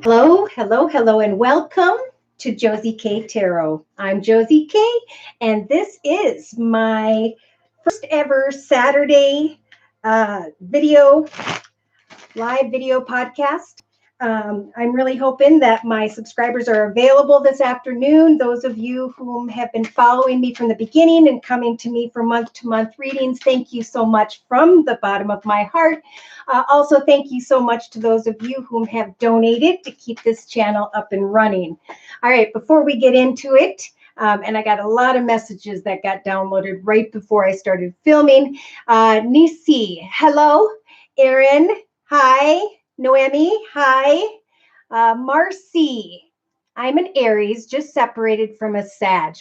Hello, hello, hello, and welcome to Josie K Tarot. I'm Josie K, and this is my first ever Saturday video, live video podcast. I'm really hoping that my subscribers are available this afternoon. Those of you whom have been following me from the beginning and coming to me for month-to-month readings, thank you so much from the bottom of my heart. Also, thank you so much to those of you whom have donated to keep this channel up and running. All right, before we get into it, and I got a lot of messages that got downloaded right before I started filming. Nisi, hello. Erin, hi. Noemi, hi. Marcy, I'm an Aries, just separated from a Sag.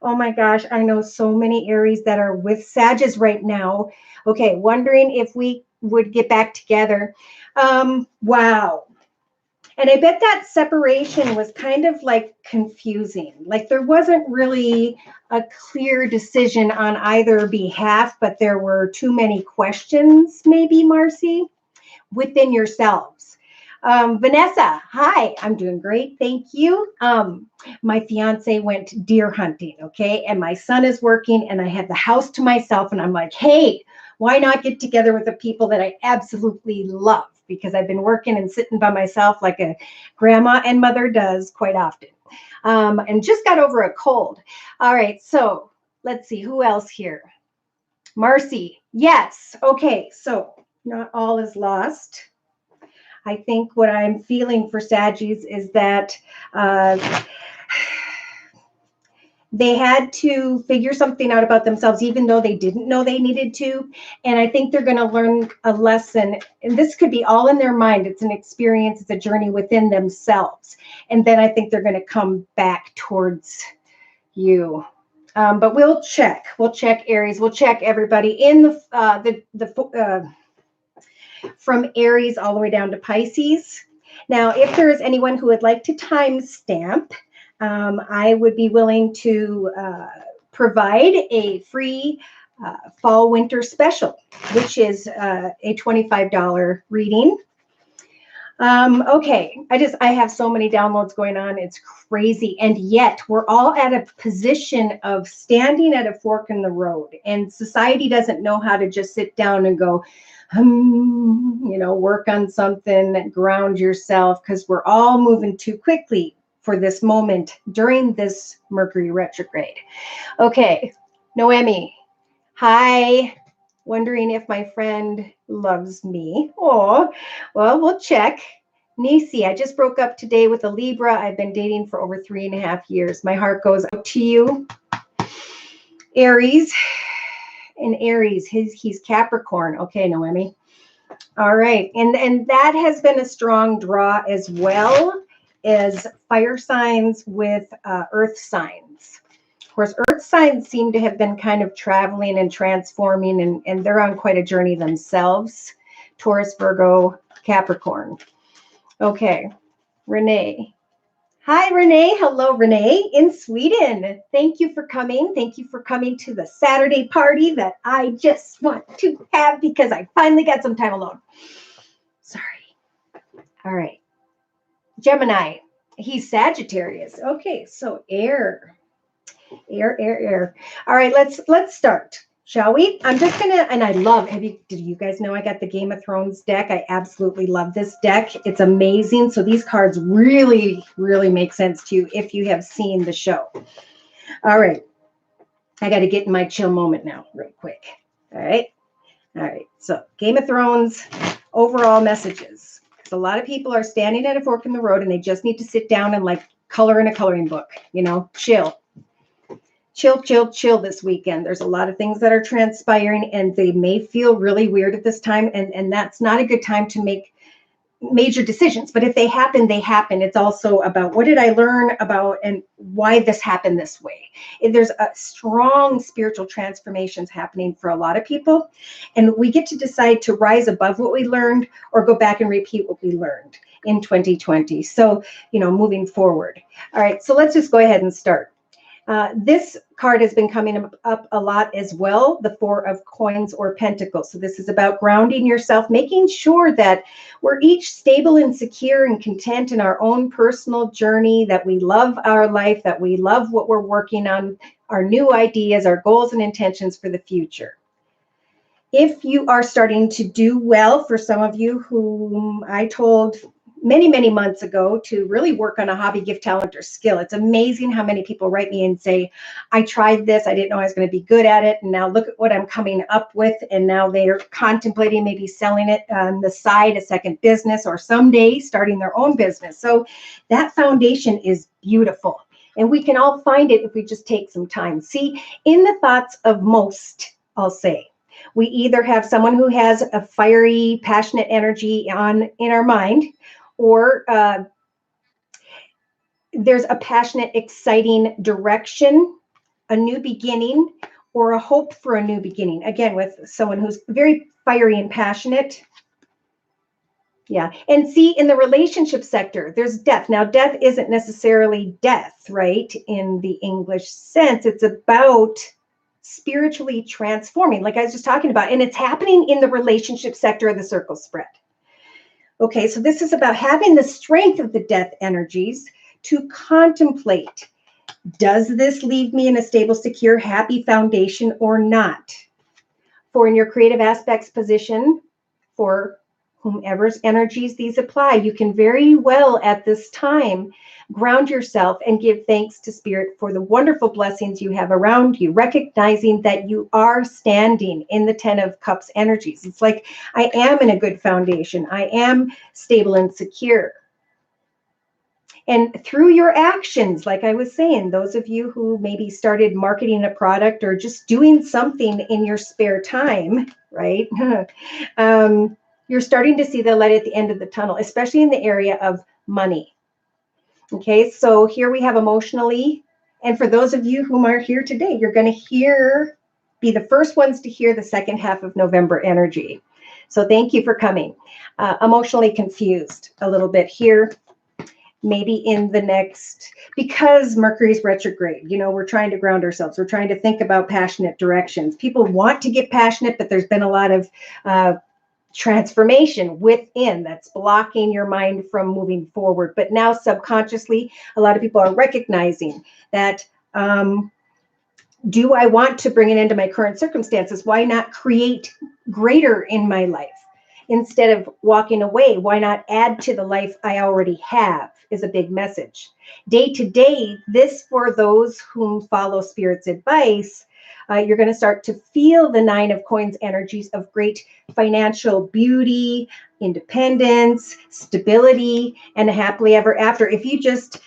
Oh my gosh, I know so many Aries that are with Sages right now. Okay, wondering if we would get back together. Wow. And I bet that separation was kind of like confusing. Like there wasn't really a clear decision on either behalf, but there were too many questions, maybe, Marcy, within yourselves. Vanessa, hi, I'm doing great. Thank you. My fiance went deer hunting, okay? And my son is working and I have the house to myself and I'm like, hey, why not get together with the people that I absolutely love? Because I've been working and sitting by myself like a grandma and mother does quite often. And just got over a cold. All right, so let's see, who else here? Marcy, yes. Okay, so not all is lost. I think what I'm feeling for Saggies is that they had to figure something out about themselves, even though they didn't know they needed to. And I think they're going to learn a lesson. And this could be all in their mind. It's an experience. It's a journey within themselves. And then I think they're going to come back towards you. But we'll check. We'll check Aries. We'll check everybody in the from Aries all the way down to Pisces. Now, if there is anyone who would like to timestamp, I would be willing to provide a free fall-winter special, which is a $25 reading. Okay, I have so many downloads going on. It's crazy. And yet we're all at a position of standing at a fork in the road. And society doesn't know how to just sit down and go, work on something, ground yourself, because we're all moving too quickly for this moment during this Mercury retrograde. Okay, Noemi, hi. Wondering if my friend loves me. Oh, well, we'll check. Nisi, I just broke up today with a Libra. I've been dating for over 3.5 years. My heart goes out to you. Aries. And Aries, he's Capricorn. Okay, Noemi. All right. And that has been a strong draw as well as fire signs with earth signs. Of course, earth signs seem to have been kind of traveling and transforming, and they're on quite a journey themselves. Taurus, Virgo, Capricorn. Okay, Renee. Hi, Renee. Hello, Renee in Sweden. Thank you for coming. Thank you for coming to the Saturday party that I just want to have because I finally got some time alone. Sorry. All right. Gemini. He's Sagittarius. Okay, so air. All right, let's start, shall we? I'm just gonna, and I love, did you guys know I got the Game of Thrones deck? I absolutely love this deck. It's amazing. So these cards really, really make sense to you if you have seen the show. All right. I got to get in my chill moment now real quick. All right. So Game of Thrones, overall messages. Because a lot of people are standing at a fork in the road and they just need to sit down and like color in a coloring book, chill. Chill this weekend. There's a lot of things that are transpiring and they may feel really weird at this time. And that's not a good time to make major decisions. But if they happen, they happen. It's also about what did I learn about and why this happened this way. There's a strong spiritual transformations happening for a lot of people. And we get to decide to rise above what we learned or go back and repeat what we learned in 2020. So, moving forward. All right, so let's just go ahead and start. This card has been coming up a lot as well, the Four of Coins or Pentacles. So this is about grounding yourself, making sure that we're each stable and secure and content in our own personal journey, that we love our life, that we love what we're working on, our new ideas, our goals and intentions for the future. If you are starting to do well, for some of you whom I told many, many months ago to really work on a hobby, gift, talent, or skill. It's amazing how many people write me and say, I tried this, I didn't know I was going to be good at it, and now look at what I'm coming up with. And now they're contemplating maybe selling it on the side, a second business, or someday starting their own business. So that foundation is beautiful. And we can all find it if we just take some time. See, in the thoughts of most, I'll say, we either have someone who has a fiery, passionate energy in our mind, or there's a passionate, exciting direction, a new beginning, or a hope for a new beginning. Again, with someone who's very fiery and passionate. Yeah. And see, in the relationship sector, there's death. Now, death isn't necessarily death, right? In the English sense, it's about spiritually transforming, like I was just talking about, and it's happening in the relationship sector of the circle spread. Okay, so this is about having the strength of the death energies to contemplate, does this leave me in a stable, secure, happy foundation or not? For in your creative aspects position, for whomever's energies these apply, you can very well at this time ground yourself and give thanks to Spirit for the wonderful blessings you have around you, recognizing that you are standing in the 10 of Cups energies. It's like, I am in a good foundation. I am stable and secure. And through your actions, like I was saying, those of you who maybe started marketing a product or just doing something in your spare time, right? You're starting to see the light at the end of the tunnel, especially in the area of money. Okay, so here we have emotionally, and for those of you whom are here today, you're going to be the first ones to hear the second half of November energy. So thank you for coming. Emotionally confused a little bit here. Maybe in the next, because Mercury's retrograde, we're trying to ground ourselves. We're trying to think about passionate directions. People want to get passionate, but there's been a lot of transformation within that's blocking your mind from moving forward. But now subconsciously, a lot of people are recognizing that, do I want to bring it into my current circumstances? Why not create greater in my life? Instead of walking away, why not add to the life I already have, is a big message. Day to day, this for those whom follow Spirit's advice, you're going to start to feel the 9 of Coins energies of great financial beauty, independence, stability, and a happily ever after. If you just,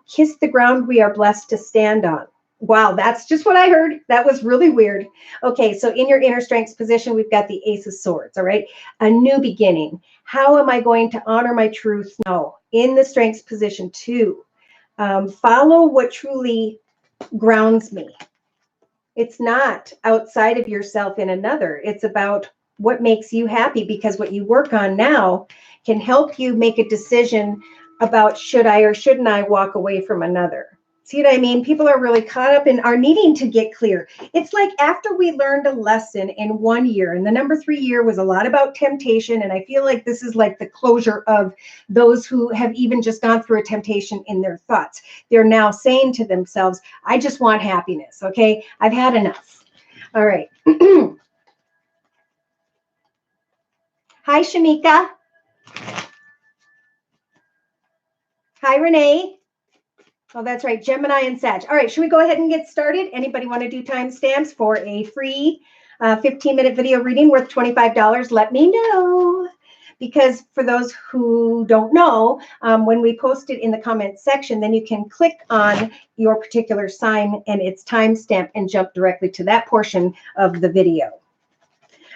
kiss the ground we are blessed to stand on. Wow, that's just what I heard. That was really weird. Okay, so in your inner strengths position, we've got the Ace of Swords, all right? A new beginning. How am I going to honor my truth now? In the strengths position too. Follow what truly grounds me. It's not outside of yourself in another. It's about what makes you happy, because what you work on now can help you make a decision about should I or shouldn't I walk away from another. See what I mean? People are really caught up and are needing to get clear. It's like after we learned a lesson in 1 year, and the number 3 year was a lot about temptation. And I feel like this is like the closure of those who have even just gone through a temptation in their thoughts. They're now saying to themselves, I just want happiness. Okay, I've had enough. All right. Hi, Shamika. Hi, Renee. Oh, that's right. Gemini and Sag. All right. Should we go ahead and get started? Anybody want to do timestamps for a free 15-minute video reading worth $25? Let me know. Because for those who don't know, when we post it in the comments section, then you can click on your particular sign and its timestamp and jump directly to that portion of the video.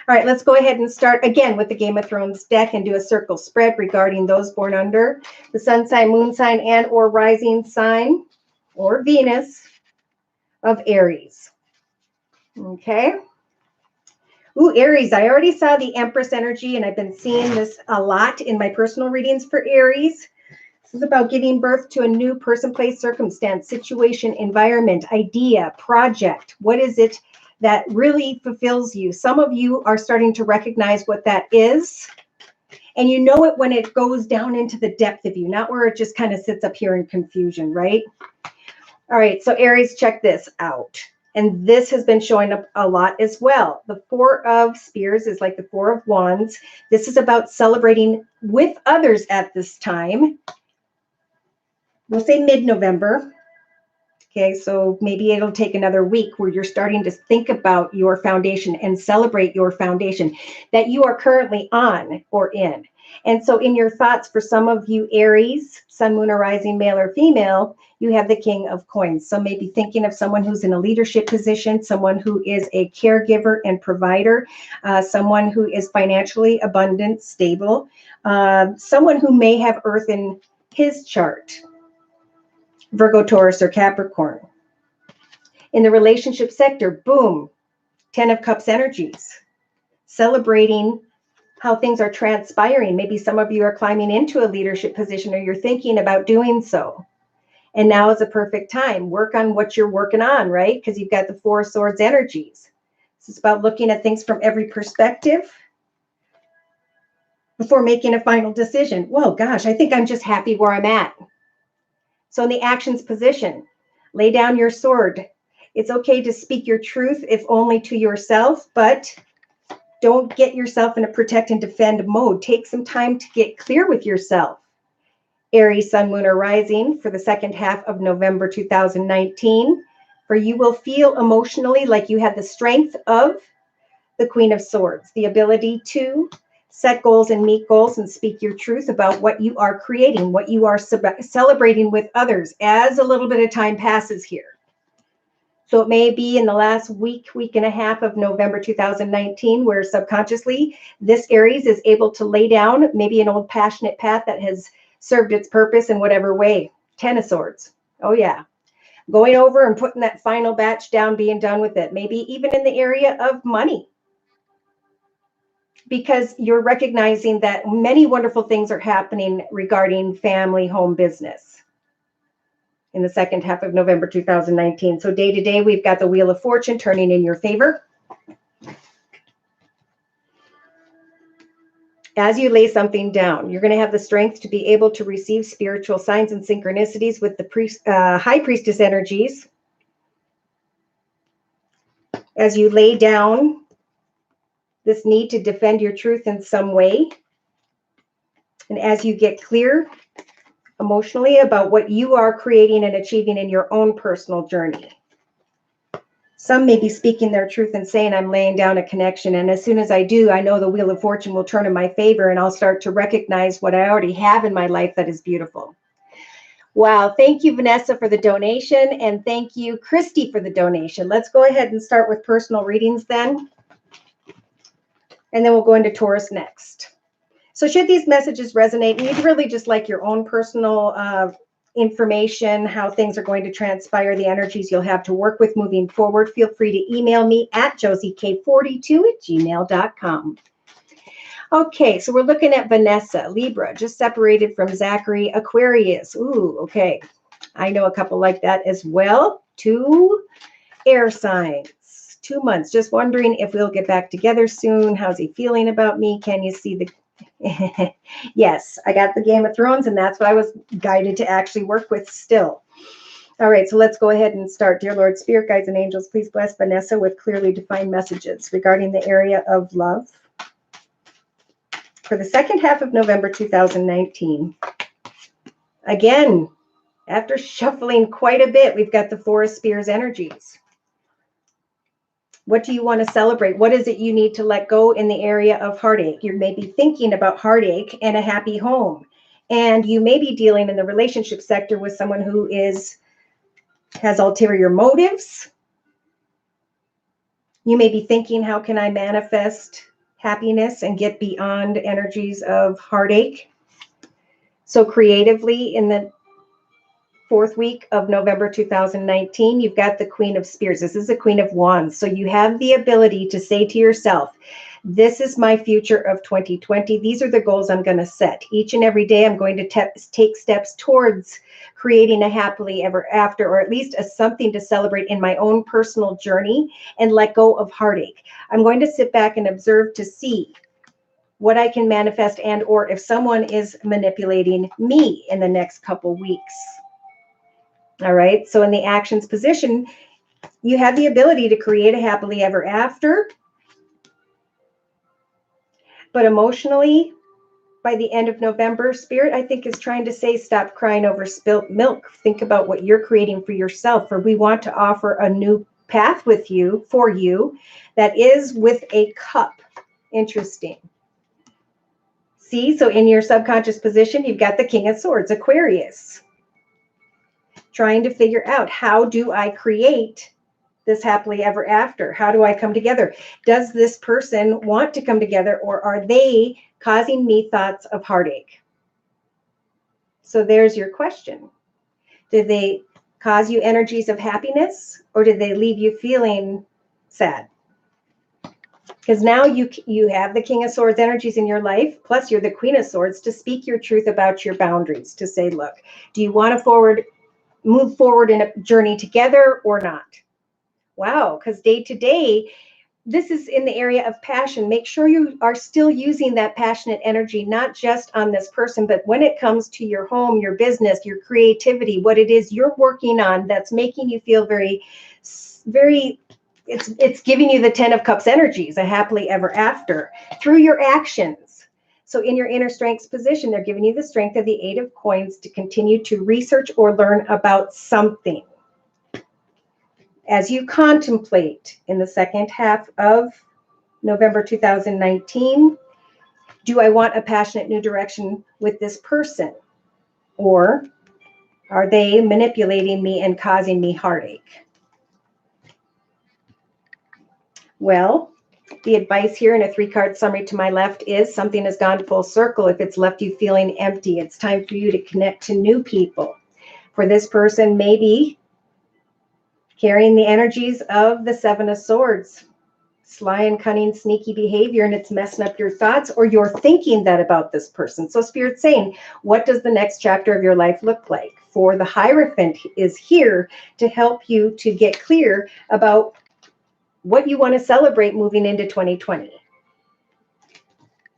All right, let's go ahead and start again with the Game of Thrones deck and do a circle spread regarding those born under the sun sign, moon sign, and or rising sign or Venus of Aries. Okay. Ooh, Aries, I already saw the Empress energy, and I've been seeing this a lot in my personal readings for Aries. This is about giving birth to a new person, place, circumstance, situation, environment, idea, project. What is it that really fulfills you? Some of you are starting to recognize what that is. And you know it when it goes down into the depth of you, not where it just kind of sits up here in confusion, right? All right, so Aries, check this out. And this has been showing up a lot as well. The Four of Spears is like the Four of Wands. This is about celebrating with others at this time. We'll say mid-November. Okay, so maybe it'll take another week where you're starting to think about your foundation and celebrate your foundation that you are currently on or in. And so in your thoughts, for some of you Aries, sun, moon, or rising, male or female, you have the King of Coins. So maybe thinking of someone who's in a leadership position, someone who is a caregiver and provider, someone who is financially abundant, stable, someone who may have Earth in his chart. Virgo, Taurus, or Capricorn. In the relationship sector, boom, 10 of Cups energies, celebrating how things are transpiring. Maybe some of you are climbing into a leadership position or you're thinking about doing so. And now is a perfect time. Work on what you're working on, right? Because you've got the Four of Swords energies. It's about looking at things from every perspective before making a final decision. Well, gosh, I think I'm just happy where I'm at. So in the actions position, lay down your sword. It's okay to speak your truth, if only to yourself, but don't get yourself in a protect and defend mode. Take some time to get clear with yourself. Aries, sun, moon, or rising for the second half of November 2019, for you will feel emotionally like you have the strength of the Queen of Swords, the ability to set goals and meet goals and speak your truth about what you are creating, what you are celebrating with others as a little bit of time passes here. So it may be in the last week and a half of November 2019, where subconsciously this Aries is able to lay down maybe an old passionate path that has served its purpose in whatever way. 10 of Swords. Oh yeah. Going over and putting that final batch down, being done with it. Maybe even in the area of money, because you're recognizing that many wonderful things are happening regarding family, home, business in the second half of November 2019. So day to day, we've got the Wheel of Fortune turning in your favor. As you lay something down, you're going to have the strength to be able to receive spiritual signs and synchronicities with the High Priestess energies. As you lay down this need to defend your truth in some way, and as you get clear emotionally about what you are creating and achieving in your own personal journey. Some may be speaking their truth and saying, I'm laying down a connection. And as soon as I do, I know the Wheel of Fortune will turn in my favor and I'll start to recognize what I already have in my life that is beautiful. Wow. Thank you, Vanessa, for the donation. And thank you, Christy, for the donation. Let's go ahead and start with personal readings then. And then we'll go into Taurus next. So should these messages resonate, and you'd really just like your own personal information, how things are going to transpire, the energies you'll have to work with moving forward, feel free to email me at josiek42@gmail.com. Okay, so we're looking at Vanessa, Libra, just separated from Zachary, Aquarius. Ooh, okay. I know a couple like that as well. 2 air signs. 2 months. Just wondering if we'll get back together soon. How's he feeling about me? Can you see the... Yes, I got the Game of Thrones, and that's what I was guided to actually work with still. All right, so let's go ahead and start. Dear Lord, Spirit, Guides, and Angels, please bless Vanessa with clearly defined messages regarding the area of love for the second half of November 2019. Again, after shuffling quite a bit, we've got the Four of Spears energies. What do you want to celebrate? What is it you need to let go in the area of heartache? You may be thinking about heartache and a happy home. And you may be dealing in the relationship sector with someone who has ulterior motives. You may be thinking, how can I manifest happiness and get beyond energies of heartache? So creatively, in the 4th week of November 2019, you've got the Queen of Spears. This is the Queen of Wands. So you have the ability to say to yourself, This is my future of 2020. These are the goals I'm going to set. Each and every day, I'm going to take steps towards creating a happily ever after, or at least something to celebrate in my own personal journey and let go of heartache. I'm going to sit back and observe to see what I can manifest and or if someone is manipulating me in the next couple weeks. All right. So in the actions position, you have the ability to create a happily ever after. But emotionally, by the end of November, Spirit, I think, is trying to say, stop crying over spilt milk. Think about what you're creating for yourself. For we want to offer a new path with you, for you, that is with a cup. Interesting. See, so in your subconscious position, you've got the King of Swords, Aquarius. Trying to figure out, how do I create this happily ever after? How do I come together? Does this person want to come together, or are they causing me thoughts of heartache? So there's your question. Did they cause you energies of happiness, or did they leave you feeling sad? Because now you have the King of Swords energies in your life, plus you're the Queen of Swords, to speak your truth about your boundaries, to say, look, do you want to move forward in a journey together or not? Wow, because day to day, this is in the area of passion. Make sure you are still using that passionate energy, not just on this person, but when it comes to your home, your business, your creativity, what it is you're working on that's making you feel very, very, it's giving you the 10 of Cups energies, a happily ever after, through your actions. So in your inner strengths position, they're giving you the strength of the 8 of Coins to continue to research or learn about something. As you contemplate in the second half of November 2019, do I want a passionate new direction with this person? Or are they manipulating me and causing me heartache? Well, the advice here in a 3-card summary to my left is something has gone full circle. If it's left you feeling empty, it's time for you to connect to new people. For this person, maybe carrying the energies of the 7 of Swords, sly and cunning, sneaky behavior, and it's messing up your thoughts, or you're thinking that about this person. So Spirit's saying, what does the next chapter of your life look like? For the Hierophant is here to help you to get clear about what you want to celebrate moving into 2020.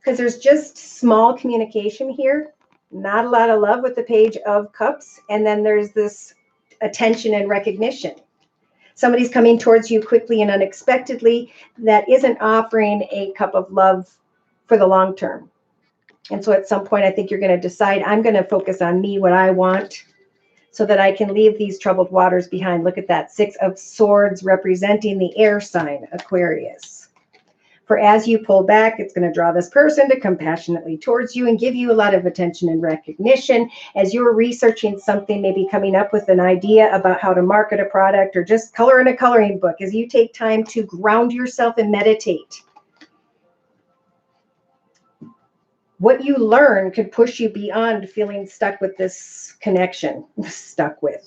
Because there's just small communication here, not a lot of love with the Page of Cups, and then there's this attention and recognition. Somebody's coming towards you quickly and unexpectedly that isn't offering a cup of love for the long term. And so at some point, I think you're going to decide, I'm going to focus on me, what I want, so that I can leave these troubled waters behind. Look at that 6 of Swords representing the air sign, Aquarius. For as you pull back, it's going to draw this person to come passionately towards you and give you a lot of attention and recognition. As you're researching something, maybe coming up with an idea about how to market a product, or just color in a coloring book, as you take time to ground yourself and meditate. What you learn could push you beyond feeling stuck with this connection, stuck with.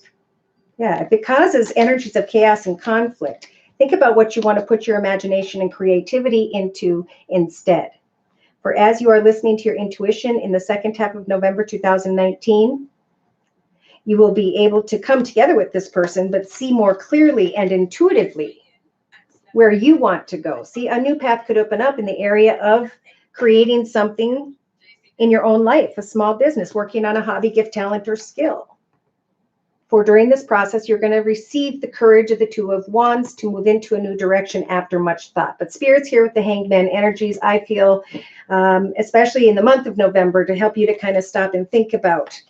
Yeah, if it causes energies of chaos and conflict, think about what you want to put your imagination and creativity into instead. For as you are listening to your intuition in the second half of November 2019, you will be able to come together with this person, but see more clearly and intuitively where you want to go. See, a new path could open up in the area of creating something in your own life, a small business, working on a hobby, gift, talent, or skill. For during this process, you're going to receive the courage of the 2 of Wands to move into a new direction after much thought. But Spirit's here with the Hangman energies, I feel, especially in the month of November, to help you to kind of stop and think about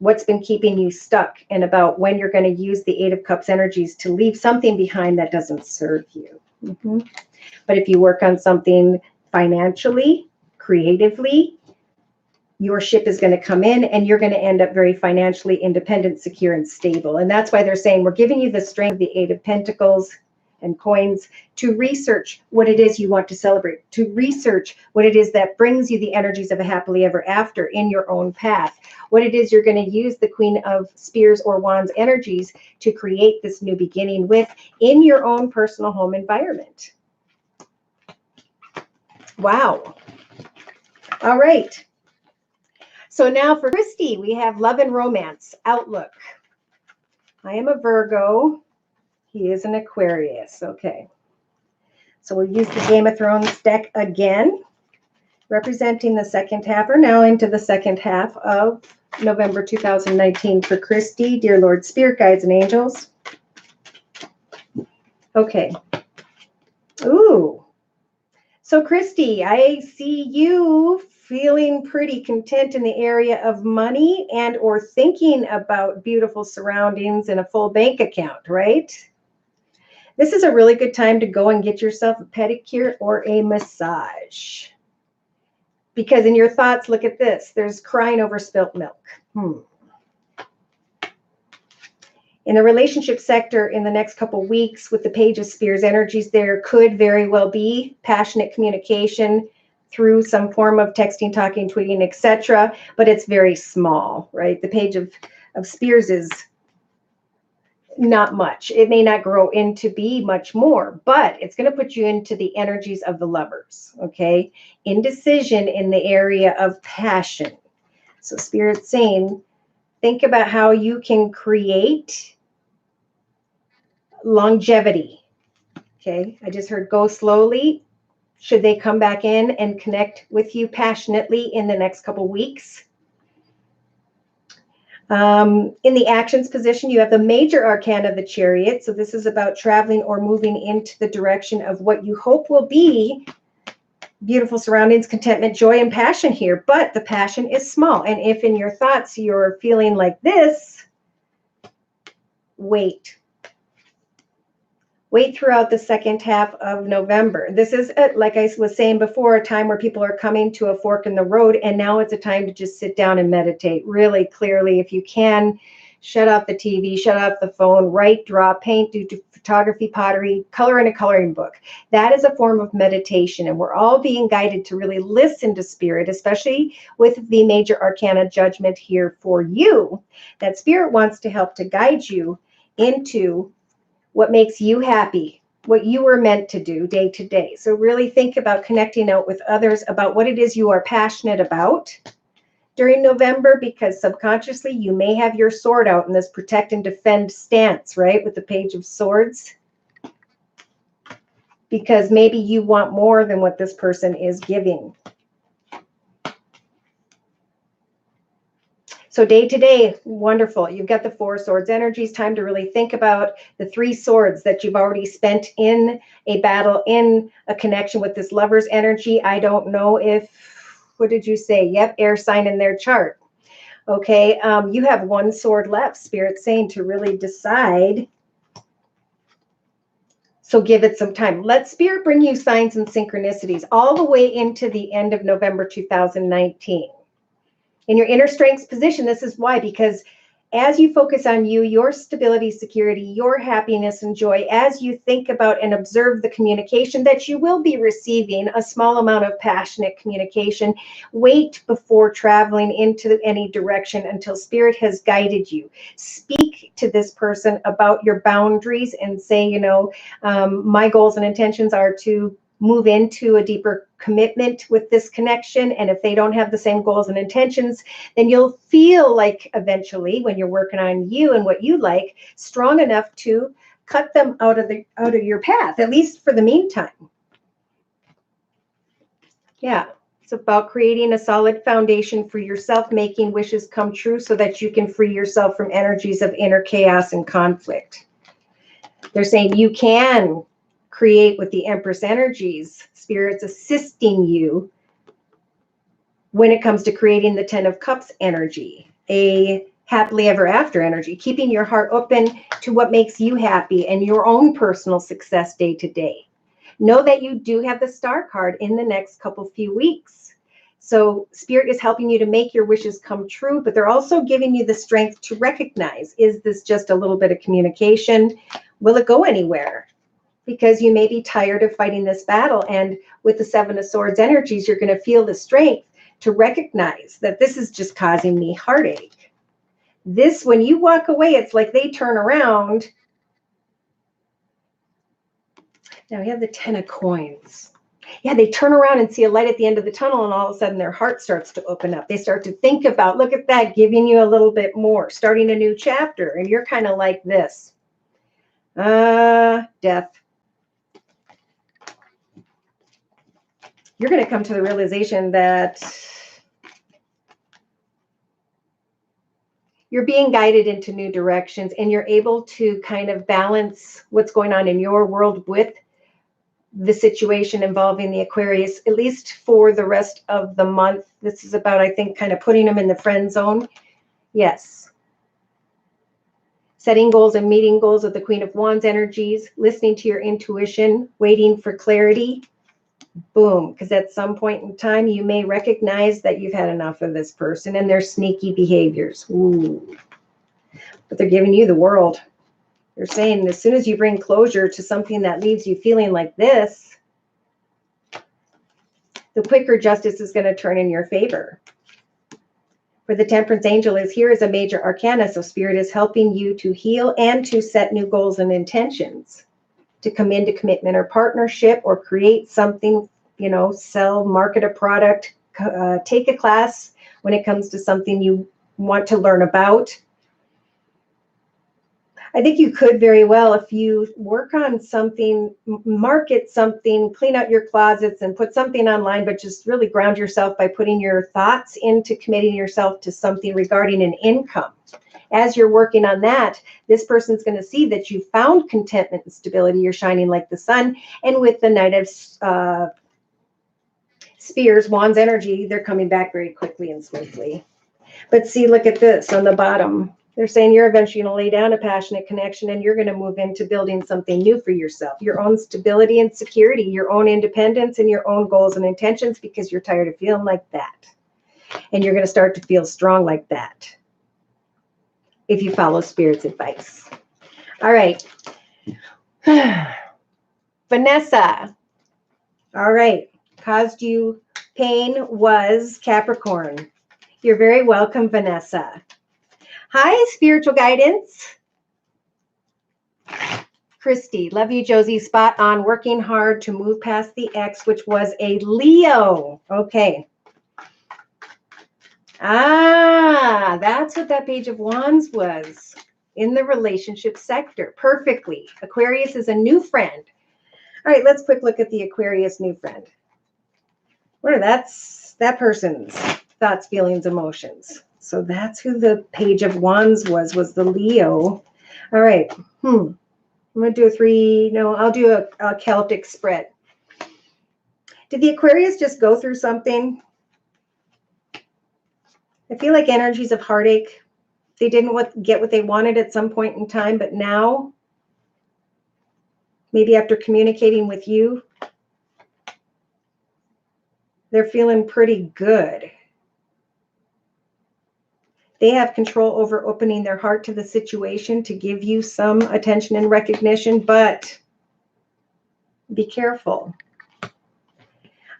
what's been keeping you stuck, and about when you're going to use the 8 of Cups energies to leave something behind that doesn't serve you. But if you work on something financially, creatively, your ship is going to come in and you're going to end up very financially independent, secure, and stable. And that's why they're saying, we're giving you the strength of the 8 of Pentacles and Coins to research what it is you want to celebrate, to research what it is that brings you the energies of a happily ever after in your own path, what it is you're going to use the Queen of Spears or Wands energies to create this new beginning with in your own personal home environment. Wow. All right. So now for Christy, we have love and romance outlook. I am a Virgo. He is an Aquarius. Okay. So we'll use the Game of Thrones deck again, representing the second half, or now into the second half of November 2019 for Christy. Dear Lord, Spirit Guides and Angels. Okay. Ooh. So Christy, I see you feeling pretty content in the area of money and or thinking about beautiful surroundings and a full bank account, right? This is a really good time to go and get yourself a pedicure or a massage. Because in your thoughts, look at this. There's crying over spilt milk. In the relationship sector in the next couple weeks with the Page of Spears energies, there could very well be passionate communication through some form of texting, talking, tweeting, etc. But it's very small, right? The Page of Spears is not much. It may not grow into be much more, but it's going to put you into the energies of the Lovers, okay? Indecision in the area of passion. So Spirit's saying, think about how you can create longevity. Okay, I just heard go slowly. Should they come back in and connect with you passionately in the next couple weeks? In the actions position, you have the major arcana of the Chariot. So this is about traveling or moving into the direction of what you hope will be beautiful surroundings, contentment, joy, and passion here. But the passion is small. And if in your thoughts you're feeling like this, wait. Wait throughout the second half of November. This is, like I was saying before, a time where people are coming to a fork in the road, and now it's a time to just sit down and meditate really clearly. If you can, shut off the TV, shut off the phone, write, draw, paint, do photography, pottery, color in a coloring book. That is a form of meditation, and we're all being guided to really listen to Spirit, especially with the major arcana judgment here for you. That Spirit wants to help to guide you into what makes you happy, what you were meant to do day to day. So really think about connecting out with others about what it is you are passionate about during November, because subconsciously you may have your sword out in this protect and defend stance, right? With the Page of Swords. Because maybe you want more than what this person is giving. So day to day, wonderful. You've got the Four Swords energies. Time to really think about the three swords that you've already spent in a battle, in a connection with this Lover's energy. I don't know if, what did you say? Yep, air sign in their chart. Okay, you have one sword left. Spirit's saying to really decide. So give it some time. Let Spirit bring you signs and synchronicities all the way into the end of November 2019. In your inner strengths position, this is why, because as you focus on you, your stability, security, your happiness and joy, as you think about and observe the communication that you will be receiving, a small amount of passionate communication, wait before traveling into any direction until Spirit has guided you. Speak to this person about your boundaries and say, you know, my goals and intentions are to move into a deeper commitment with this connection. And if they don't have the same goals and intentions, then you'll feel like eventually when you're working on you and what you like, strong enough to cut them out of your path, at least for the meantime. Yeah. It's about creating a solid foundation for yourself, making wishes come true so that you can free yourself from energies of inner chaos and conflict. They're saying you can create with the Empress energies. Spirit's assisting you when it comes to creating the 10 of Cups energy, a happily ever after energy, keeping your heart open to what makes you happy and your own personal success day to day. Know that you do have the Star card in the next few weeks. So Spirit is helping you to make your wishes come true, but they're also giving you the strength to recognize, is this just a little bit of communication? Will it go anywhere? Because you may be tired of fighting this battle. And with the Seven of Swords energies, you're going to feel the strength to recognize that this is just causing me heartache. This, when you walk away, it's like they turn around. Now we have the 10 of Coins. Yeah, they turn around and see a light at the end of the tunnel, and all of a sudden their heart starts to open up. They start to think about, look at that, giving you a little bit more, starting a new chapter. And you're kind of like this. Death. You're going to come to the realization that you're being guided into new directions, and you're able to kind of balance what's going on in your world with the situation involving the Aquarius, at least for the rest of the month. This is about, I think, kind of putting them in the friend zone. Yes. Setting goals and meeting goals with the Queen of Wands energies, listening to your intuition, waiting for clarity. Boom. Because at some point in time, you may recognize that you've had enough of this person and their sneaky behaviors. Ooh. But they're giving you the world. They're saying as soon as you bring closure to something that leaves you feeling like this, the quicker justice is going to turn in your favor. For the Temperance Angel is here as a major arcana, so Spirit is helping you to heal and to set new goals and intentions, to come into commitment or partnership or create something, you know, sell, market a product, take a class when it comes to something you want to learn about. I think you could very well, if you work on something, market something, clean out your closets and put something online, but just really ground yourself by putting your thoughts into committing yourself to something regarding an income. As you're working on that, this person's going to see that you found contentment and stability. You're shining like the sun. And with the Knight of Spears, Wands energy, they're coming back very quickly and smoothly. But see, look at this on the bottom. They're saying you're eventually going to lay down a passionate connection and you're going to move into building something new for yourself, your own stability and security, your own independence and your own goals and intentions, because you're tired of feeling like that. And you're going to start to feel strong like that if you follow Spirit's advice. All right. Vanessa. All right. Caused you pain was Capricorn. You're very welcome, Vanessa. Hi, spiritual guidance. Christy, love you, Josie. Spot on, working hard to move past the ex, which was a Leo. Okay. That's what that Page of Wands was in the relationship sector. Perfectly. Aquarius is a new friend. All right, let's quick look at the Aquarius new friend. What are that person's thoughts, feelings, emotions? So that's who the Page of Wands was the Leo. All right. I'm going to do I'll do a Celtic spread. Did the Aquarius just go through something? I feel like energies of heartache. They didn't get what they wanted at some point in time, but now, maybe after communicating with you, they're feeling pretty good. They have control over opening their heart to the situation to give you some attention and recognition, but be careful.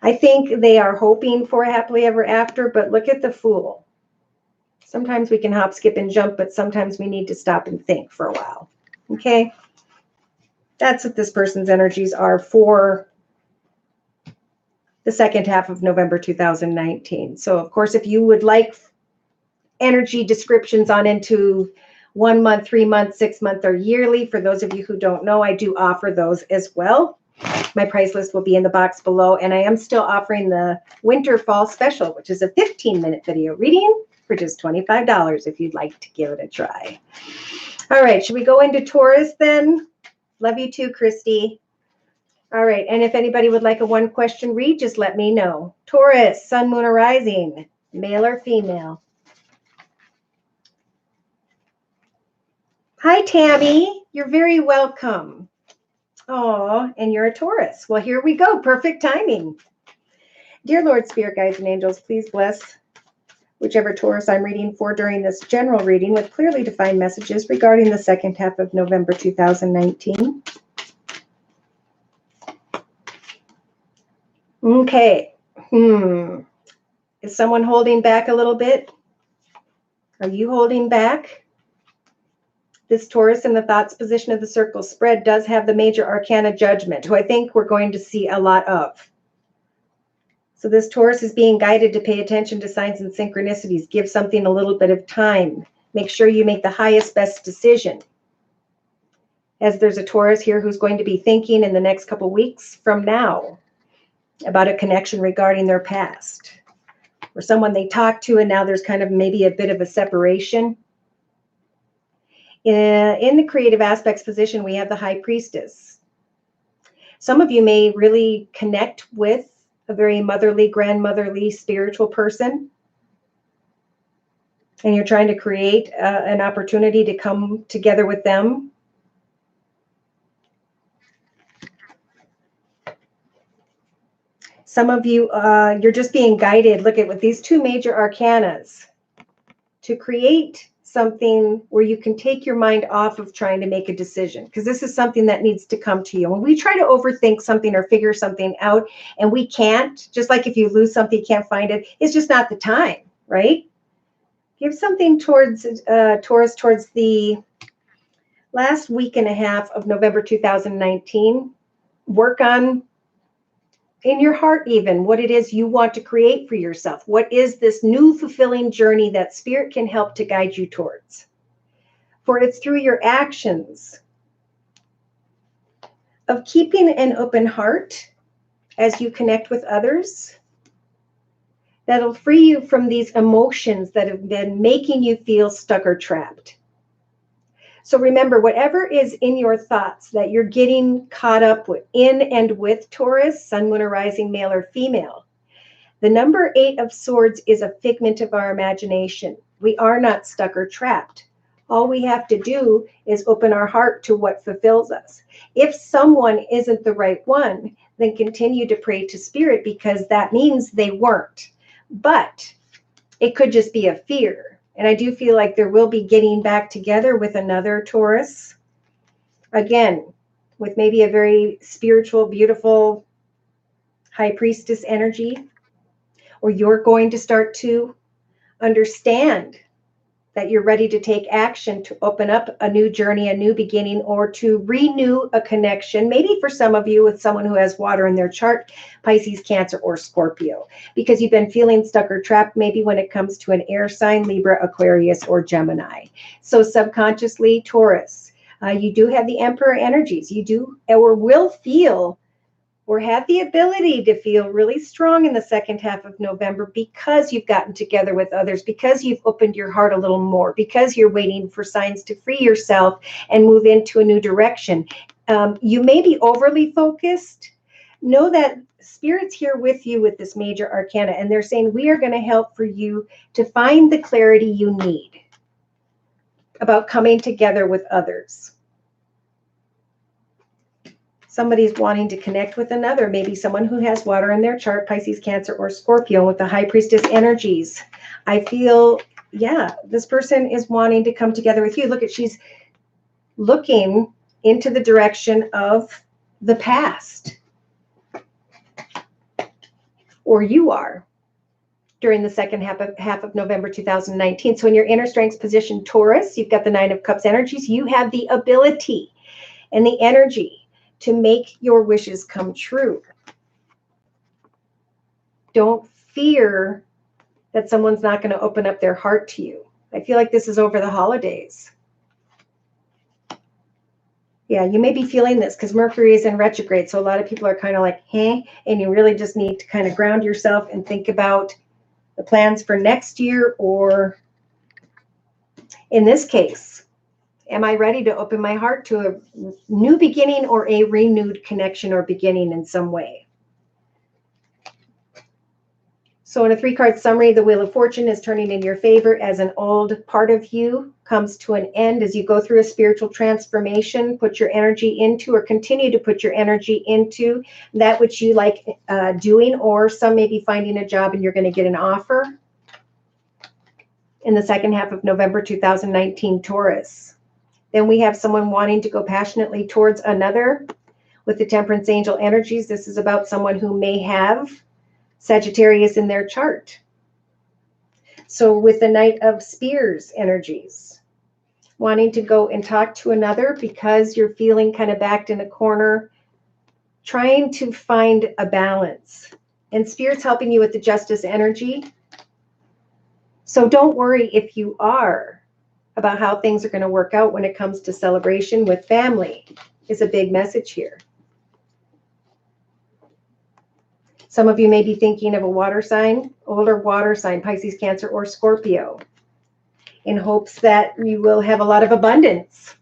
I think they are hoping for a happily ever after, but look at the Fool. Sometimes we can hop, skip, and jump, but sometimes we need to stop and think for a while. Okay? That's what this person's energies are for the second half of November 2019. So, of course, if you would like energy descriptions on into 1 month, 3 months, 6 month, or yearly, for those of you who don't know, I do offer those as well. My price list will be in the box below, and I am still offering the winter fall special, which is a 15-minute video reading for just $25 if you'd like to give it a try. All right, should we go into Taurus then? Love you too, Christy. All right, and if anybody would like a one-question read, just let me know. Taurus, sun, moon, or rising, male or female? Hi, Tammy. You're very welcome. Oh, and you're a Taurus. Well, here we go. Perfect timing. Dear Lord, Spirit, Guides, and Angels, please bless whichever Taurus I'm reading for during this general reading with clearly defined messages regarding the second half of November 2019. Okay. Is someone holding back a little bit? Are you holding back? This Taurus in the thoughts position of the circle spread does have the major arcana Judgment, who I think we're going to see a lot of. So this Taurus is being guided to pay attention to signs and synchronicities. Give something a little bit of time. Make sure you make the highest, best decision. As there's a Taurus here who's going to be thinking in the next couple weeks from now about a connection regarding their past, or someone they talked to and now there's kind of maybe a bit of a separation. In the creative aspects position, we have the High Priestess. Some of you may really connect with a very motherly, grandmotherly, spiritual person, and you're trying to create an opportunity to come together with them. Some of you, you're just being guided. Look at with these two major arcanas to create something where you can take your mind off of trying to make a decision, because this is something that needs to come to you. When we try to overthink something or figure something out and we can't, just like if you lose something, you can't find it, it's just not the time, right? Give something towards Taurus towards the last week and a half of November 2019. Work on in your heart even what it is you want to create for yourself. What is this new fulfilling journey that Spirit can help to guide you towards? For it's through your actions of keeping an open heart as you connect with others that'll free you from these emotions that have been making you feel stuck or trapped. So remember, whatever is in your thoughts that you're getting caught up with, in and with Taurus, Sun, Moon, or Rising, male or female, the number 8 of Swords is a figment of our imagination. We are not stuck or trapped. All we have to do is open our heart to what fulfills us. If someone isn't the right one, then continue to pray to Spirit, because that means they weren't. But it could just be a fear. And I do feel like there will be getting back together with another Taurus. Again, with maybe a very spiritual, beautiful High Priestess energy. Or you're going to start to understand that you're ready to take action to open up a new journey, a new beginning, or to renew a connection. Maybe for some of you with someone who has water in their chart, Pisces, Cancer, or Scorpio, because you've been feeling stuck or trapped maybe when it comes to an air sign, Libra, Aquarius, or Gemini. So subconsciously, Taurus, you do have the Emperor energies. You do or will feel or have the ability to feel really strong in the second half of November, because you've gotten together with others, because you've opened your heart a little more, because you're waiting for signs to free yourself and move into a new direction. You may be overly focused. Know that Spirit's here with you with this major arcana, and they're saying we are going to help for you to find the clarity you need about coming together with others. Somebody's wanting to connect with another, maybe someone who has water in their chart, Pisces, Cancer, or Scorpio, with the High Priestess energies. I feel, yeah, this person is wanting to come together with you. Look at, she's looking into the direction of the past. Or you are, during the second half of November 2019. So in your inner strengths position, Taurus, you've got the 9 of Cups energies. You have the ability and the energy to make your wishes come true. Don't fear that someone's not going to open up their heart to you. I feel like this is over the holidays. Yeah, you may be feeling this because Mercury is in retrograde. So a lot of people are kind of like, hey, and you really just need to kind of ground yourself and think about the plans for next year, or in this case, am I ready to open my heart to a new beginning or a renewed connection or beginning in some way? So in a 3-card summary, the Wheel of Fortune is turning in your favor as an old part of you comes to an end as you go through a spiritual transformation. Put your energy into, or continue to put your energy into, that which you like doing, or some may be finding a job and you're going to get an offer in the second half of November 2019, Taurus. Then we have someone wanting to go passionately towards another with the Temperance Angel energies. This is about someone who may have Sagittarius in their chart. So with the Knight of Spears energies, wanting to go and talk to another because you're feeling kind of backed in a corner, trying to find a balance And Spirit's helping you with the Justice energy. So don't worry if you are about how things are going to work out when it comes to celebration with family, is a big message here. Some of you may be thinking of a water sign, older water sign, Pisces, Cancer, or Scorpio, in hopes that you will have a lot of abundance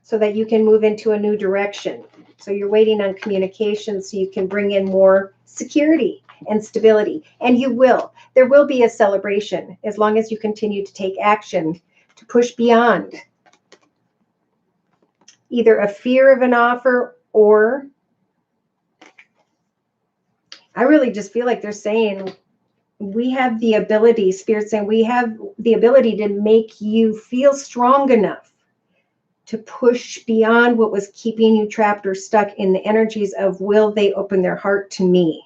so that you can move into a new direction. So you're waiting on communication so you can bring in more security and stability. And you will. There will be a celebration as long as you continue to take action to push beyond either a fear of an offer, or I really just feel like they're saying we have the ability, Spirit saying we have the ability to make you feel strong enough to push beyond what was keeping you trapped or stuck in the energies of, will they open their heart to me?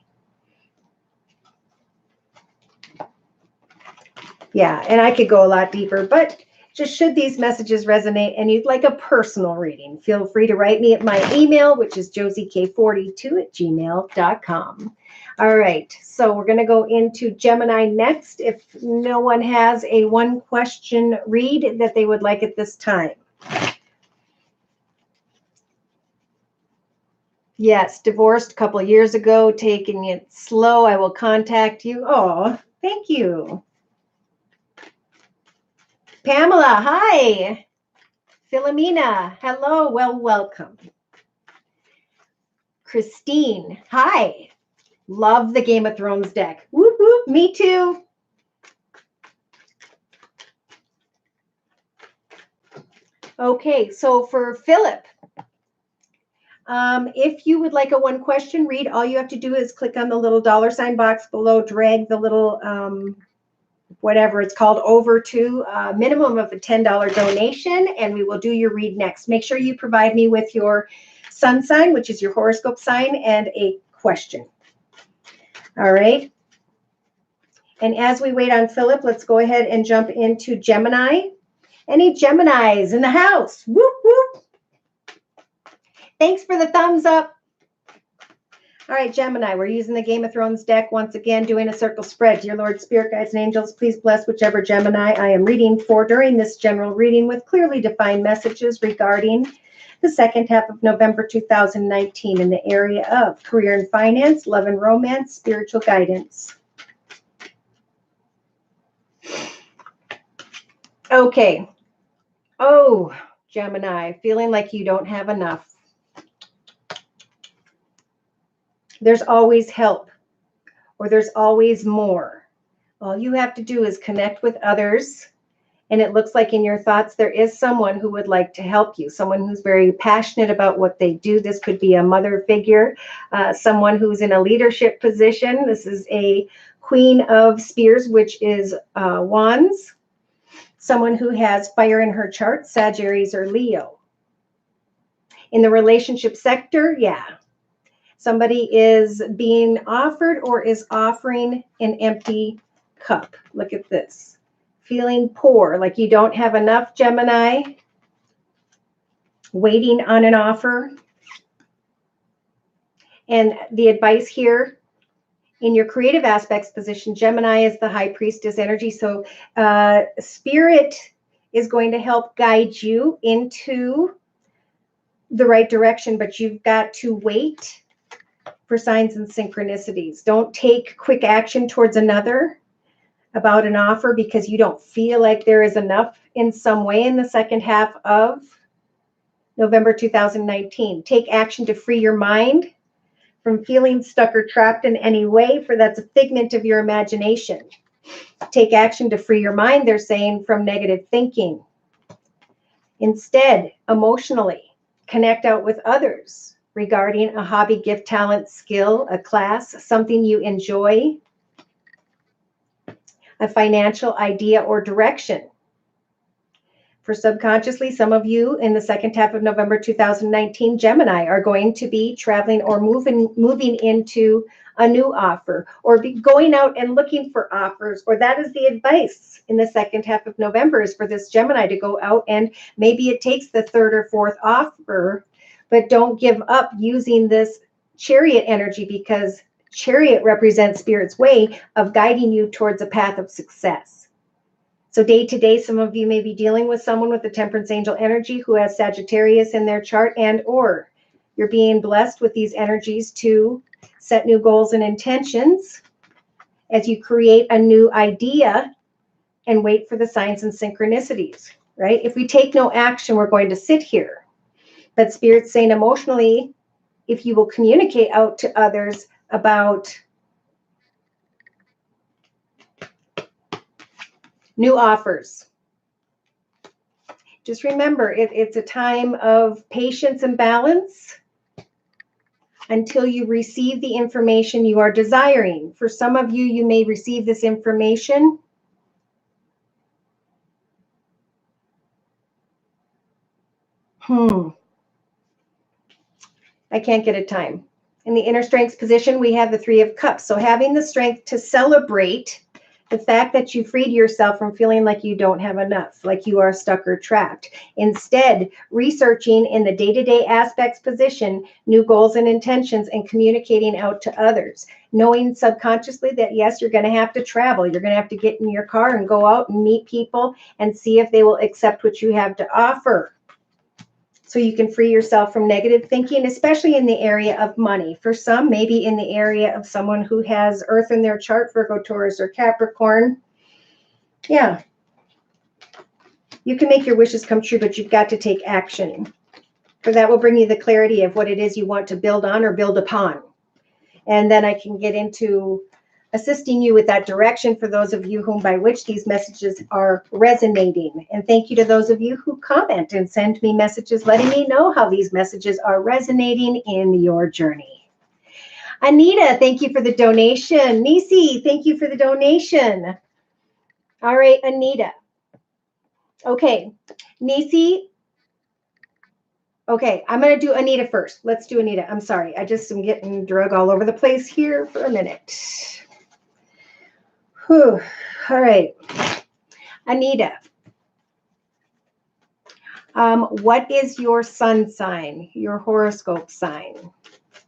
Yeah, and I could go a lot deeper, but just should these messages resonate and you'd like a personal reading, feel free to write me at my email, which is josiek42@gmail.com. All right, so we're going to go into Gemini next. If no one has a one question read that they would like at this time. Yes, divorced a couple of years ago, taking it slow. I will contact you. Oh, thank you. Pamela, hi. Philomena, hello, well, welcome. Christine, hi. Love the Game of Thrones deck. Whoop, whoop, me too. Okay, so for Philip, if you would like a one question read, all you have to do is click on the little $ box below, drag the little whatever it's called over to a minimum of a $10 donation, and we will do your read next. Make sure you provide me with your sun sign, which is your horoscope sign, and a question. All right. And as we wait on Philip, let's go ahead and jump into Gemini. Any Geminis in the house? Whoop, whoop. Thanks for the thumbs up. All right, Gemini, we're using the Game of Thrones deck once again, doing a circle spread. Dear Lord, Spirit Guides, and Angels, please bless whichever Gemini I am reading for during this general reading with clearly defined messages regarding the second half of November 2019 in the area of career and finance, love and romance, spiritual guidance. Okay. Oh, Gemini, feeling like you don't have enough. There's always help, or there's always more. All you have to do is connect with others, and it looks like in your thoughts there is someone who would like to help you, someone who's very passionate about what they do. This could be a mother figure, someone who's in a leadership position. This is a Queen of Spears, which is Wands. Someone who has fire in her chart, Sagittarius or Leo. In the relationship sector, yeah. Somebody is being offered or is offering an empty cup. Look at this. Feeling poor, like you don't have enough, Gemini. Waiting on an offer. And the advice here, in your creative aspects position, Gemini is the high priestess energy. So Spirit is going to help guide you into the right direction, but you've got to wait for signs and synchronicities. Don't take quick action towards another about an offer because you don't feel like there is enough in some way in the second half of November 2019. Take action to free your mind from feeling stuck or trapped in any way, for that's a figment of your imagination. Take action to free your mind, they're saying, from negative thinking. Instead, emotionally, connect out with others regarding a hobby, gift, talent, skill, a class, something you enjoy, a financial idea or direction. For subconsciously, some of you in the second half of November 2019, Gemini, are going to be traveling or moving into a new offer, or be going out and looking for offers, or that is the advice in the second half of November, is for this Gemini to go out, and maybe it takes the third or fourth offer, but don't give up using this Chariot energy, because Chariot represents Spirit's way of guiding you towards a path of success. So day to day, some of you may be dealing with someone with the Temperance Angel energy who has Sagittarius in their chart, and or you're being blessed with these energies to set new goals and intentions as you create a new idea and wait for the signs and synchronicities, right? If we take no action, we're going to sit here. But Spirit's saying emotionally, if you will communicate out to others about new offers. Just remember, it's a time of patience and balance until you receive the information you are desiring. For some of you, you may receive this information I can't get a time. In the inner strengths position, we have the Three of Cups. So having the strength to celebrate the fact that you freed yourself from feeling like you don't have enough, like you are stuck or trapped. Instead, researching in the day-to-day aspects position, new goals and intentions, and communicating out to others. Knowing subconsciously that, yes, you're going to have to travel. You're going to have to get in your car and go out and meet people and see if they will accept what you have to offer. So you can free yourself from negative thinking, especially in the area of money. For some, maybe in the area of someone who has Earth in their chart, Virgo, Taurus, or Capricorn. Yeah. You can make your wishes come true, but you've got to take action. For that will bring you the clarity of what it is you want to build on or build upon. And then I can get into assisting you with that direction for those of you whom by which these messages are resonating. And thank you to those of you who comment and send me messages letting me know how these messages are resonating in your journey. Anita, thank you for the donation. Nisi, thank you for the donation. All right, Anita. Okay, Nisi. Okay, I'm going to do Anita first. Let's do Anita. I'm sorry. I just am getting drug all over the place here for a minute. Whew. All right. Anita, what is your sun sign, your horoscope sign?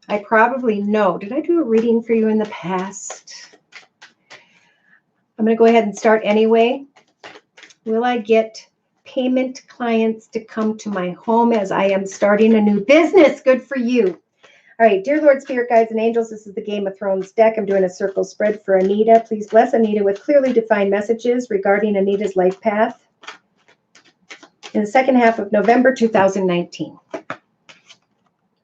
I probably know. Did I do a reading for you in the past? I'm going to go ahead and start anyway. Will I get payment clients to come to my home as I am starting a new business? Good for you. All right, dear Lord, Spirit, Guides, and Angels, this is the Game of Thrones deck. I'm doing a circle spread for Anita. Please bless Anita with clearly defined messages regarding Anita's life path in the second half of November 2019.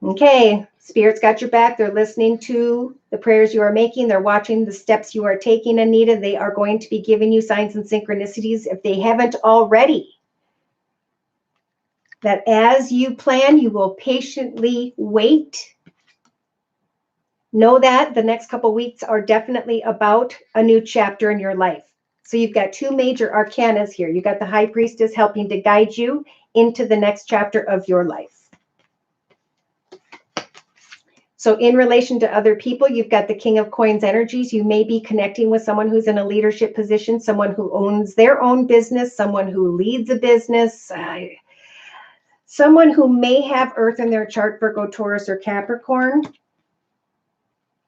Okay, Spirit's got your back. They're listening to the prayers you are making. They're watching the steps you are taking, Anita. They are going to be giving you signs and synchronicities if they haven't already. That as you plan, you will patiently wait. Know that the next couple weeks are definitely about a new chapter in your life. So you've got two major arcanas here. You've got the High Priestess helping to guide you into the next chapter of your life. So in relation to other people, you've got the King of Coins energies. You may be connecting with someone who's in a leadership position, someone who owns their own business, someone who leads a business, someone who may have Earth in their chart, Virgo, Taurus, or Capricorn.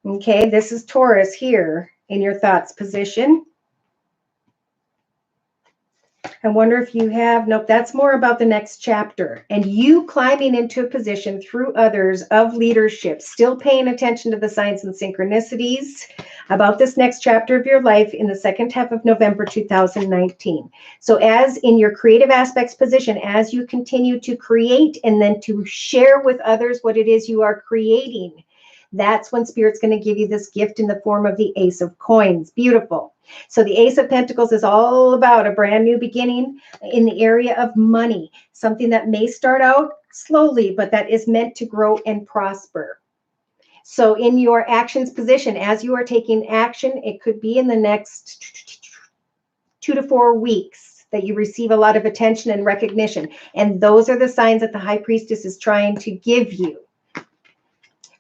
Okay, this is Taurus here in your thoughts position. I wonder if you have, nope, that's more about the next chapter. And you climbing into a position through others of leadership, still paying attention to the signs and synchronicities about this next chapter of your life in the second half of November 2019. So as in your creative aspects position, as you continue to create and then to share with others what it is you are creating, that's when Spirit's going to give you this gift in the form of the Ace of Coins. Beautiful. So the Ace of Pentacles is all about a brand new beginning in the area of money, something that may start out slowly, but that is meant to grow and prosper. So in your actions position, as you are taking action, it could be in the next 2 to 4 weeks that you receive a lot of attention and recognition. And those are the signs that the High Priestess is trying to give you.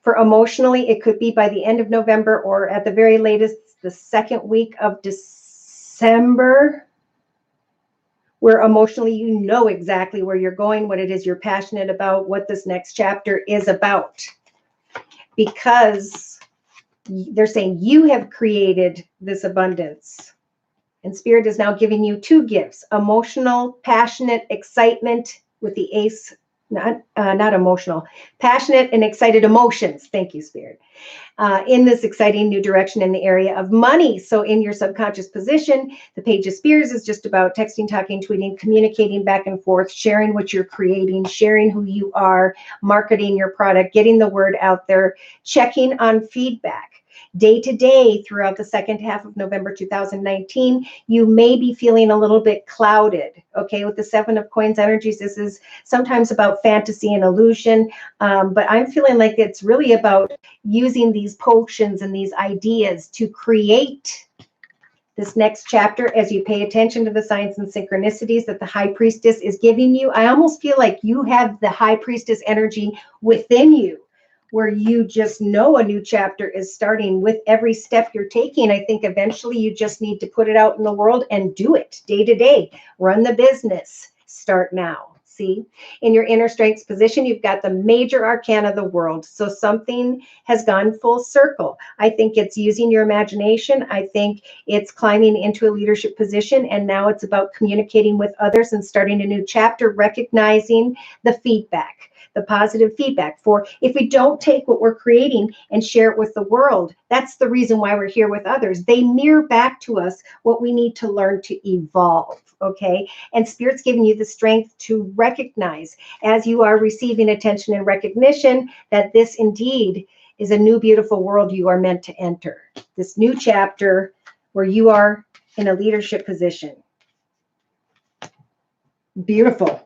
For emotionally, it could be by the end of November or at the very latest, the second week of December, where emotionally you know exactly where you're going, what it is you're passionate about, what this next chapter is about. Because They're saying you have created this abundance. And Spirit is now giving you two gifts: emotional, passionate excitement with the ace, not emotional, passionate and excited emotions. Thank you, Spirit. In this exciting new direction in the area of money. So in your subconscious position, the Page of Spears is just about texting, talking, tweeting, communicating back and forth, sharing what you're creating, sharing who you are, marketing your product, getting the word out there, checking on feedback. Day to day throughout the second half of November 2019, you may be feeling a little bit clouded. Okay, with the Seven of Coins energies, this is sometimes about fantasy and illusion, but I'm feeling like it's really about using these potions and these ideas to create this next chapter as you pay attention to the signs and synchronicities that the High Priestess is giving you. I almost feel like you have the High Priestess energy within you, where you just know a new chapter is starting with every step you're taking. I think eventually you just need to put it out in the world and do it day to day. Run the business. Start now. See, in your inner strengths position, you've got the major arcana of the world. So something has gone full circle. I think it's using your imagination. I think it's climbing into a leadership position. And now it's about communicating with others and starting a new chapter, recognizing the feedback, the positive feedback. For if we don't take what we're creating and share it with the world, that's the reason why we're here with others. They mirror back to us what we need to learn to evolve. Okay. And Spirit's giving you the strength to recognize, as you are receiving attention and recognition, that this indeed is a new, beautiful world you are meant to enter. This new chapter where you are in a leadership position. Beautiful.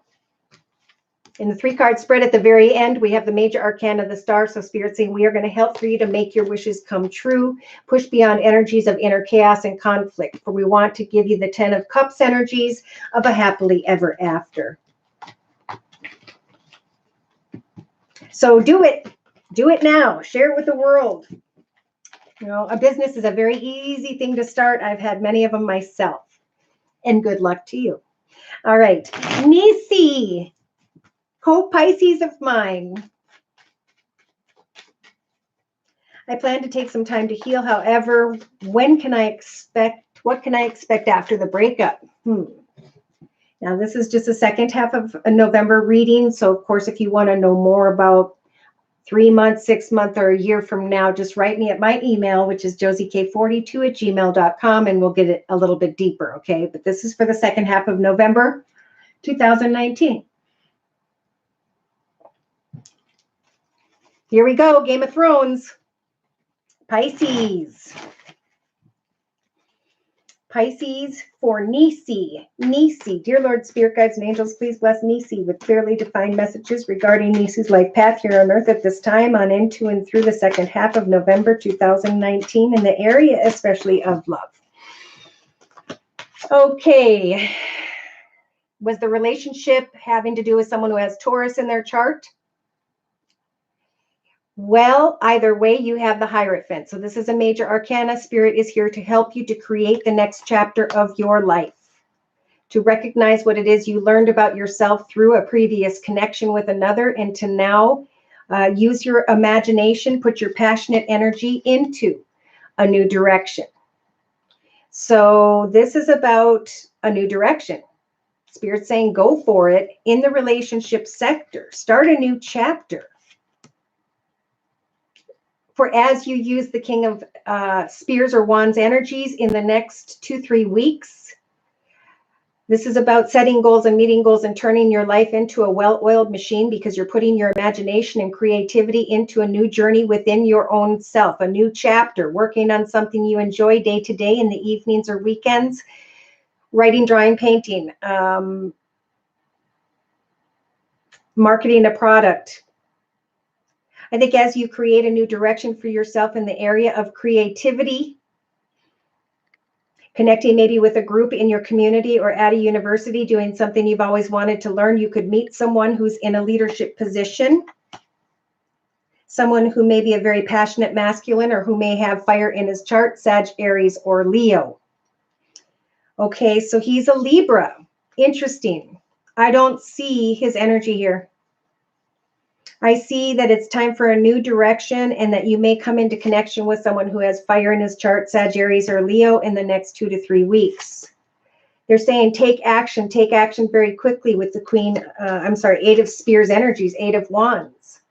In the 3-card spread at the very end, we have the major arcana of the star. So Spirit saying, we are going to help for you to make your wishes come true. Push beyond energies of inner chaos and conflict. For we want to give you the 10 of Cups energies of a happily ever after. So do it. Do it now. Share it with the world. You know, a business is a very easy thing to start. I've had many of them myself. And good luck to you. All right. Nisi. Co-Pisces of mine. I plan to take some time to heal. However, what can I expect after the breakup? Now, this is just the second half of a November reading. So, of course, if you want to know more about 3 months, 6 months, or a year from now, just write me at my email, which is josiek42@gmail.com, and we'll get it a little bit deeper, okay? But this is for the second half of November 2019. Here we go, Game of Thrones. Pisces. Pisces for Nisi. Nisi. Dear Lord, Spirit Guides and Angels, please bless Nisi with clearly defined messages regarding Nisi's life path here on Earth at this time, on into and through the second half of November 2019, in the area especially of love. Okay. Was the relationship having to do with someone who has Taurus in their chart? Well, either way, you have the Hierophant. So this is a major arcana. Spirit is here to help you to create the next chapter of your life, to recognize what it is you learned about yourself through a previous connection with another, and to now use your imagination, put your passionate energy into a new direction. So this is about a new direction. Spirit saying, go for it in the relationship sector. Start a new chapter. For as you use the King of Spears or Wands energies in the next 2-3 weeks, this is about setting goals and meeting goals and turning your life into a well-oiled machine, because you're putting your imagination and creativity into a new journey within your own self, a new chapter, working on something you enjoy day to day in the evenings or weekends, writing, drawing, painting, marketing a product. I think as you create a new direction for yourself in the area of creativity, connecting maybe with a group in your community or at a university, doing something you've always wanted to learn, you could meet someone who's in a leadership position, someone who may be a very passionate masculine or who may have fire in his chart, Sag, Aries, or Leo. Okay, so he's a Libra. Interesting. I don't see his energy here. I see that it's time for a new direction and that you may come into connection with someone who has fire in his chart, Sagittarius or Leo, in the next 2 to 3 weeks. They're saying take action very quickly with the Eight of Spears energies, Eight of Wands.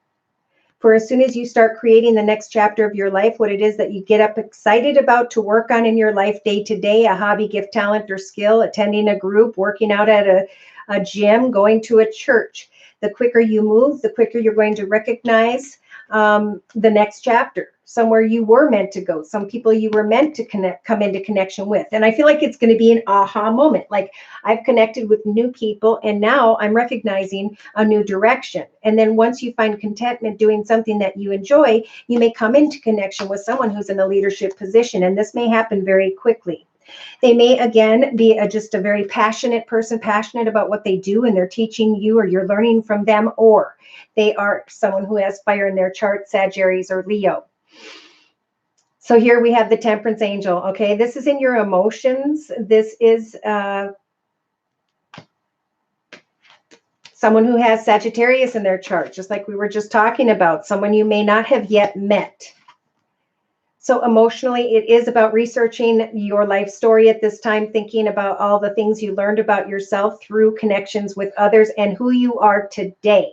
For as soon as you start creating the next chapter of your life, what it is that you get up excited about to work on in your life day to day, a hobby, gift, talent, or skill, attending a group, working out at a gym, going to a church. The quicker you move, the quicker you're going to recognize the next chapter, somewhere you were meant to go, some people you were meant to come into connection with. And I feel like it's going to be an aha moment. Like I've connected with new people and now I'm recognizing a new direction. And then once you find contentment doing something that you enjoy, you may come into connection with someone who's in a leadership position. And this may happen very quickly. They may, again, be just a very passionate person, passionate about what they do, and they're teaching you or you're learning from them, or they are someone who has fire in their chart, Sagittarius or Leo. So here we have the Temperance Angel, okay? This is in your emotions. This is someone who has Sagittarius in their chart, just like we were just talking about, someone you may not have yet met. So emotionally, it is about researching your life story at this time, thinking about all the things you learned about yourself through connections with others and who you are today.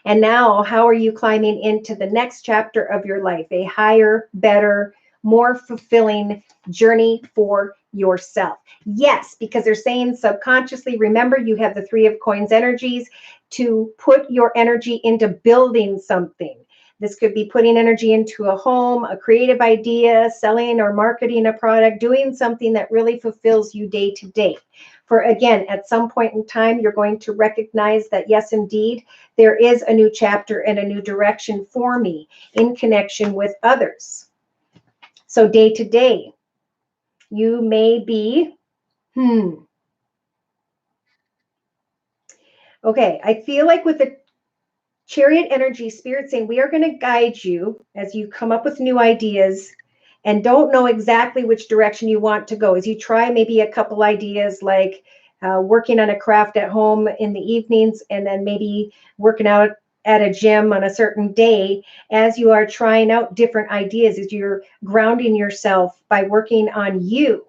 And now, how are you climbing into the next chapter of your life? A higher, better, more fulfilling journey for yourself. Yes, because they're saying subconsciously, remember you have the Three of Coins energies to put your energy into building something. This could be putting energy into a home, a creative idea, selling or marketing a product, doing something that really fulfills you day to day. For again, at some point in time, you're going to recognize that, yes, indeed, there is a new chapter and a new direction for me in connection with others. So day to day, you may be, okay, I feel like with the Chariot energy, Spirit saying we are going to guide you as you come up with new ideas and don't know exactly which direction you want to go. As you try maybe a couple ideas like working on a craft at home in the evenings and then maybe working out at a gym on a certain day, as you are trying out different ideas, as you're grounding yourself by working on you.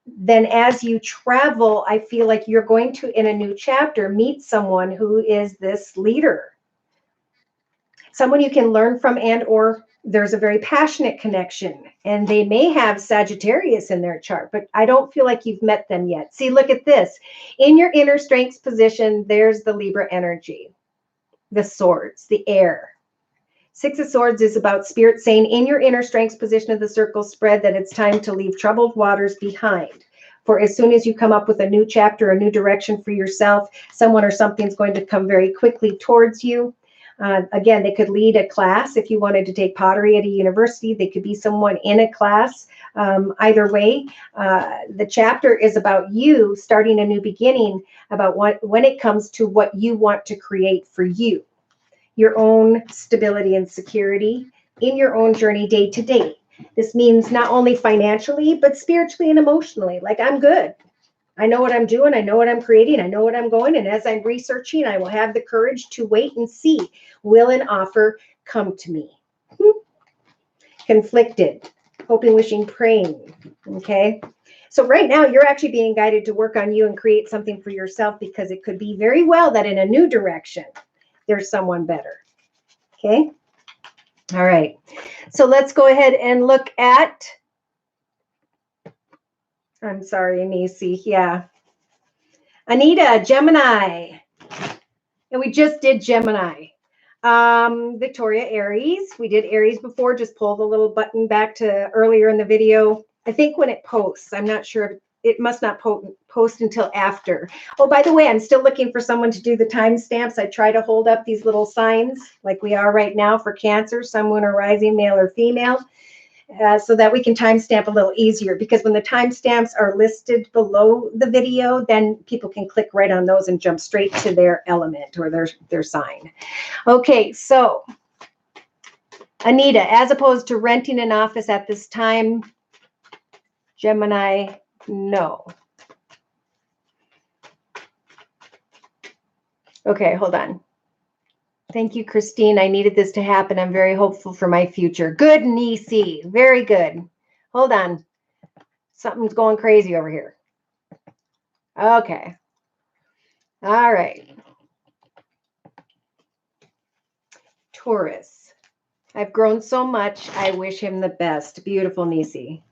Then as you travel, I feel like you're going to, in a new chapter, meet someone who is this leader. Someone you can learn from, and or there's a very passionate connection, and they may have Sagittarius in their chart, but I don't feel like you've met them yet. See, look at this. In your inner strengths position, there's the Libra energy, the swords, the air. Six of Swords is about Spirit saying in your inner strengths position of the circle spread that it's time to leave troubled waters behind. For as soon as you come up with a new chapter, a new direction for yourself, someone or something's going to come very quickly towards you. Again, they could lead a class. If you wanted to take pottery at a university, they could be someone in a class. Either way, the chapter is about you starting a new beginning about when it comes to what you want to create for you, your own stability and security in your own journey day to day. This means not only financially, but spiritually and emotionally. Like, I'm good. I know what I'm doing. I know what I'm creating. I know what I'm going. And as I'm researching, I will have the courage to wait and see. Will an offer come to me? Conflicted, hoping, wishing, praying. Okay. So right now you're actually being guided to work on you and create something for yourself, because it could be very well that in a new direction, there's someone better. Okay. All right. So let's go ahead and look at, I'm sorry, Nisi. Yeah. Anita, Gemini. And we just did Gemini. Victoria, Aries. We did Aries before. Just pull the little button back to earlier in the video. I think when it posts, I'm not sure. It must not post until after. Oh, by the way, I'm still looking for someone to do the timestamps. I try to hold up these little signs like we are right now for Cancer, Sun, Moon, or Rising, male or female, so that we can timestamp a little easier, because when the timestamps are listed below the video, then people can click right on those and jump straight to their element or their sign. Okay, so Anita, as opposed to renting an office at this time, Gemini, no. Okay, hold on. Thank you, Christine. I needed this to happen. I'm very hopeful for my future. Good, Nisi. Very good. Hold on. Something's going crazy over here. Okay. All right. Taurus. I've grown so much. I wish him the best. Beautiful, Nisi.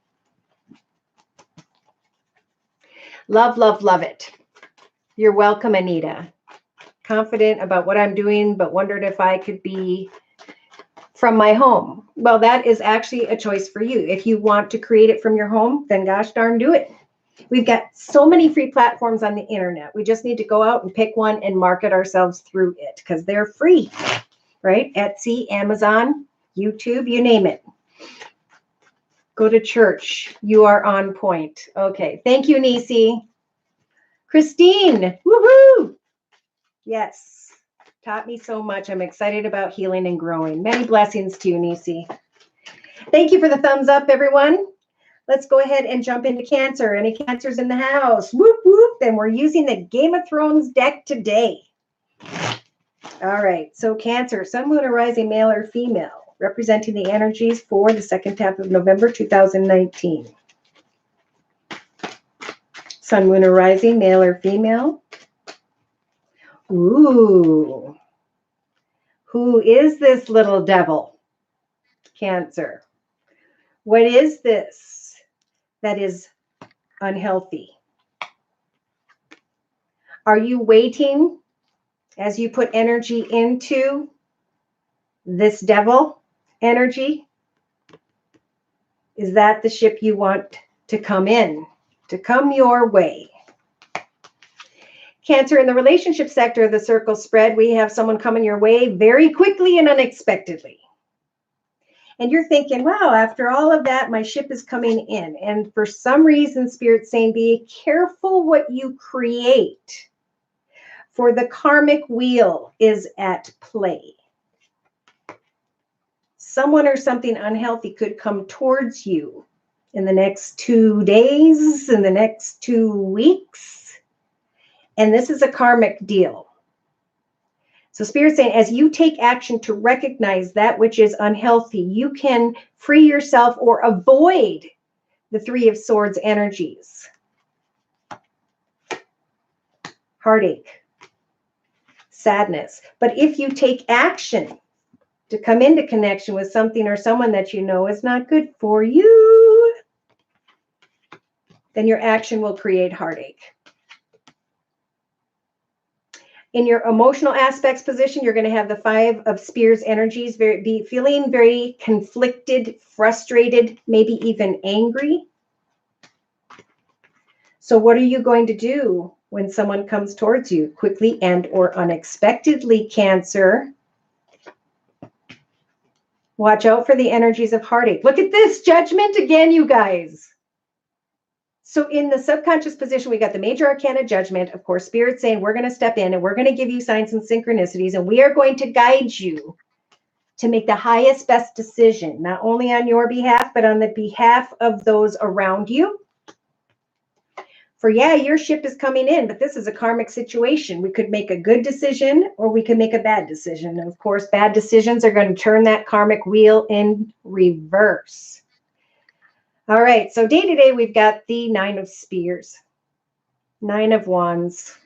Love, love, love it. You're welcome, Anita. Confident about what I'm doing, but wondered if I could be from my home. Well, that is actually a choice for you. If you want to create it from your home, then gosh darn do it. We've got so many free platforms on the internet. We just need to go out and pick one and market ourselves through it because they're free, right? Etsy, Amazon, YouTube, you name it. Go to church. You are on point. Okay. Thank you, Nisi. Christine. Woohoo! Yes. Taught me so much. I'm excited about healing and growing. Many blessings to you, Nisi. Thank you for the thumbs up, everyone. Let's go ahead and jump into Cancer. Any Cancers in the house? Whoop, whoop. Then we're using the Game of Thrones deck today. All right. So Cancer, Sun, Moon, or Rising, male or female, representing the energies for the second half of November 2019. Sun, Moon, or Rising, male or female. Ooh. Who is this little devil? Cancer. What is this that is unhealthy? Are you waiting as you put energy into this devil energy? Is that the ship you want to come in, to come your way? Cancer, in the relationship sector of the circle spread, we have someone coming your way very quickly and unexpectedly. And you're thinking, wow, after all of that, my ship is coming in. And for some reason, Spirit's saying, be careful what you create, for the karmic wheel is at play. Someone or something unhealthy could come towards you in the next 2 days, in the next 2 weeks. And this is a karmic deal. So Spirit's saying, as you take action to recognize that which is unhealthy, you can free yourself or avoid the Three of Swords energies. Heartache, sadness. But if you take action to come into connection with something or someone that you know is not good for you, then your action will create heartache. In your emotional aspects position, you're going to have the Five of Spears energies, be feeling very conflicted, frustrated, maybe even angry. So what are you going to do when someone comes towards you quickly and or unexpectedly, Cancer? Watch out for the energies of heartache. Look at this judgment again, you guys. So in the subconscious position, we got the major arcana judgment. Of course, Spirit's saying we're going to step in and we're going to give you signs and synchronicities, and we are going to guide you to make the highest, best decision, not only on your behalf, but on the behalf of those around you. For yeah, your ship is coming in, but this is a karmic situation. We could make a good decision or we could make a bad decision. And of course, bad decisions are going to turn that karmic wheel in reverse. All right, so day to day, we've got the Nine of Spears, Nine of Wands.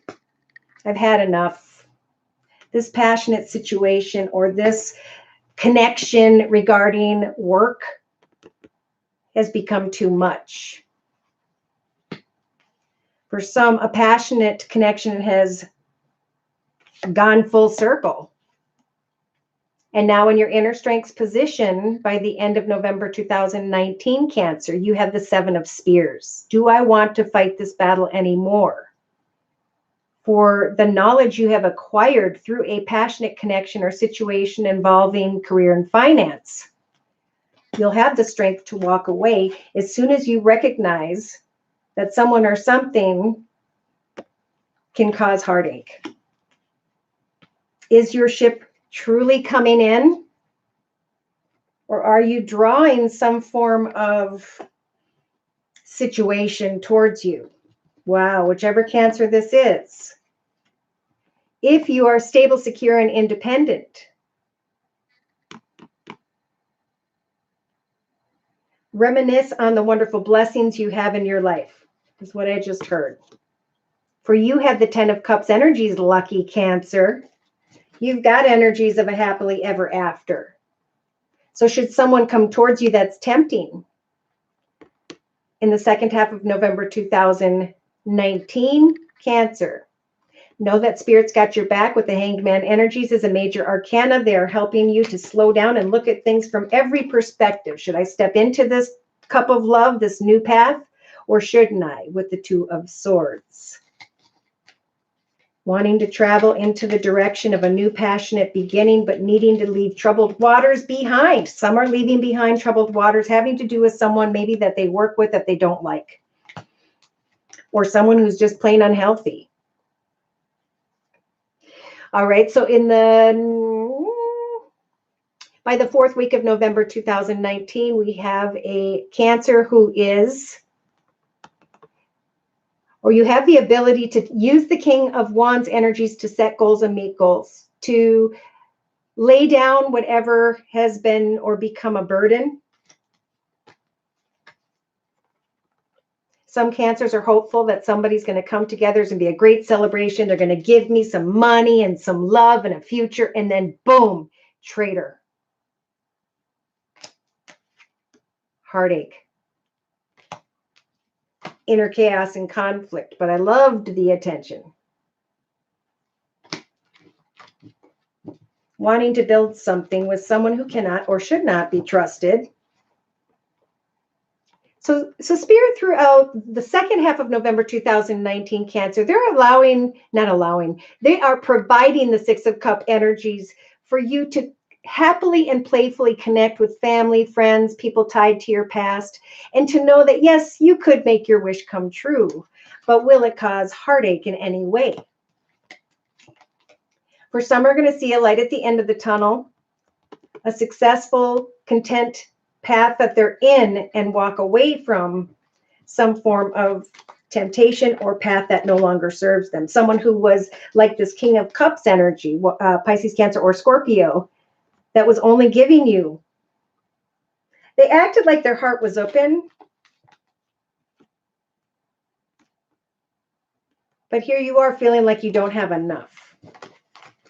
I've had enough. This passionate situation or this connection regarding work has become too much. For some, a passionate connection has gone full circle. And now in your inner strengths position, by the end of November 2019, Cancer, you have the Seven of Spears. Do I want to fight this battle anymore? For the knowledge you have acquired through a passionate connection or situation involving career and finance, you'll have the strength to walk away as soon as you recognize that someone or something can cause heartache. Is your ship truly coming in? Or are you drawing some form of situation towards you? Wow, whichever Cancer this is. If you are stable, secure, and independent, reminisce on the wonderful blessings you have in your life, is what I just heard. For you have the 10 of Cups energies, lucky Cancer. You've got energies of a happily ever after. So should someone come towards you that's tempting in the second half of November 2019, Cancer, know that Spirit's got your back with the Hanged Man energies as a major arcana. They are helping you to slow down and look at things from every perspective. Should I step into this cup of love, this new path, or shouldn't I, with the Two of Swords? Wanting to travel into the direction of a new passionate beginning, but needing to leave troubled waters behind. Some are leaving behind troubled waters, having to do with someone maybe that they work with that they don't like, or someone who's just plain unhealthy. All right, so by the 4th week of November 2019, we have a Cancer who is, or you have the ability to use the King of Wands energies to set goals and meet goals, to lay down whatever has been or become a burden. Some Cancers are hopeful that somebody's going to come together. It's going to be a great celebration. They're going to give me some money and some love and a future. And then boom, traitor. Heartache. Inner chaos and conflict. But I loved the attention. Wanting to build something with someone who cannot or should not be trusted. So Spirit, throughout the second half of November 2019, Cancer, they are providing the Six of Cups energies for you to happily and playfully connect with family, friends, people tied to your past, and to know that, yes, you could make your wish come true, but will it cause heartache in any way? For some are going to see a light at the end of the tunnel, a successful, content path that they're in, and walk away from some form of temptation or path that no longer serves them. Someone who was like this King of Cups energy, Pisces, Cancer, or Scorpio, that was only giving you. They acted like their heart was open, but here you are feeling like you don't have enough.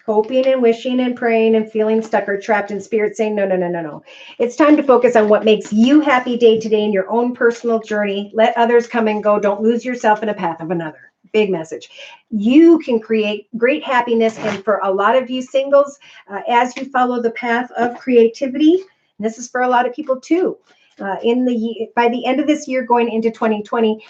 Hoping and wishing and praying and feeling stuck or trapped, in Spirit saying, no, no, no, no, no. It's time to focus on what makes you happy day to day in your own personal journey. Let others come and go. Don't lose yourself in a path of another. Big message. You can create great happiness. And for a lot of you singles, as you follow the path of creativity, and this is for a lot of people too, by the end of this year, going into 2020,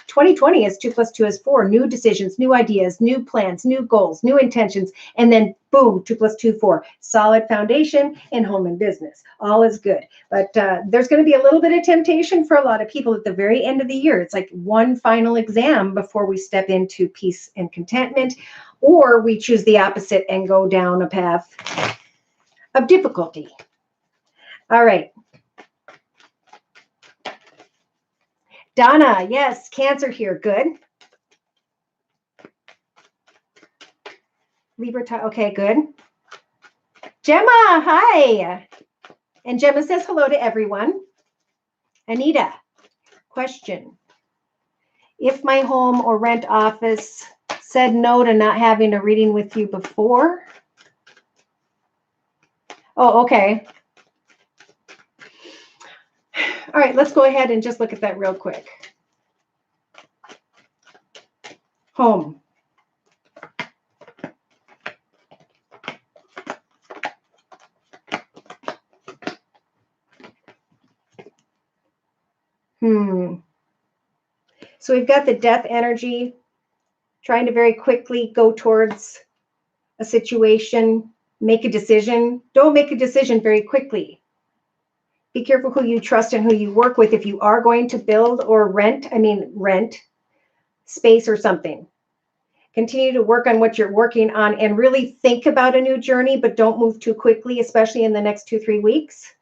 2020 is 2 + 2 is 4. New decisions, new ideas, new plans, new goals, new intentions, and then boom, 2 + 2, 4. Solid foundation in home and business. All is good. But there's going to be a little bit of temptation for a lot of people at the very end of the year. It's like one final exam before we step into peace and contentment, or we choose the opposite and go down a path of difficulty. All right. Donna, yes, Cancer here. Good. Libra, okay, good. Gemma, hi. And Gemma says hello to everyone. Anita, question. If my home or rent office said no to not having a reading with you before? Oh, okay. All right, let's go ahead and just look at that real quick. Home. So we've got the death energy, trying to very quickly go towards a situation, make a decision. Don't make a decision very quickly. Be careful who you trust and who you work with if you are going to build or rent space or something. Continue to work on what you're working on and really think about a new journey, but don't move too quickly, especially in the next 2-3 weeks.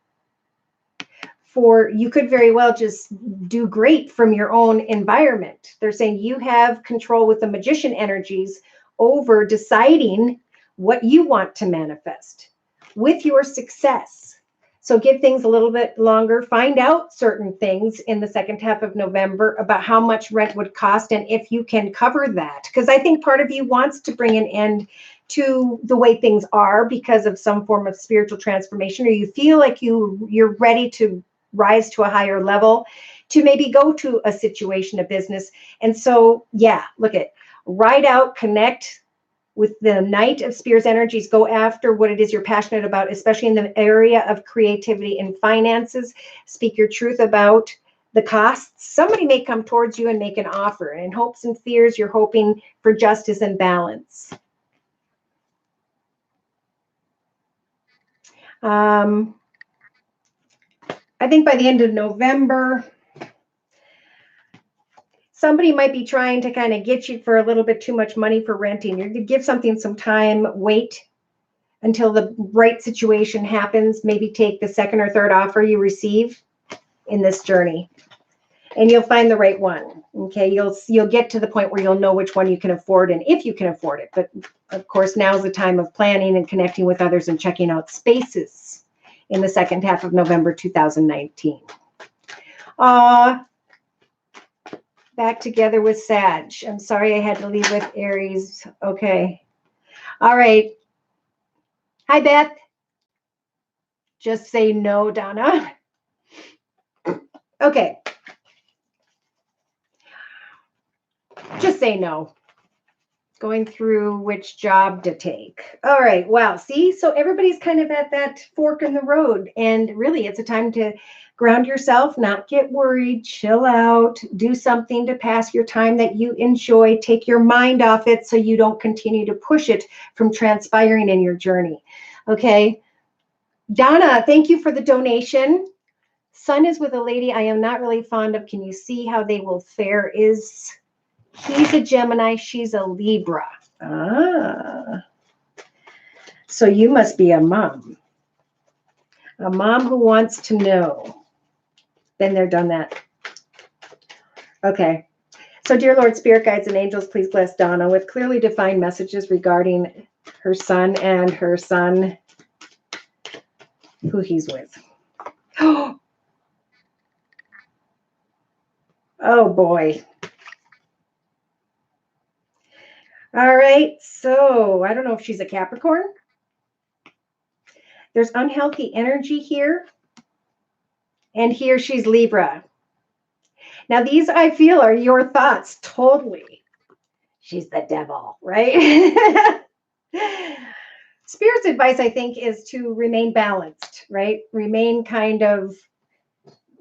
For you could very well just do great from your own environment. They're saying you have control with the Magician energies over deciding what you want to manifest with your success. So give things a little bit longer. Find out certain things in the second half of November about how much rent would cost and if you can cover that. Because I think part of you wants to bring an end to the way things are because of some form of spiritual transformation, or you feel like you're ready to rise to a higher level, to maybe go to a situation, a business. And so, yeah, look at, ride out, connect with the Knight of Spears energies. Go after what it is you're passionate about, especially in the area of creativity and finances. Speak your truth about the costs. Somebody may come towards you and make an offer. And in hopes and fears, you're hoping for justice and balance. I think by the end of November, somebody might be trying to kind of get you for a little bit too much money for renting. You're going to give something some time, wait until the right situation happens. Maybe take the second or third offer you receive in this journey, and you'll find the right one. Okay, you'll get to the point where you'll know which one you can afford and if you can afford it. But of course, now's the time of planning and connecting with others and checking out spaces in the second half of November 2019. Back together with Sag. I'm sorry I had to leave with Aries. Okay. All right. Hi, Beth. Just say no, Donna. Okay. Just say no. Going through which job to take. All right. Wow. See, so everybody's kind of at that fork in the road. And really, it's a time to ground yourself, not get worried, chill out, do something to pass your time that you enjoy, take your mind off it so you don't continue to push it from transpiring in your journey. Okay. Donna, thank you for the donation. Sun is with a lady I am not really fond of. Can you see how they will fare? He's a Gemini, she's a Libra. So you must be a mom who wants to know. Been there, done that. Okay. So dear Lord, Spirit Guides and Angels, please bless Donna with clearly defined messages regarding her son and her son, who he's with. Oh boy. All right. So I don't know if she's a Capricorn. There's unhealthy energy here. And here she's Libra. Now, these I feel are your thoughts totally. She's the devil, right? Spirit's advice, I think, is to remain balanced, right? Remain kind of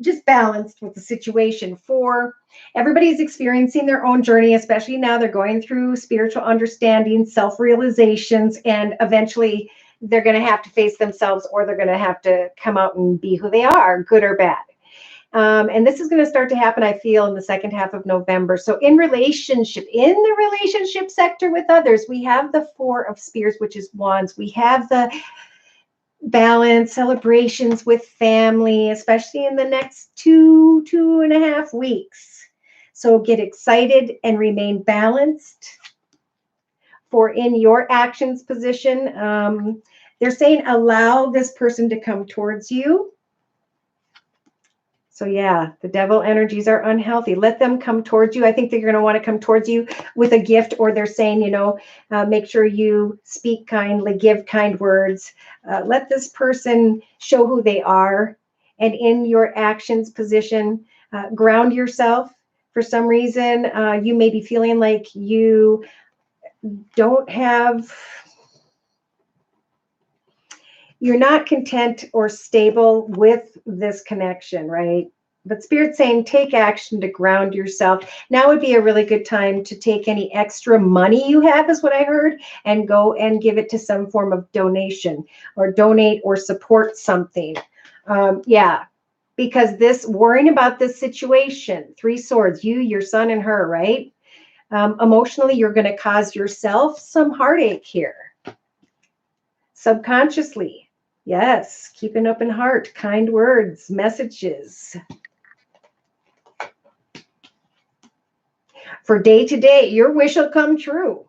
just balanced with the situation. For everybody's experiencing their own journey, especially now they're going through spiritual understanding, self-realizations, and eventually they're going to have to face themselves, or they're going to have to come out and be who they are, good or bad. And this is going to start to happen, I feel, in the second half of November. So in the relationship sector with others, we have the Four of Spears, which is Wands. We have the balance, celebrations with family, especially in the next 2.5 weeks. So get excited and remain balanced. For in your actions position, they're saying allow this person to come towards you. So yeah, the devil energies are unhealthy. Let them come towards you. I think they're going to want to come towards you with a gift, or they're saying, make sure you speak kindly, give kind words. Let this person show who they are. And in your actions position, ground yourself. For some reason, you may be feeling like you don't have, you're not content or stable with this connection, right? But Spirit's saying take action to ground yourself. Now would be a really good time to take any extra money you have, is what I heard, and go and give it to some form of donation, or donate or support something. Yeah, because this worrying about this situation, Three Swords, you, your son, and her, right? Emotionally, you're going to cause yourself some heartache here. Subconsciously, yes, keep an open heart, kind words, messages. For day to day, your wish will come true.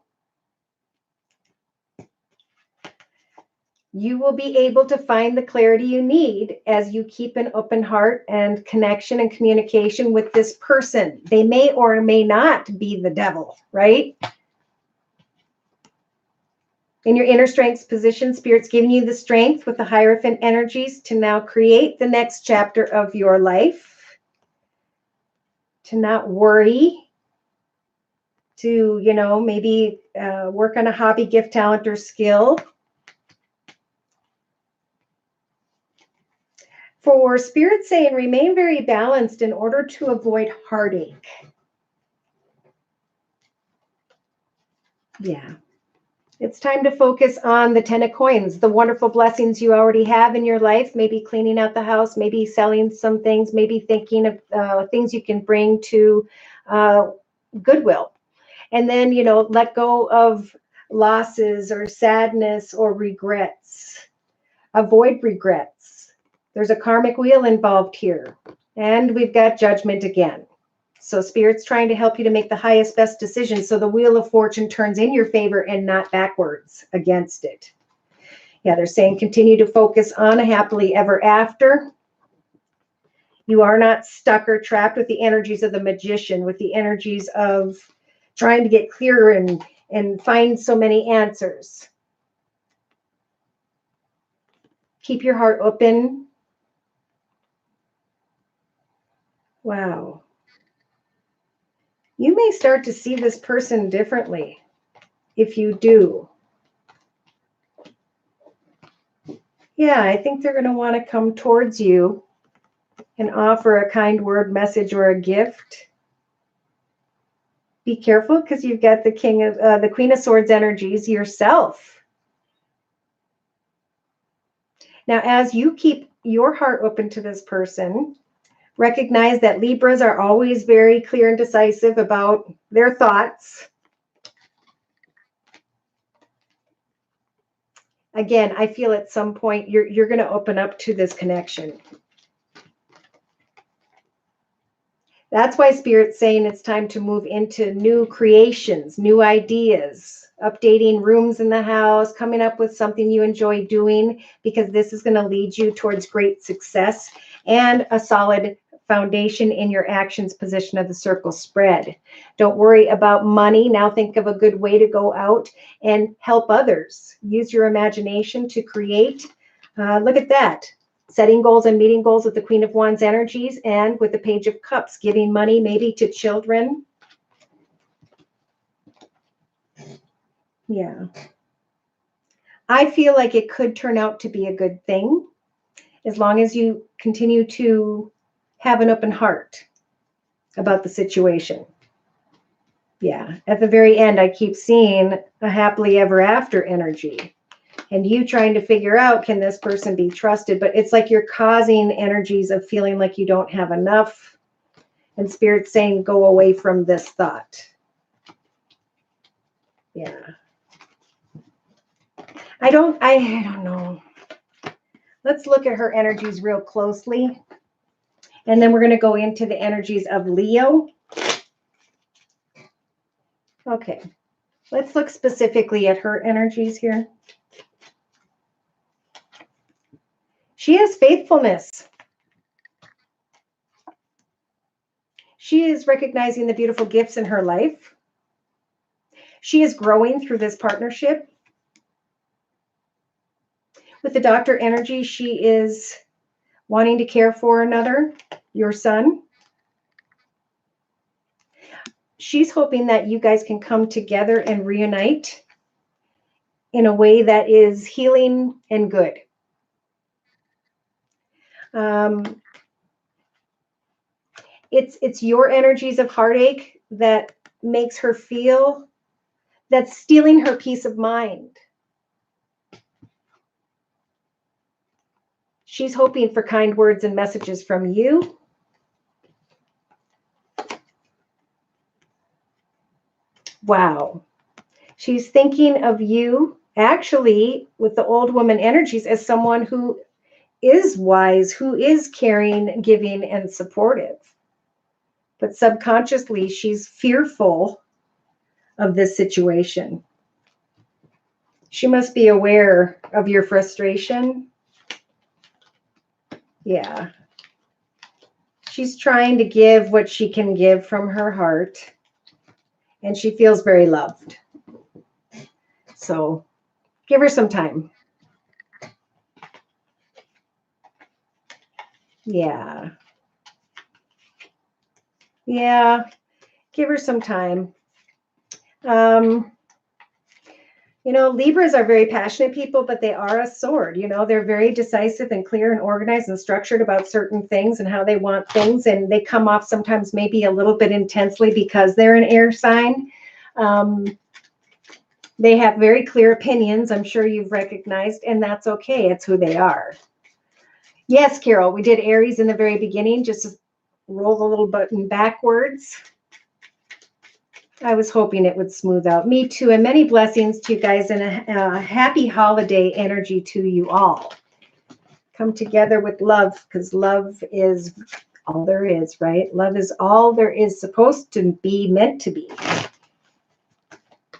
You will be able to find the clarity you need as you keep an open heart and connection and communication with this person. They may or may not be the devil, right? In your inner strengths position, Spirit's giving you the strength with the Hierophant energies to now create the next chapter of your life, to not worry, to, maybe work on a hobby, gift, talent, or skill. For Spirit saying, remain very balanced in order to avoid heartache. Yeah. It's time to focus on the 10 of coins, the wonderful blessings you already have in your life, maybe cleaning out the house, maybe selling some things, maybe thinking of things you can bring to Goodwill. And then, let go of losses or sadness or regrets. Avoid regrets. There's a karmic wheel involved here. And we've got judgment again. So Spirit's trying to help you to make the highest, best decision so the wheel of fortune turns in your favor and not backwards against it. Yeah, they're saying continue to focus on a happily ever after. You are not stuck or trapped with the energies of the magician, with the energies of trying to get clearer and find so many answers. Keep your heart open. Wow. You may start to see this person differently if you do. Yeah, I think they're going to want to come towards you and offer a kind word, message, or a gift. Be careful because you've got the Queen of Swords energies yourself. Now, as you keep your heart open to this person, recognize that Libras are always very clear and decisive about their thoughts. Again, I feel at some point you're going to open up to this connection. That's why Spirit's saying it's time to move into new creations, new ideas, updating rooms in the house, coming up with something you enjoy doing, because this is going to lead you towards great success and a solid foundation in your actions position of the circle spread. Don't worry about money. Now think of a good way to go out and help others. Use your imagination to create. Look at that. Setting goals and meeting goals with the Queen of Wands energies and with the Page of Cups, giving money maybe to children. Yeah. I feel like it could turn out to be a good thing as long as you continue to have an open heart about the situation. Yeah. At the very end, I keep seeing a happily ever after energy. And you trying to figure out, can this person be trusted? But it's like you're causing energies of feeling like you don't have enough. And Spirit's saying, go away from this thought. Yeah. I don't know. Let's look at her energies real closely. And then we're going to go into the energies of Leo. Okay. Let's look specifically at her energies here. She has faithfulness. She is recognizing the beautiful gifts in her life. She is growing through this partnership. With the Doctor energy, she is wanting to care for another, your son. She's hoping that you guys can come together and reunite in a way that is healing and good. It's your energies of heartache that makes her feel that's stealing her peace of mind. She's hoping for kind words and messages from you. Wow. She's thinking of you, actually, with the old woman energies, as someone who is wise, who is caring, giving, and supportive. But subconsciously, she's fearful of this situation. She must be aware of your frustration. Yeah. She's trying to give what she can give from her heart, and she feels very loved. So give her some time. Yeah. Yeah. Give her some time. You know, Libras are very passionate people, but they are a sword. You know, they're very decisive and clear and organized and structured about certain things and how they want things. And they come off sometimes maybe a little bit intensely because they're an air sign. They have very clear opinions. I'm sure you've recognized, and that's okay. It's who they are. Yes, Carol, we did Aries in the very beginning. Just roll the little button backwards. I was hoping it would smooth out. Me too. And many blessings to you guys, and a happy holiday energy to you all. Come together with love, because love is all there is, right? Love is all there is supposed to be, meant to be.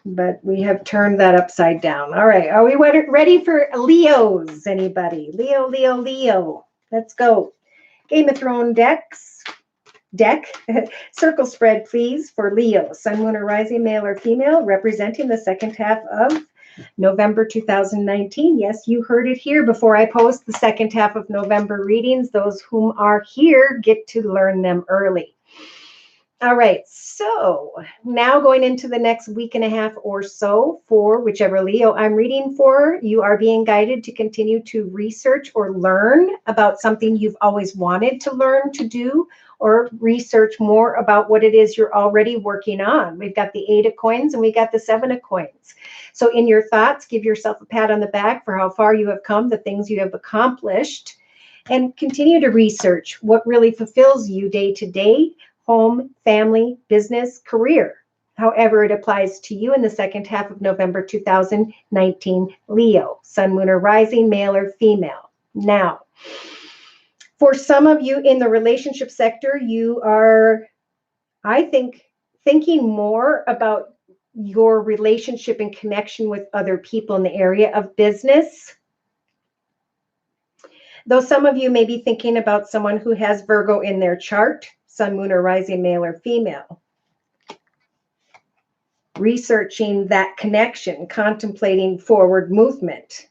But we have turned that upside down. All right. Are we ready for Leos? Anybody? Leo, Leo, Leo. Let's go. Game of Thrones deck. Circle spread, please, for Leo. Sun, moon, or rising, male or female, representing the second half of November 2019. Yes, you heard it here before I post the second half of November readings. Those whom are here get to learn them early. All right, so now going into the next week and a half or so for whichever Leo I'm reading for, you are being guided to continue to research or learn about something you've always wanted to learn to do, or research more about what it is you're already working on. We've got the 8 of coins and we got the 7 of coins. So in your thoughts, give yourself a pat on the back for how far you have come, the things you have accomplished, and continue to research what really fulfills you day to day. Home, family, business, career, however it applies to you in the second half of November 2019, Leo, sun, moon, or rising, male or female. Now, for some of you in the relationship sector, you are, I think, thinking more about your relationship and connection with other people in the area of business. Though some of you may be thinking about someone who has Virgo in their chart, sun, moon, or rising, male or female. Researching that connection, contemplating forward movement.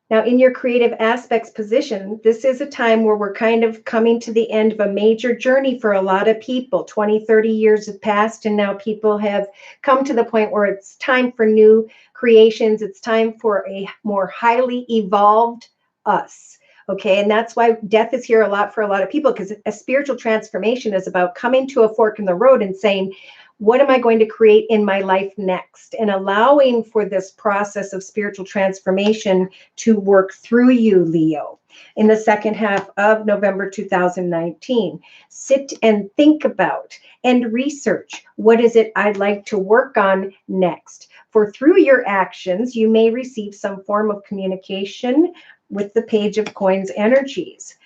Now, in your creative aspects position, this is a time where we're kind of coming to the end of a major journey for a lot of people. 20, 30 years have passed, and now people have come to the point where it's time for new creations. It's time for a more highly evolved us. Okay, and that's why death is here a lot for a lot of people, because a spiritual transformation is about coming to a fork in the road and saying, what am I going to create in my life next? And allowing for this process of spiritual transformation to work through you, Leo, in the second half of November 2019. Sit and think about and research, what is it I'd like to work on next? For through your actions, you may receive some form of communication with the Page of Coins energies,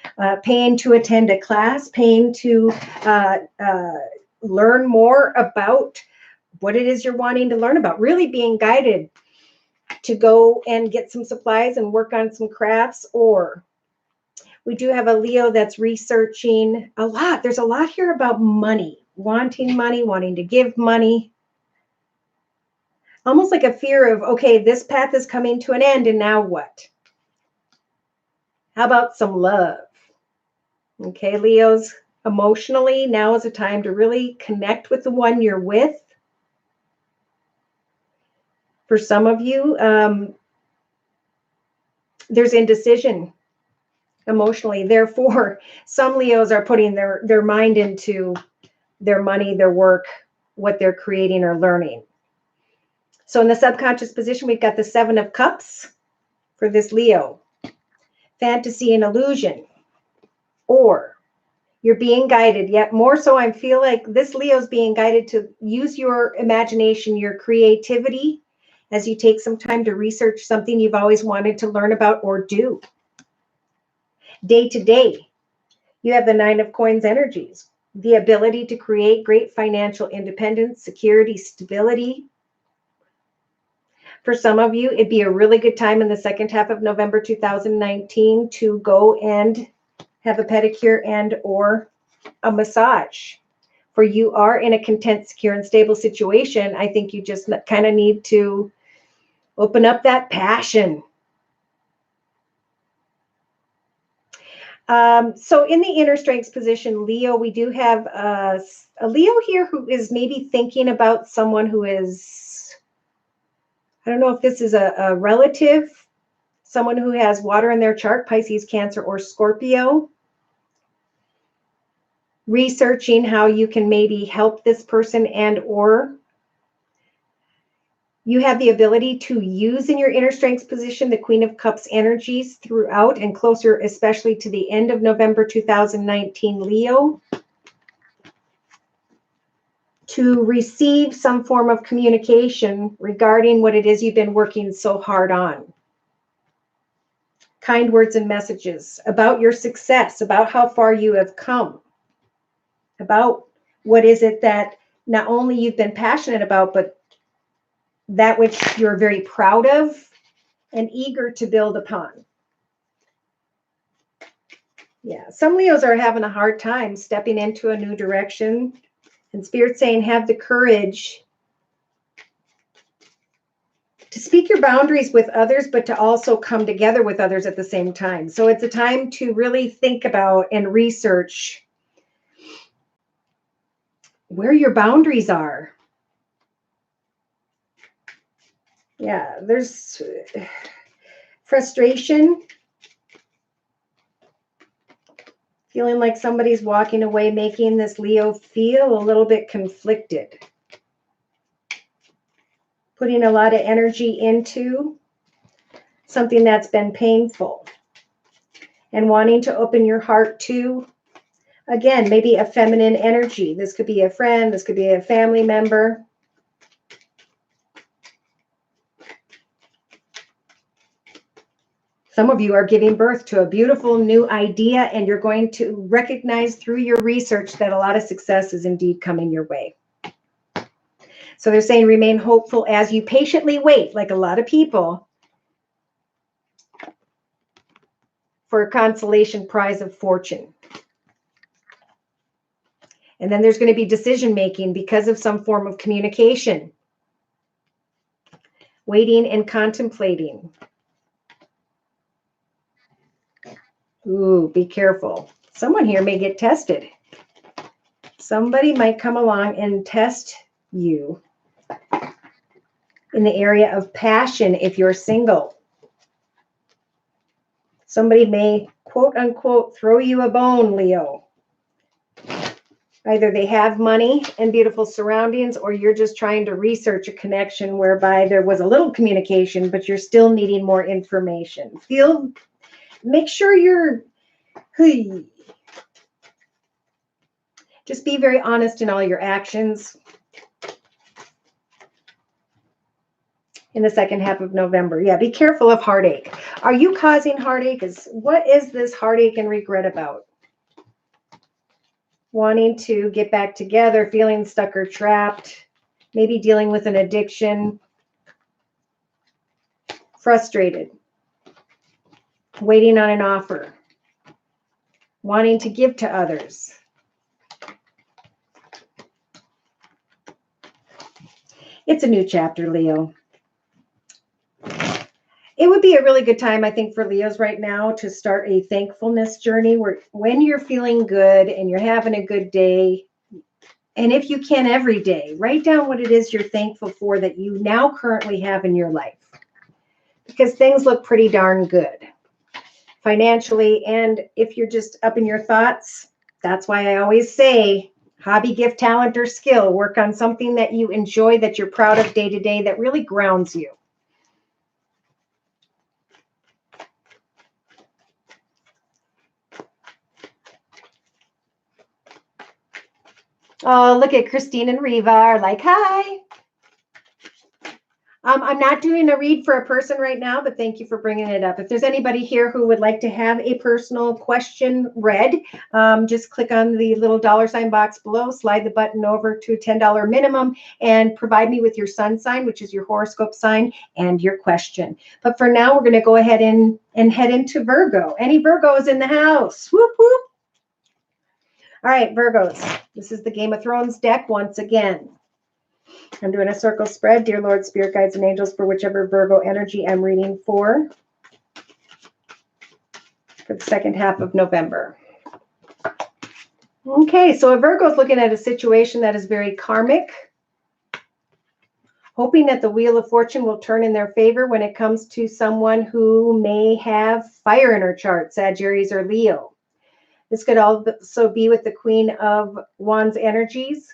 paying to attend a class, paying to learn more about what it is you're wanting to learn about, really being guided to go and get some supplies and work on some crafts. Or we do have a Leo that's researching a lot. There's a lot here about money, wanting to give money. Almost like a fear of, okay, this path is coming to an end, and now what? How about some love? Okay, Leos, emotionally, now is a time to really connect with the one you're with. For some of you, there's indecision emotionally. Therefore, some Leos are putting their mind into their money, their work, what they're creating or learning. So in the subconscious position, we've got the 7 of Cups for this Leo. Fantasy and illusion. Or you're being guided, yet more so I feel like this Leo's being guided to use your imagination, your creativity, as you take some time to research something you've always wanted to learn about or do. Day to day, you have the 9 of Coins energies, the ability to create great financial independence, security, stability. For some of you, it'd be a really good time in the second half of November 2019 to go and have a pedicure and or a massage. For you are in a content, secure, and stable situation, I think you just kind of need to open up that passion. So in the inner strengths position, Leo, we do have a Leo here who is maybe thinking about someone who is, I don't know if this is a relative, someone who has water in their chart, Pisces, Cancer, or Scorpio. Researching how you can maybe help this person and or you have the ability to use in your inner strengths position the Queen of Cups energies throughout and closer, especially to the end of November 2019, Leo, to receive some form of communication regarding what it is you've been working so hard on. Kind words and messages about your success, about how far you have come, about what is it that not only you've been passionate about, but that which you're very proud of and eager to build upon. Yeah, some Leos are having a hard time stepping into a new direction. And Spirit's saying have the courage to speak your boundaries with others, but to also come together with others at the same time. So it's a time to really think about and research where your boundaries are. Yeah, there's frustration, feeling like somebody's walking away, making this Leo feel a little bit conflicted. Putting a lot of energy into something that's been painful and wanting to open your heart to, again, maybe a feminine energy. This could be a friend, this could be a family member. Some of you are giving birth to a beautiful new idea, and you're going to recognize through your research that a lot of success is indeed coming your way. So they're saying remain hopeful as you patiently wait, like a lot of people, for a consolation prize of fortune. And then there's going to be decision making because of some form of communication. Waiting and contemplating. Ooh, be careful. Someone here may get tested. Somebody might come along and test you in the area of passion if you're single. Somebody may, quote unquote, throw you a bone, Leo. Either they have money and beautiful surroundings, or you're just trying to research a connection whereby there was a little communication, but you're still needing more information. Make sure you're, just be very honest in all your actions in the second half of November. Yeah, be careful of heartache. Are you causing heartache? What is this heartache and regret about? Wanting to get back together, feeling stuck or trapped, maybe dealing with an addiction, frustrated, waiting on an offer, wanting to give to others. It's a new chapter, Leo. It would be a really good time, I think, for Leos right now to start a thankfulness journey where when you're feeling good and you're having a good day, and if you can every day, write down what it is you're thankful for that you now currently have in your life. Because things look pretty darn good financially. And if you're just up in your thoughts, that's why I always say hobby, gift, talent, or skill. Work on something that you enjoy, that you're proud of day to day, that really grounds you. Oh, look at Christine and Reva are like, hi. I'm not doing a read for a person right now, but thank you for bringing it up. If there's anybody here who would like to have a personal question read, just click on the little $ box below, slide the button over to $10 minimum, and provide me with your sun sign, which is your horoscope sign, and your question. But for now, we're going to go ahead and head into Virgo. Any Virgos in the house? Whoop, whoop. All right, Virgos. This is the Game of Thrones deck once again. I'm doing a circle spread. Dear Lord, Spirit Guides and Angels, for whichever Virgo energy I'm reading for the second half of November. Okay, so a Virgo is looking at a situation that is very karmic, hoping that the Wheel of Fortune will turn in their favor when it comes to someone who may have fire in her chart, Sagittarius or Leo. This could also be with the Queen of Wands energies,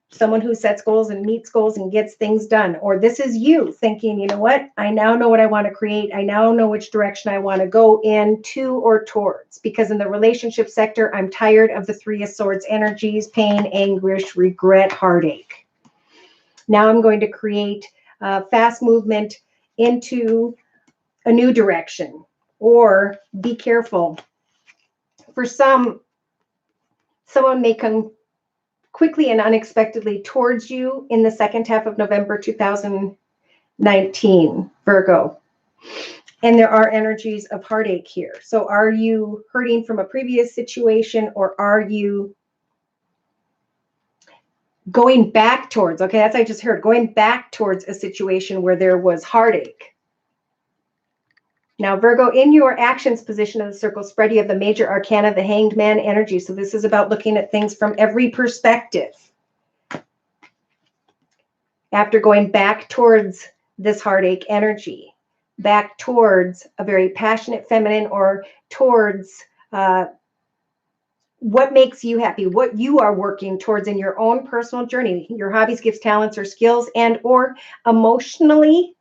someone who sets goals and meets goals and gets things done. Or this is you thinking, you know what? I now know what I want to create. I now know which direction I want to go into or towards. Because in the relationship sector, I'm tired of the Three of Swords energies, pain, anguish, regret, heartache. Now I'm going to create fast movement into a new direction. Or be careful. For some, someone may come quickly and unexpectedly towards you in the second half of November 2019, Virgo. And there are energies of heartache here. So are you hurting from a previous situation, or are you going back towards, okay, that's what I just heard, going back towards a situation where there was heartache? Now, Virgo, in your actions position of the circle spread, you have the major arcana, the Hanged Man energy. So this is about looking at things from every perspective. After going back towards this heartache energy, back towards a very passionate feminine, or towards what makes you happy, what you are working towards in your own personal journey, your hobbies, gifts, talents, or skills, and or emotionally.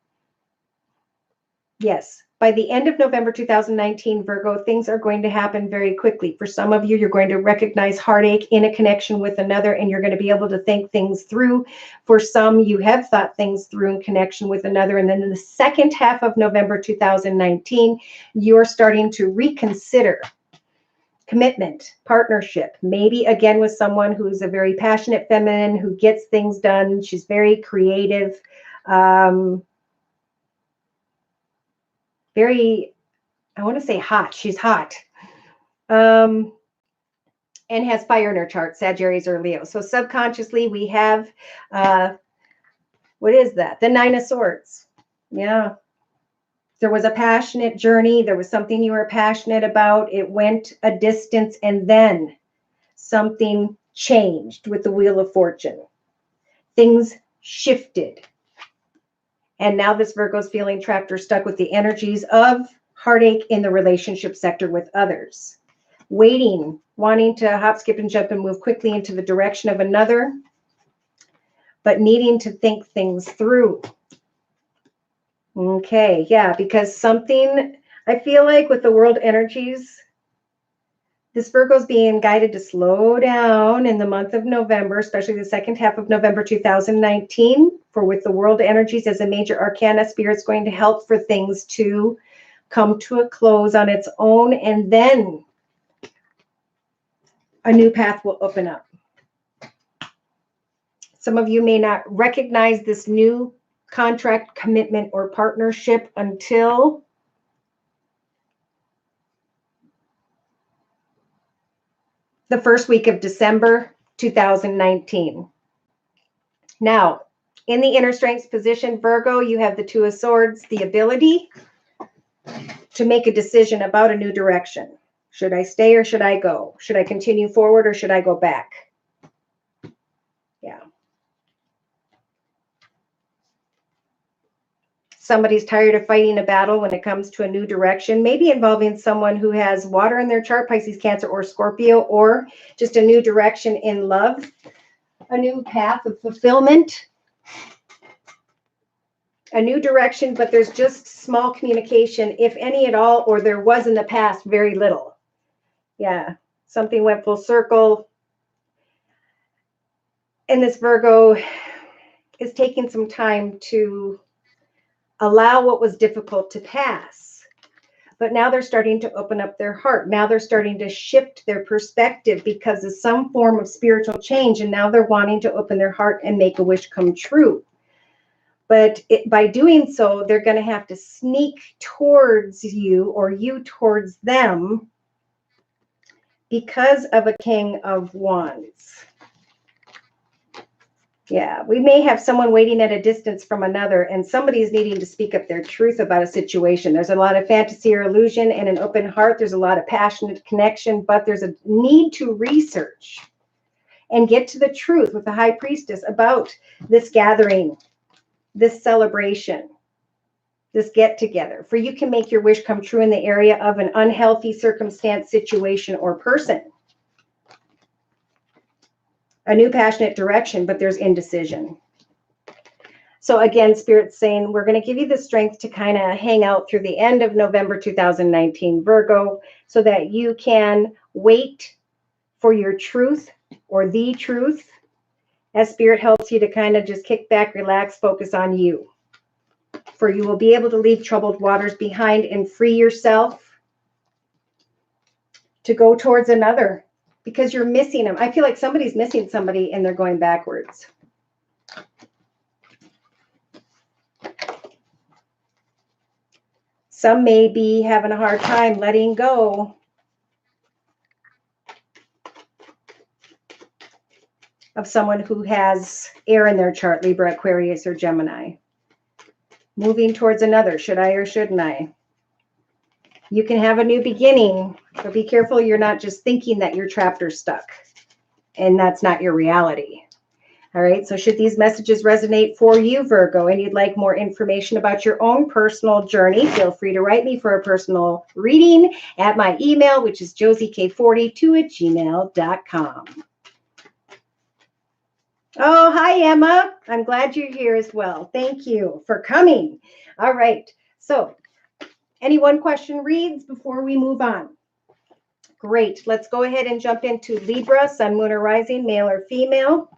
Yes, by the end of November 2019, Virgo, things are going to happen very quickly. For some of you, you're going to recognize heartache in a connection with another, and you're going to be able to think things through. For some, you have thought things through in connection with another. And then in the second half of November 2019, you're starting to reconsider commitment, partnership, maybe again with someone who's a very passionate feminine who gets things done. She's very creative. Very, I want to say hot. She's hot. And has fire in her chart, Sagittarius or Leo. So subconsciously we have, what is that? The Nine of Swords. Yeah. There was a passionate journey. There was something you were passionate about. It went a distance, and then something changed with the Wheel of Fortune. Things shifted. And now this Virgo's feeling trapped or stuck with the energies of heartache in the relationship sector with others. Waiting, wanting to hop, skip, and jump and move quickly into the direction of another, but needing to think things through. Okay, yeah, because something, I feel like with the world energies, this Virgo's being guided to slow down in the month of November, especially the second half of November 2019. For with the world energies as a major arcana, Spirit's going to help for things to come to a close on its own, and then a new path will open up. Some of you may not recognize this new contract, commitment, or partnership until the first week of December 2019. Now, in the inner strengths position, Virgo, you have the Two of Swords, the ability to make a decision about a new direction. Should I stay or should I go? Should I continue forward or should I go back? Yeah. Somebody's tired of fighting a battle when it comes to a new direction, maybe involving someone who has water in their chart, Pisces, Cancer, or Scorpio, or just a new direction in love, a new path of fulfillment, a new direction, but there's just small communication, if any at all, or there was in the past very little. Yeah, something went full circle. And this Virgo is taking some time to allow what was difficult to pass. But now they're starting to open up their heart. Now they're starting to shift their perspective because of some form of spiritual change. And now they're wanting to open their heart and make a wish come true. But by doing so, they're going to have to sneak towards you or you towards them because of a King of Wands. Yeah, we may have someone waiting at a distance from another, and somebody's needing to speak up their truth about a situation. There's a lot of fantasy or illusion and an open heart. There's a lot of passionate connection, but there's a need to research and get to the truth with the High Priestess about this gathering, this celebration, this get together. For you can make your wish come true in the area of an unhealthy circumstance, situation, or person. A new passionate direction, but there's indecision. So again, Spirit's saying, we're going to give you the strength to kind of hang out through the end of November 2019, Virgo, so that you can wait for your truth or the truth, as Spirit helps you to kind of just kick back, relax, focus on you. For you will be able to leave troubled waters behind and free yourself to go towards another. Because you're missing them. I feel like somebody's missing somebody and they're going backwards. Some may be having a hard time letting go of someone who has air in their chart, Libra, Aquarius, or Gemini. Moving towards another. Should I or shouldn't I? You can have a new beginning, but be careful you're not just thinking that you're trapped or stuck. And that's not your reality. All right, so should these messages resonate for you, Virgo, and you'd like more information about your own personal journey, feel free to write me for a personal reading at my email, which is josiek42@gmail.com. Oh, hi, Emma. I'm glad you're here as well. Thank you for coming. All right, so any one question reads before we move on? Great. Let's go ahead and jump into Libra, Sun, Moon, or Rising, male or female.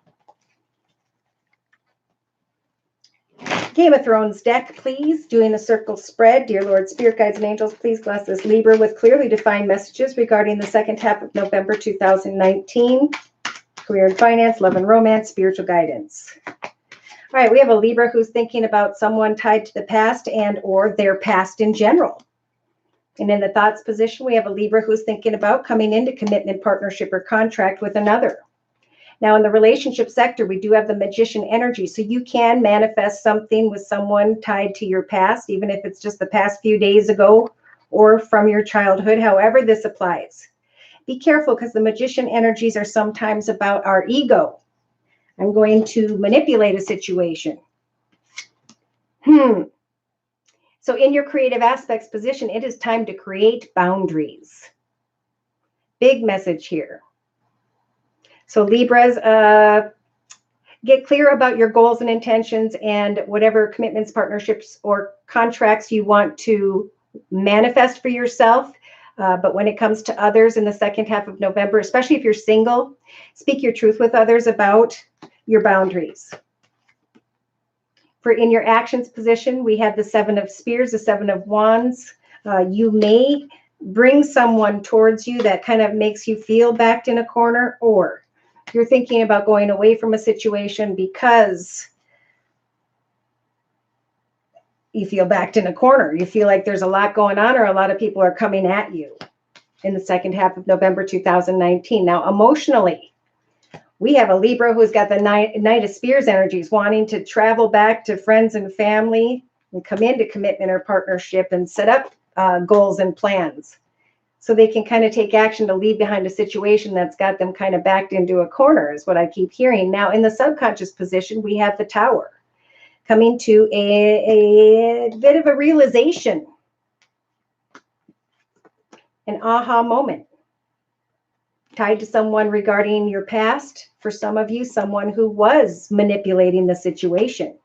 Game of Thrones deck, please. Doing a circle spread. Dear Lord, Spirit Guides and Angels, please bless this Libra with clearly defined messages regarding the second half of November 2019. Career and finance, love and romance, spiritual guidance. All right, we have a Libra who's thinking about someone tied to the past and or their past in general. And in the thoughts position, we have a Libra who's thinking about coming into commitment, partnership, or contract with another. Now, in the relationship sector, we do have the Magician energy. So you can manifest something with someone tied to your past, even if it's just the past few days ago or from your childhood, however this applies. Be careful because the Magician energies are sometimes about our ego. I'm going to manipulate a situation. So in your creative aspects position, it is time to create boundaries. Big message here. So Libras, get clear about your goals and intentions and whatever commitments, partnerships, or contracts you want to manifest for yourself. But when it comes to others in the second half of November, especially if you're single, speak your truth with others about your boundaries. For in your actions position, we have the Seven of Spears, the Seven of Wands. You may bring someone towards you that kind of makes you feel backed in a corner, or you're thinking about going away from a situation because you feel backed in a corner. You feel like there's a lot going on or a lot of people are coming at you in the second half of November 2019. Now, emotionally, we have a Libra who's got the Knight of Spears energies, wanting to travel back to friends and family and come into commitment or partnership and set up goals and plans so they can kind of take action to leave behind a situation that's got them kind of backed into a corner, is what I keep hearing. Now, in the subconscious position, we have the Tower coming to a bit of a realization, an aha moment tied to someone regarding your past. For some of you, someone who was manipulating the situation.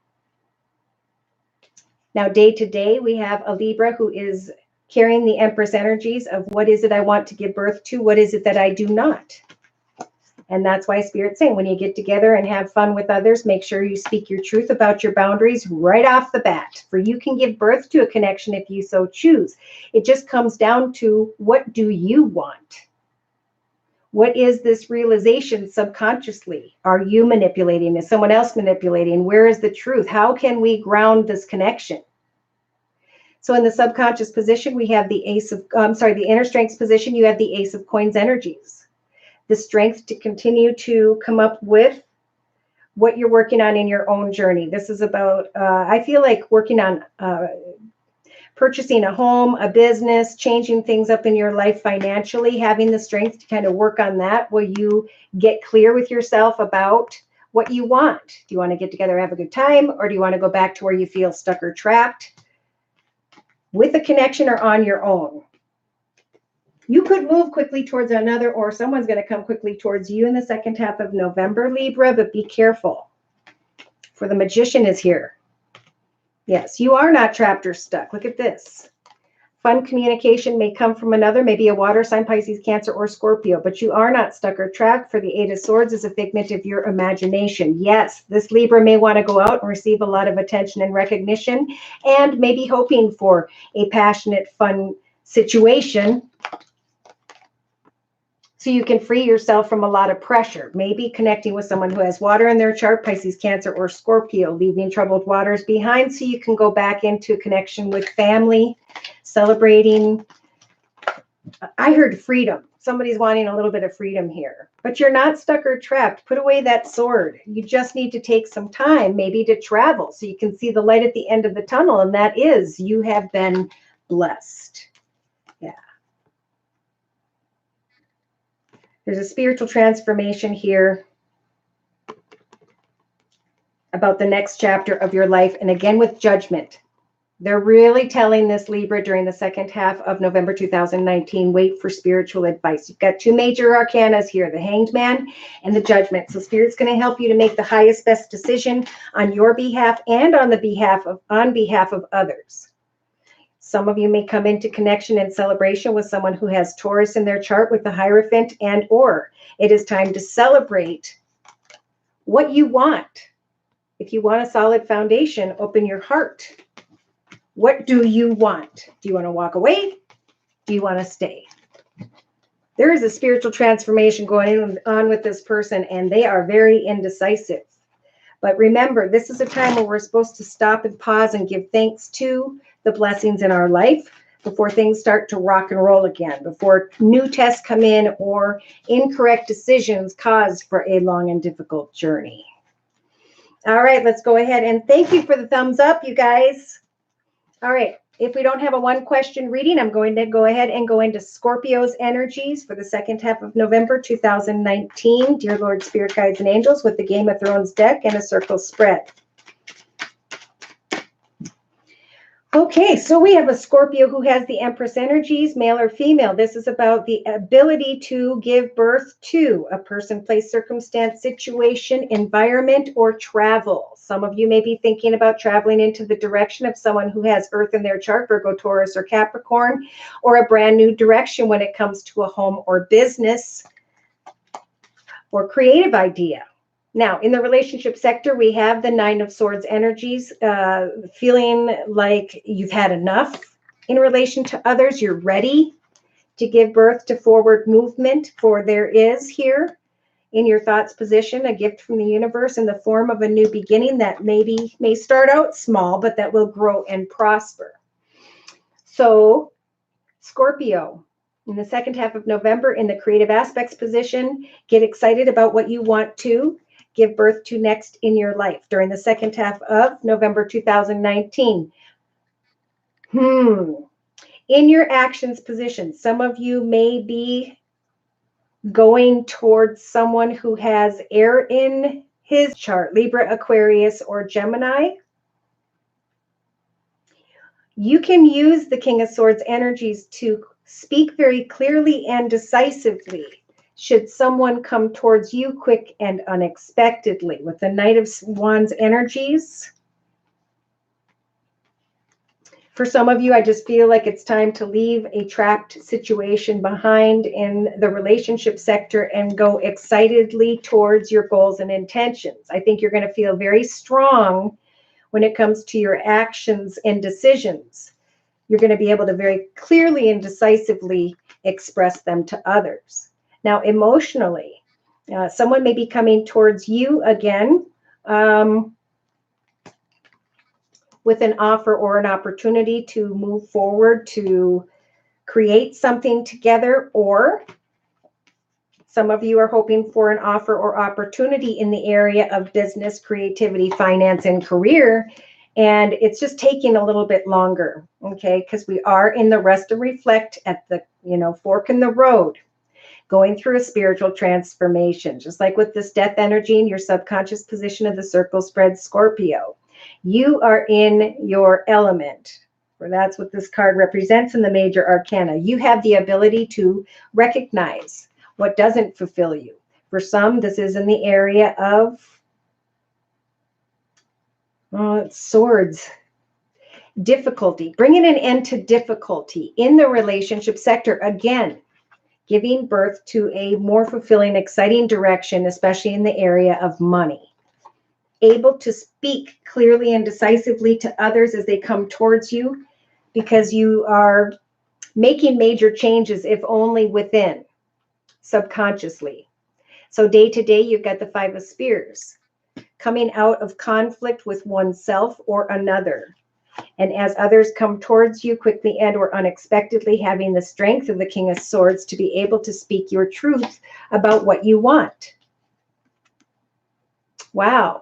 Now, day to day, we have a Libra who is carrying the Empress energies of what is it I want to give birth to? What is it that I do not? And that's why Spirit's saying when you get together and have fun with others, make sure you speak your truth about your boundaries right off the bat. For you can give birth to a connection if you so choose. It just comes down to, what do you want? What is this realization subconsciously? Are you manipulating? Is someone else manipulating? Where is the truth? How can we ground this connection? So in the subconscious position, we have the the inner strengths position, you have the Ace of Coins energies. The strength to continue to come up with what you're working on in your own journey. This is about, I feel like working on purchasing a home, a business, changing things up in your life financially, having the strength to kind of work on that. Will you get clear with yourself about what you want? Do you want to get together, have a good time, or do you want to go back to where you feel stuck or trapped? With a connection or on your own. You could move quickly towards another, or someone's going to come quickly towards you in the second half of November, Libra, but be careful. For the Magician is here. Yes, you are not trapped or stuck. Look at this. Fun communication may come from another, maybe a water sign, Pisces, Cancer, or Scorpio, but you are not stuck or trapped, for the Eight of Swords is a figment of your imagination. Yes, this Libra may want to go out and receive a lot of attention and recognition, and maybe hoping for a passionate, fun situation so you can free yourself from a lot of pressure. Maybe connecting with someone who has water in their chart, Pisces, Cancer, or Scorpio, leaving troubled waters behind so you can go back into connection with family, celebrating. I heard freedom. Somebody's wanting a little bit of freedom here, but you're not stuck or trapped. Put away that sword. You just need to take some time, maybe to travel so you can see the light at the end of the tunnel. And that is, you have been blessed. Yeah. There's a spiritual transformation here about the next chapter of your life. And again, with judgment. They're really telling this Libra during the second half of November 2019, wait for spiritual advice. You've got two major arcanas here, the Hanged Man and the Judgment. So Spirit's going to help you to make the highest, best decision on your behalf and on behalf of others. Some of you may come into connection and celebration with someone who has Taurus in their chart with the Hierophant, and or it is time to celebrate what you want. If you want a solid foundation, open your heart. What do you want? Do you want to walk away? Do you want to stay? There is a spiritual transformation going on with this person, and they are very indecisive. But remember, this is a time where we're supposed to stop and pause and give thanks to the blessings in our life before things start to rock and roll again, before new tests come in or incorrect decisions cause for a long and difficult journey. All right, let's go ahead and thank you for the thumbs up, you guys. All right, if we don't have a one question reading, I'm going to go ahead and go into Scorpio's energies for the second half of November 2019. Dear Lord, Spirit, Guides, and Angels with the Game of Thrones deck and a circle spread. Okay, so we have a Scorpio who has the Empress energies, male or female. This is about the ability to give birth to a person, place, circumstance, situation, environment, or travel. Some of you may be thinking about traveling into the direction of someone who has Earth in their chart, Virgo, Taurus, or Capricorn, or a brand new direction when it comes to a home or business or creative idea. Now, in the relationship sector, we have the Nine of Swords energies, feeling like you've had enough in relation to others. You're ready to give birth to forward movement, for there is here in your thoughts position a gift from the universe in the form of a new beginning that may start out small, but that will grow and prosper. So, Scorpio, in the second half of November, in the creative aspects position, get excited about what you want to give birth to next in your life during the second half of November 2019. In your actions position, some of you may be going towards someone who has air in his chart, Libra, Aquarius, or Gemini. You can use the King of Swords energies to speak very clearly and decisively should someone come towards you quick and unexpectedly. With the Knight of Wands energies, For some of you, I just feel like it's time to leave a trapped situation behind in the relationship sector and go excitedly towards your goals and intentions. I think you're going to feel very strong when it comes to your actions and decisions. You're going to be able to very clearly and decisively express them to others. Now, emotionally, someone may be coming towards you again, with an offer or an opportunity to move forward, to create something together, or some of you are hoping for an offer or opportunity in the area of business, creativity, finance, and career. And it's just taking a little bit longer, okay? Because we are in the rest and reflect at the, fork in the road, going through a spiritual transformation. Just like with this death energy in your subconscious position of the circle spread Scorpio. You are in your element, or that's what this card represents in the major arcana. You have the ability to recognize what doesn't fulfill you. For some, this is in the area of swords, difficulty, bringing an end to difficulty in the relationship sector. Again, giving birth to a more fulfilling, exciting direction, especially in the area of money. Able to speak clearly and decisively to others as they come towards you, because you are making major changes, if only within, subconsciously. So day to day, you've got the Five of Spears, coming out of conflict with oneself or another. And as others come towards you quickly and or unexpectedly, having the strength of the King of Swords to be able to speak your truth about what you want. Wow.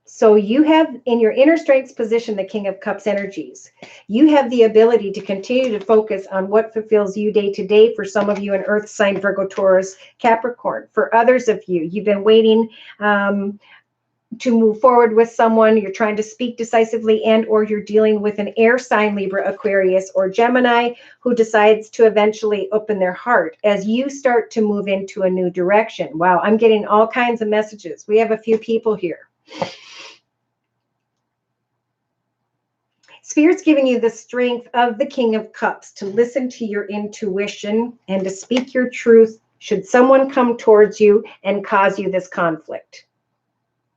So you have in your inner strengths position, the King of Cups energies. You have the ability to continue to focus on what fulfills you day to day. For some of you, an earth sign, Virgo, Taurus, Capricorn. For others of you, you've been waiting to move forward with someone. You're trying to speak decisively, and or you're dealing with an air sign, Libra, Aquarius, or Gemini, who decides to eventually open their heart as you start to move into a new direction. Wow, I'm getting all kinds of messages. We have a few people here. Spirit's giving you the strength of the King of Cups to listen to your intuition and to speak your truth should someone come towards you and cause you this conflict.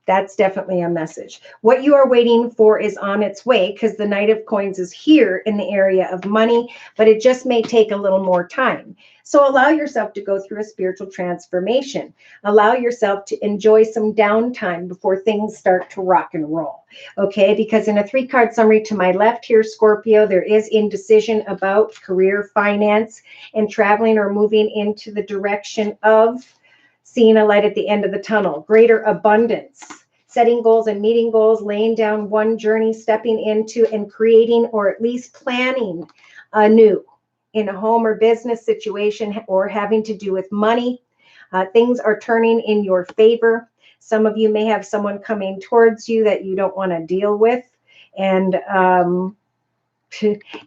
That's definitely a message. What you are waiting for is on its way, because the Knight of Coins is here in the area of money, but it just may take a little more time. So allow yourself to go through a spiritual transformation. Allow yourself to enjoy some downtime before things start to rock and roll. Okay, because in a 3-card summary to my left here, Scorpio, there is indecision about career, finance, and traveling or moving into the direction of seeing a light at the end of the tunnel, greater abundance, setting goals and meeting goals, laying down one journey, stepping into and creating, or at least planning anew in a home or business situation, or having to do with money. Things are turning in your favor. Some of you may have someone coming towards you that you don't want to deal with. And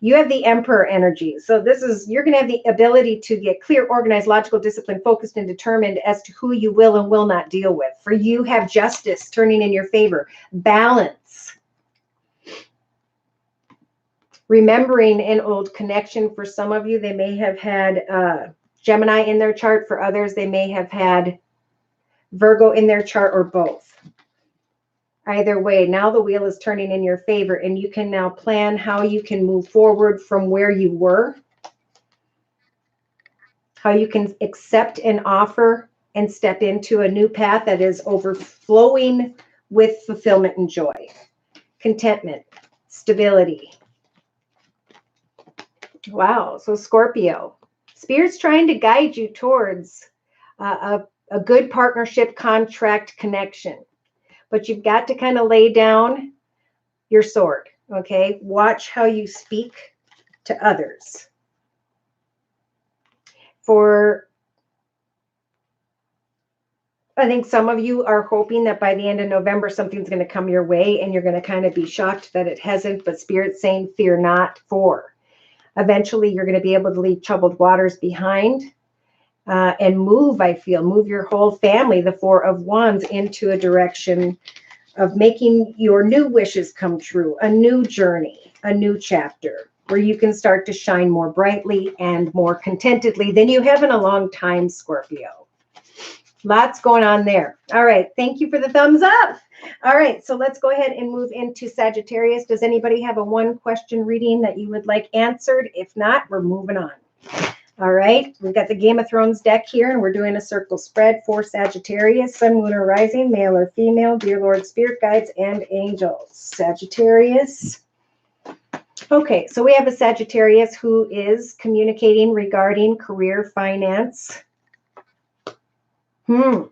you have the Emperor energy. So you're going to have the ability to get clear, organized, logical, disciplined, focused, and determined as to who you will and will not deal with. For you, have justice turning in your favor, balance, remembering an old connection. For some of you, they may have had Gemini in their chart. For others, they may have had Virgo in their chart, or both. Either way, now the wheel is turning in your favor, and you can now plan how you can move forward from where you were, how you can accept an offer and step into a new path that is overflowing with fulfillment and joy, contentment, stability. Wow. So Scorpio, Spirit's trying to guide you towards a good partnership, contract, connection. But you've got to kind of lay down your sword, okay? Watch how you speak to others. I think some of you are hoping that by the end of November, something's going to come your way, and you're going to kind of be shocked that it hasn't, but Spirit's saying, fear not, for eventually you're going to be able to leave troubled waters behind. And move your whole family, the 4 of Wands, into a direction of making your new wishes come true, a new journey, a new chapter where you can start to shine more brightly and more contentedly than you have in a long time, Scorpio. Lots going on there. All right. Thank you for the thumbs up. All right. So let's go ahead and move into Sagittarius. Does anybody have a one question reading that you would like answered? If not, we're moving on. All right. We've got the Game of Thrones deck here, and we're doing a circle spread for Sagittarius, Sun, Moon, or Rising, male or female, dear Lord, spirit guides, and angels. Sagittarius. Okay. So we have a Sagittarius who is communicating regarding career, finance. Some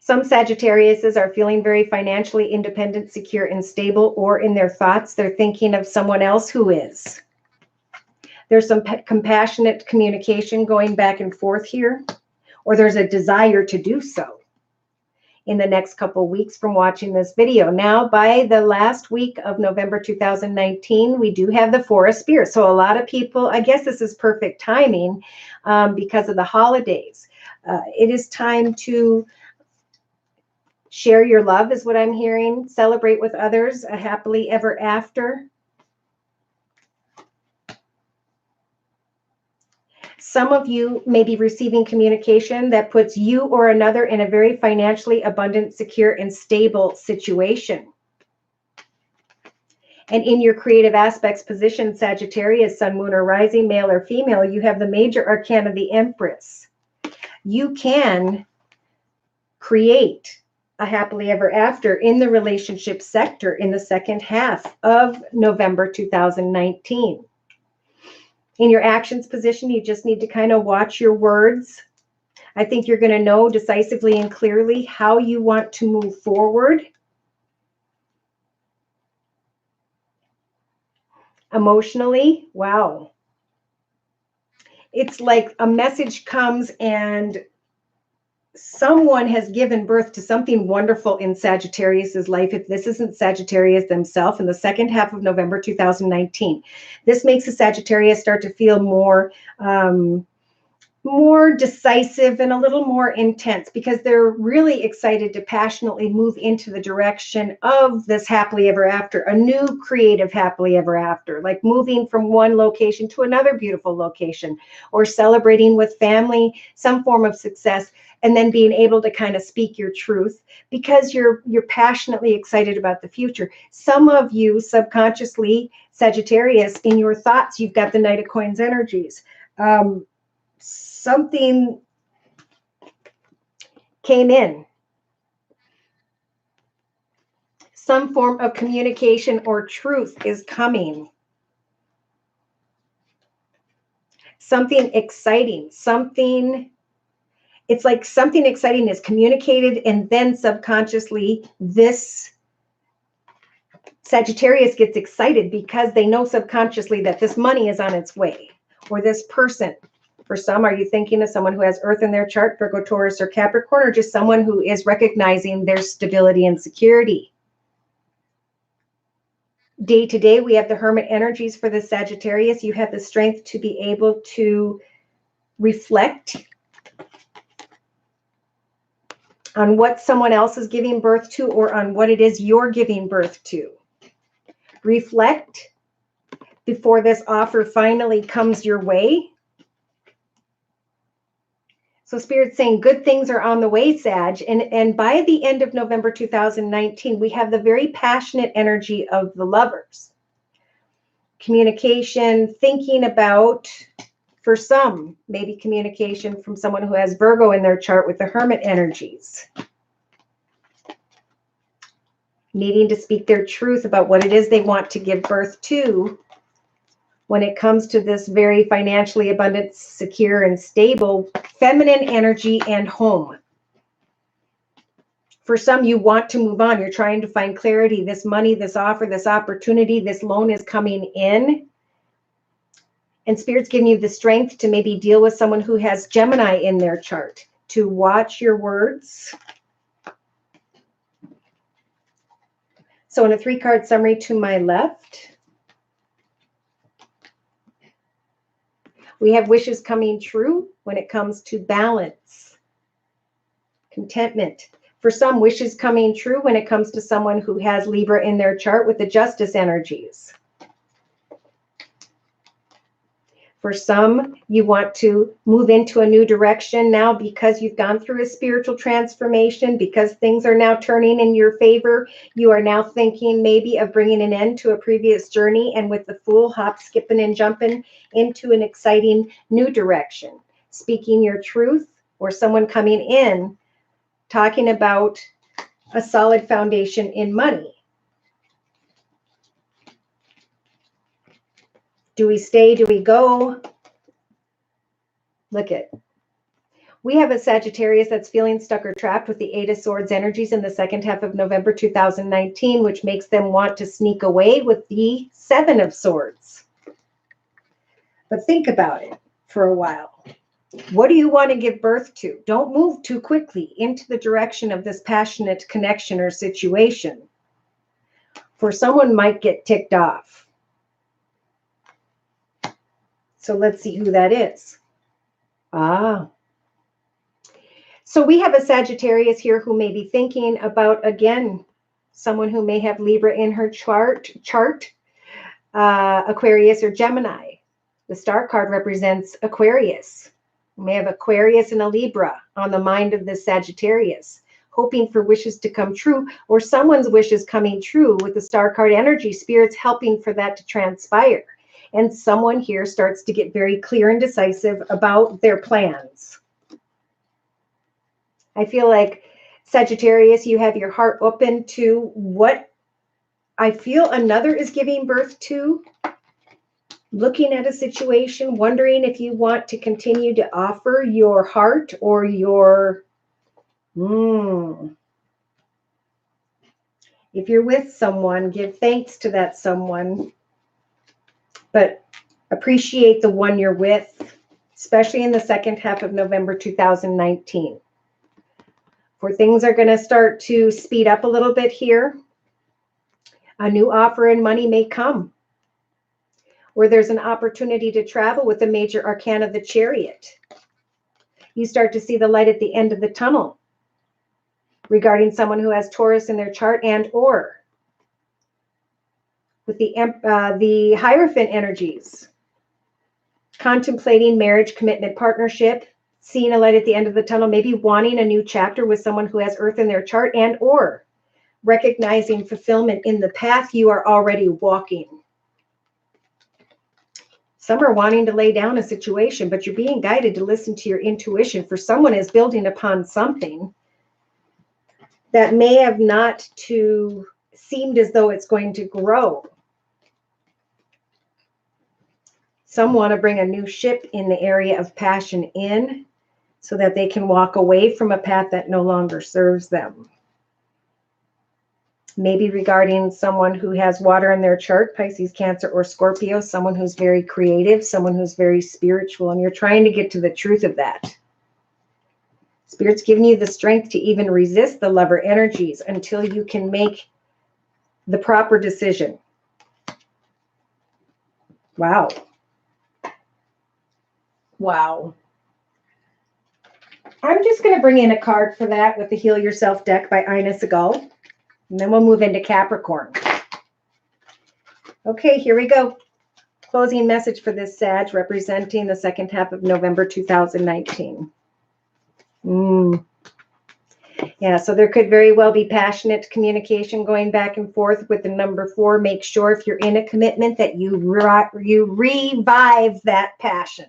Sagittariuses are feeling very financially independent, secure, and stable, or in their thoughts, they're thinking of someone else who is. There's some compassionate communication going back and forth here, or there's a desire to do so in the next couple of weeks from watching this video. Now, by the last week of November 2019, we do have the Four of Spears. So a lot of people, I guess this is perfect timing because of the holidays. It is time to share your love is what I'm hearing. Celebrate with others, a happily ever after. Some of you may be receiving communication that puts you or another in a very financially abundant, secure, and stable situation. And in your creative aspects position, Sagittarius, Sun, Moon, or Rising, male or female, you have the major arcana, the Empress. You can create a happily ever after in the relationship sector in the second half of November 2019. In your actions position, you just need to kind of watch your words. I think you're going to know decisively and clearly how you want to move forward. Emotionally, wow. It's like a message comes and someone has given birth to something wonderful in Sagittarius's life. If this isn't Sagittarius themselves in the second half of November 2019, this makes a Sagittarius start to feel more decisive and a little more intense because they're really excited to passionately move into the direction of this happily ever after, a new creative happily ever after, like moving from one location to another beautiful location or celebrating with family, some form of success, and then being able to kind of speak your truth because you're passionately excited about the future. Some of you subconsciously, Sagittarius, in your thoughts, you've got the Knight of Coins energies. Something came in. Some form of communication or truth is coming. Something exciting, it's like something exciting is communicated, and then subconsciously this Sagittarius gets excited because they know subconsciously that this money is on its way, or this person. For some, are you thinking of someone who has Earth in their chart, Virgo, Taurus, or Capricorn, or just someone who is recognizing their stability and security? Day to day, we have the Hermit energies for the Sagittarius. You have the strength to be able to reflect on what someone else is giving birth to or on what it is you're giving birth to. Reflect before this offer finally comes your way. So Spirit's saying good things are on the way, Sag. And by the end of November 2019, we have the very passionate energy of the lovers. Communication, thinking about, for some, maybe communication from someone who has Virgo in their chart with the Hermit energies. Needing to speak their truth about what it is they want to give birth to when it comes to this very financially abundant, secure, and stable feminine energy and home. For some, you want to move on. You're trying to find clarity. This money, this offer, this opportunity, this loan is coming in. And Spirit's giving you the strength to maybe deal with someone who has Gemini in their chart, to watch your words. So in a 3-card summary to my left, we have wishes coming true when it comes to balance, contentment, For some, wishes coming true when it comes to someone who has Libra in their chart with the justice energies. For some, you want to move into a new direction now because you've gone through a spiritual transformation, because things are now turning in your favor. You are now thinking maybe of bringing an end to a previous journey, and with the Fool, hop, skipping, and jumping into an exciting new direction. Speaking your truth, or someone coming in talking about a solid foundation in money. Do we stay? Do we go? Look at, we have a Sagittarius that's feeling stuck or trapped with the Eight of Swords energies in the second half of November 2019, which makes them want to sneak away with the Seven of Swords. But think about it for a while. What do you want to give birth to? Don't move too quickly into the direction of this passionate connection or situation. For someone might get ticked off. So let's see who that is. So we have a Sagittarius here who may be thinking about, again, someone who may have Libra in her chart, Aquarius or Gemini. The star card represents Aquarius. We may have Aquarius and a Libra on the mind of this Sagittarius, hoping for wishes to come true, or someone's wishes coming true with the star card energy, spirits helping for that to transpire. And someone here starts to get very clear and decisive about their plans. I feel like, Sagittarius, you have your heart open to what I feel another is giving birth to. Looking at a situation, wondering if you want to continue to offer your heart or your, if you're with someone, give thanks to that someone, but appreciate the one you're with, especially in the second half of November 2019. For things are going to start to speed up a little bit here. A new offer and money may come, where there's an opportunity to travel with the major arcana, the Chariot. You start to see the light at the end of the tunnel regarding someone who has Taurus in their chart, and or with the Hierophant energies, contemplating marriage, commitment, partnership, seeing a light at the end of the tunnel, maybe wanting a new chapter with someone who has Earth in their chart, and or recognizing fulfillment in the path you are already walking. Some are wanting to lay down a situation, but you're being guided to listen to your intuition. For someone is building upon something that may have not seemed as though it's going to grow. Some want to bring a new ship in the area of passion in so that they can walk away from a path that no longer serves them. Maybe regarding someone who has water in their chart, Pisces, Cancer, or Scorpio, someone who's very creative, someone who's very spiritual, and you're trying to get to the truth of that. Spirit's giving you the strength to even resist the lover energies until you can make the proper decision. Wow. Wow. I'm just going to bring in a card for that with the Heal Yourself deck by Ina Segal. And then we'll move into Capricorn. Okay, here we go. Closing message for this Sag representing the second half of November 2019. Yeah, so there could very well be passionate communication going back and forth with the number 4. Make sure if you're in a commitment that you revive that passion.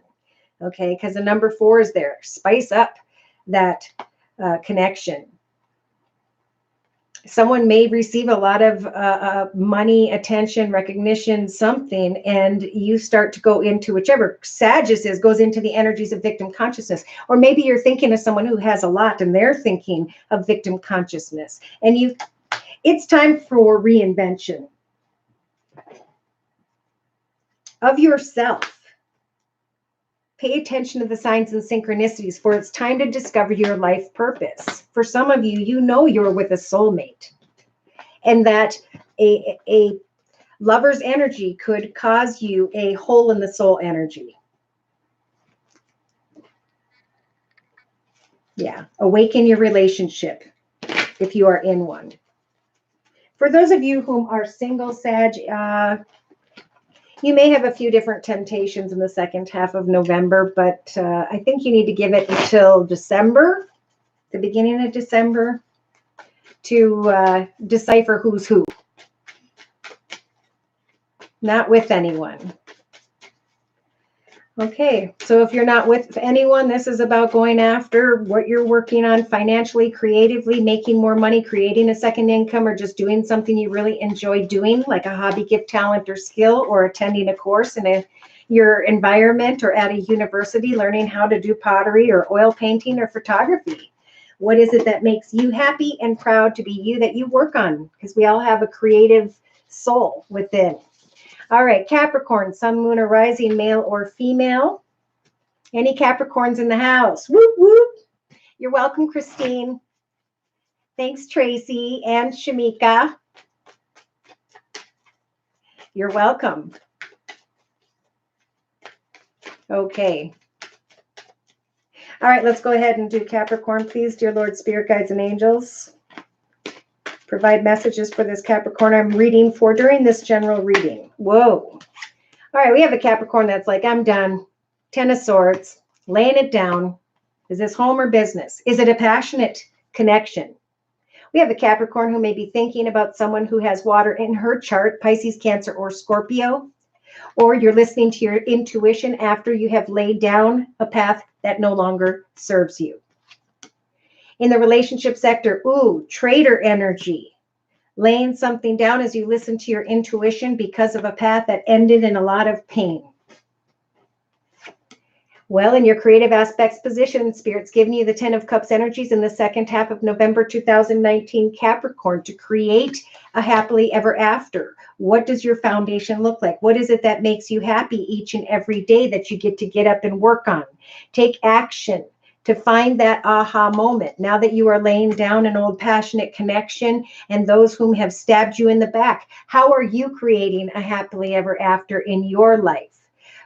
Okay, because the number 4 is there. Spice up that connection. Someone may receive a lot of money, attention, recognition, something, and you start to go into whichever Sagittarius is, goes into the energies of victim consciousness. Or maybe you're thinking of someone who has a lot and they're thinking of victim consciousness. And it's time for reinvention of yourself. Pay attention to the signs and synchronicities, for it's time to discover your life purpose. For some of you, you know you're with a soulmate, and that a lover's energy could cause you a hole in the soul energy. Yeah, awaken your relationship. if you are in one. For those of you whom are single, Sag, you may have a few different temptations in the second half of November, but I think you need to give it until December, the beginning of December, to decipher who's who. Not with anyone. Okay, so if you're not with anyone, this is about going after what you're working on financially, creatively, making more money, creating a second income, or just doing something you really enjoy doing, like a hobby, gift, talent, or skill, or attending a course in your environment or at a university, learning how to do pottery or oil painting or photography. What is it that makes you happy and proud to be you that you work on? Because we all have a creative soul within. All right, Capricorn, sun, moon, or rising, male or female. Any Capricorns in the house? Whoop, whoop. You're welcome, Christine. Thanks, Tracy and Shamika. You're welcome. Okay. All right, let's go ahead and do Capricorn, please. Dear Lord, Spirit, Guides, and Angels, provide messages for this Capricorn I'm reading for during this general reading. Whoa. All right, we have a Capricorn that's like, I'm done. 10 of Swords, laying it down. Is this home or business? Is it a passionate connection? We have a Capricorn who may be thinking about someone who has water in her chart, Pisces, Cancer, or Scorpio. Or you're listening to your intuition after you have laid down a path that no longer serves you. In the relationship sector, traitor energy. Laying something down as you listen to your intuition because of a path that ended in a lot of pain. Well, in your creative aspects position, Spirit's giving you the 10 of Cups energies in the second half of November 2019, Capricorn, to create a happily ever after. What does your foundation look like? What is it that makes you happy each and every day that you get up and work on? Take action to find that aha moment. Now that you are laying down an old passionate connection and those whom have stabbed you in the back, how are you creating a happily ever after in your life?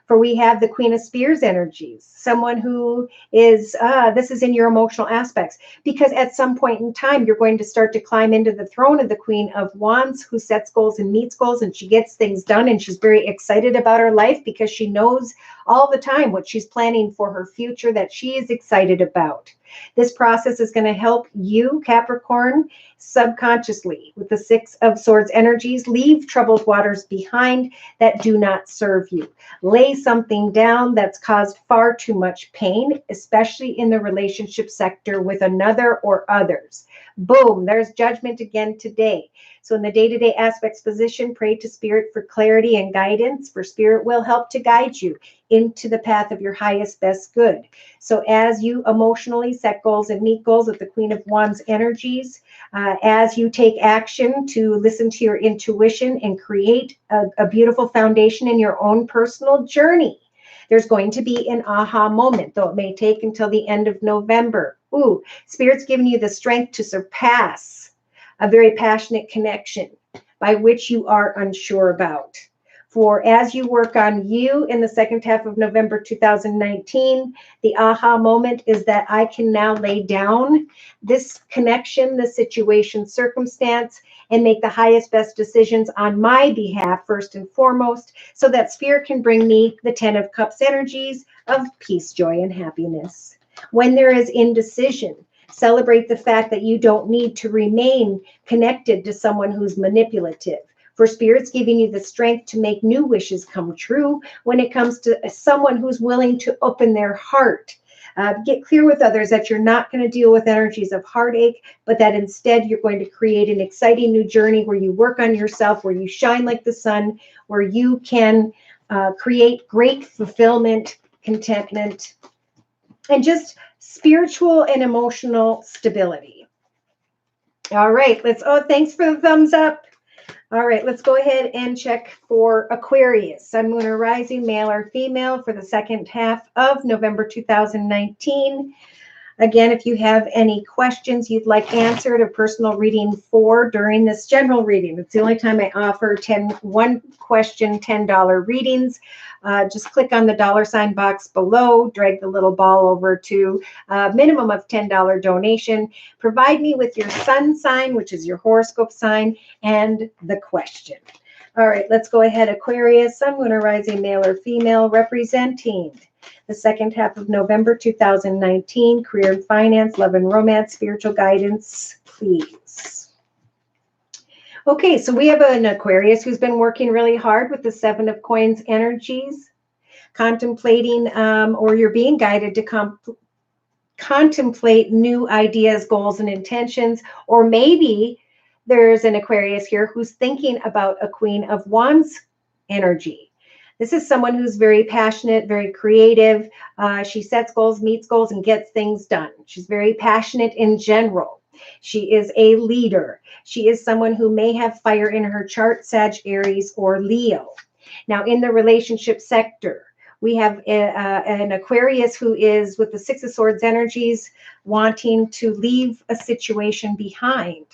For we have the Queen of Spears energies, someone who is, this is in your emotional aspects, because at some point in time, you're going to start to climb into the throne of the Queen of Wands, who sets goals and meets goals, and she gets things done, and she's very excited about her life because she knows all the time what she's planning for her future that she is excited about. This process is going to help you, Capricorn, subconsciously with the 6 of Swords energies, leave troubled waters behind that do not serve you. Lay something down that's caused far too much pain, especially in the relationship sector with another or others. Boom, there's judgment again today. So in the day-to-day aspects position, pray to Spirit for clarity and guidance, for Spirit will help to guide you into the path of your highest, best good. So as you emotionally set goals and meet goals with the Queen of Wands energies, as you take action to listen to your intuition and create a beautiful foundation in your own personal journey, there's going to be an aha moment, though it may take until the end of November. Spirit's giving you the strength to surpass a very passionate connection by which you are unsure about. For as you work on you in the second half of November 2019, the aha moment is that I can now lay down this connection, this situation, circumstance, and make the highest, best decisions on my behalf, first and foremost, so that Spirit can bring me the 10 of Cups energies of peace, joy, and happiness. When there is indecision, celebrate the fact that you don't need to remain connected to someone who's manipulative. For Spirit's giving you the strength to make new wishes come true when it comes to someone who's willing to open their heart. Get clear with others that you're not going to deal with energies of heartache, but that instead you're going to create an exciting new journey where you work on yourself, where you shine like the sun, where you can create great fulfillment, contentment, and just spiritual and emotional stability. All right, thanks for the thumbs up. All right, let's go ahead and check for Aquarius, sun, moon, or rising, male or female, for the second half of November 2019. Again, if you have any questions you'd like answered or personal reading for during this general reading, it's the only time I offer one question, $10 readings. Just click on the $ box below, drag the little ball over to a minimum of $10 donation. Provide me with your sun sign, which is your horoscope sign, and the question. All right, let's go ahead. Aquarius, sun, moon, or rising, male or female, representing the second half of November 2019, career and finance, love and romance, spiritual guidance, please. Okay, so we have an Aquarius who's been working really hard with the 7 of Coins energies, contemplating, or you're being guided to contemplate new ideas, goals, and intentions, or maybe there's an Aquarius here who's thinking about a Queen of Wands energy. This is someone who's very passionate, very creative. She sets goals, meets goals, and gets things done. She's very passionate in general. She is a leader. She is someone who may have fire in her chart, Sag, Aries, or Leo. Now, in the relationship sector, we have an Aquarius who is with the 6 of Swords energies, wanting to leave a situation behind,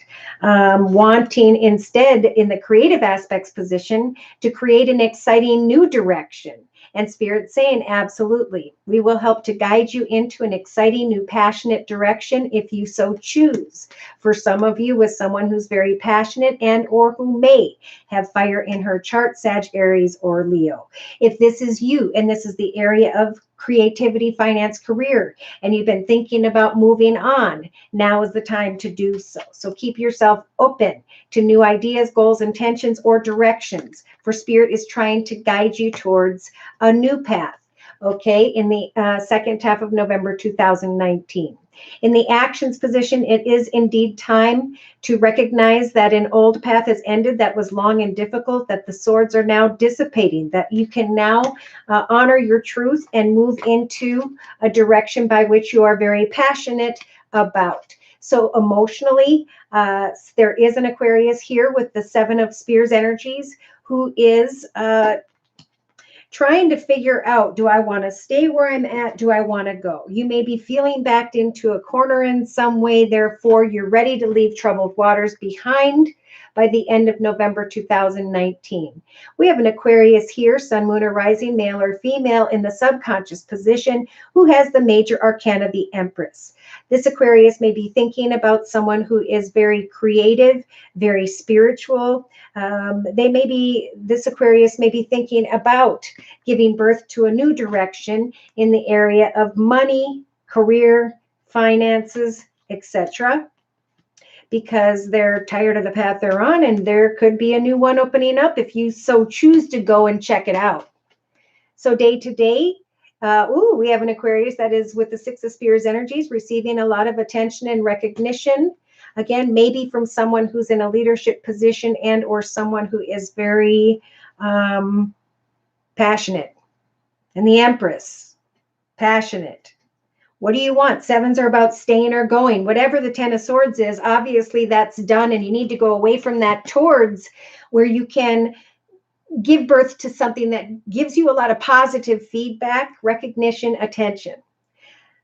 wanting instead in the creative aspects position to create an exciting new direction. And Spirit saying, absolutely, we will help to guide you into an exciting new passionate direction if you so choose. For some of you, with someone who's very passionate and or who may have fire in her chart, Sag, Aries, or Leo. If this is you and this is the area of creativity, finance, career, and you've been thinking about moving on, now is the time to do so. So keep yourself open to new ideas, goals, intentions, or directions. For Spirit is trying to guide you towards a new path, okay, in the second half of November 2019. In the actions position, it is indeed time to recognize that an old path has ended that was long and difficult, that the swords are now dissipating, that you can now honor your truth and move into a direction by which you are very passionate about. So emotionally, there is an Aquarius here with the 7 of Spears energies who is trying to figure out, do I want to stay where I'm at? Do I want to go? You may be feeling backed into a corner in some way. Therefore, you're ready to leave troubled waters behind by the end of November 2019. We have an Aquarius here, sun, moon, or rising, male or female, in the subconscious position, who has the major arcana, the Empress. This Aquarius may be thinking about someone who is very creative, very spiritual. This Aquarius may be thinking about giving birth to a new direction in the area of money, career, finances, etc., because they're tired of the path they're on, and there could be a new one opening up if you so choose to go and check it out. So day to day, we have an Aquarius that is with the 6 of Spears energies, receiving a lot of attention and recognition. Again, maybe from someone who's in a leadership position and or someone who is very passionate. And the Empress, passionate. What do you want? 7s are about staying or going. Whatever the 10 of Swords is, obviously that's done, and you need to go away from that towards where you can give birth to something that gives you a lot of positive feedback, recognition, attention.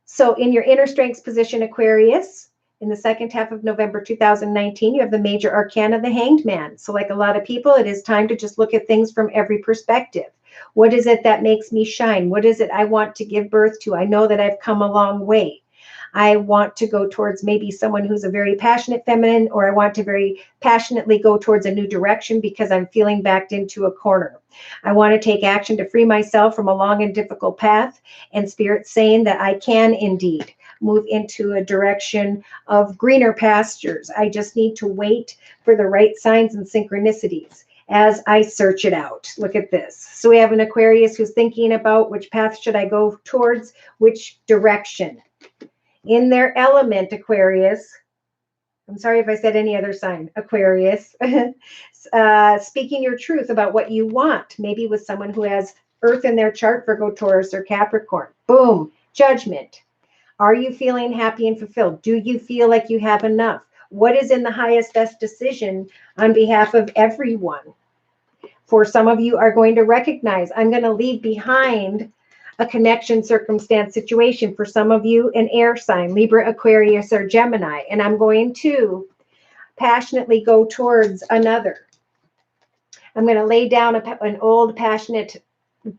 So in your inner strengths position, Aquarius, in the second half of November 2019, you have the major arcana, the Hanged Man. So like a lot of people, it is time to just look at things from every perspective. What is it that makes me shine? What is it I want to give birth to? I know that I've come a long way. I want to go towards maybe someone who's a very passionate feminine, or I want to very passionately go towards a new direction because I'm feeling backed into a corner. I want to take action to free myself from a long and difficult path, and Spirit's saying that I can indeed move into a direction of greener pastures. I just need to wait for the right signs and synchronicities as I search it out. Look at this. So we have an Aquarius who's thinking about which path should I go towards, which direction. In their element, Aquarius, I'm sorry if I said any other sign, Aquarius, speaking your truth about what you want, maybe with someone who has Earth in their chart, Virgo, Taurus, or Capricorn. Boom, judgment. Are you feeling happy and fulfilled? Do you feel like you have enough? What is in the highest, best decision on behalf of everyone? For some of you are going to recognize, I'm going to leave behind a connection, circumstance, situation. For some of you, an air sign, Libra, Aquarius, or Gemini. And I'm going to passionately go towards another. I'm going to lay down an old passionate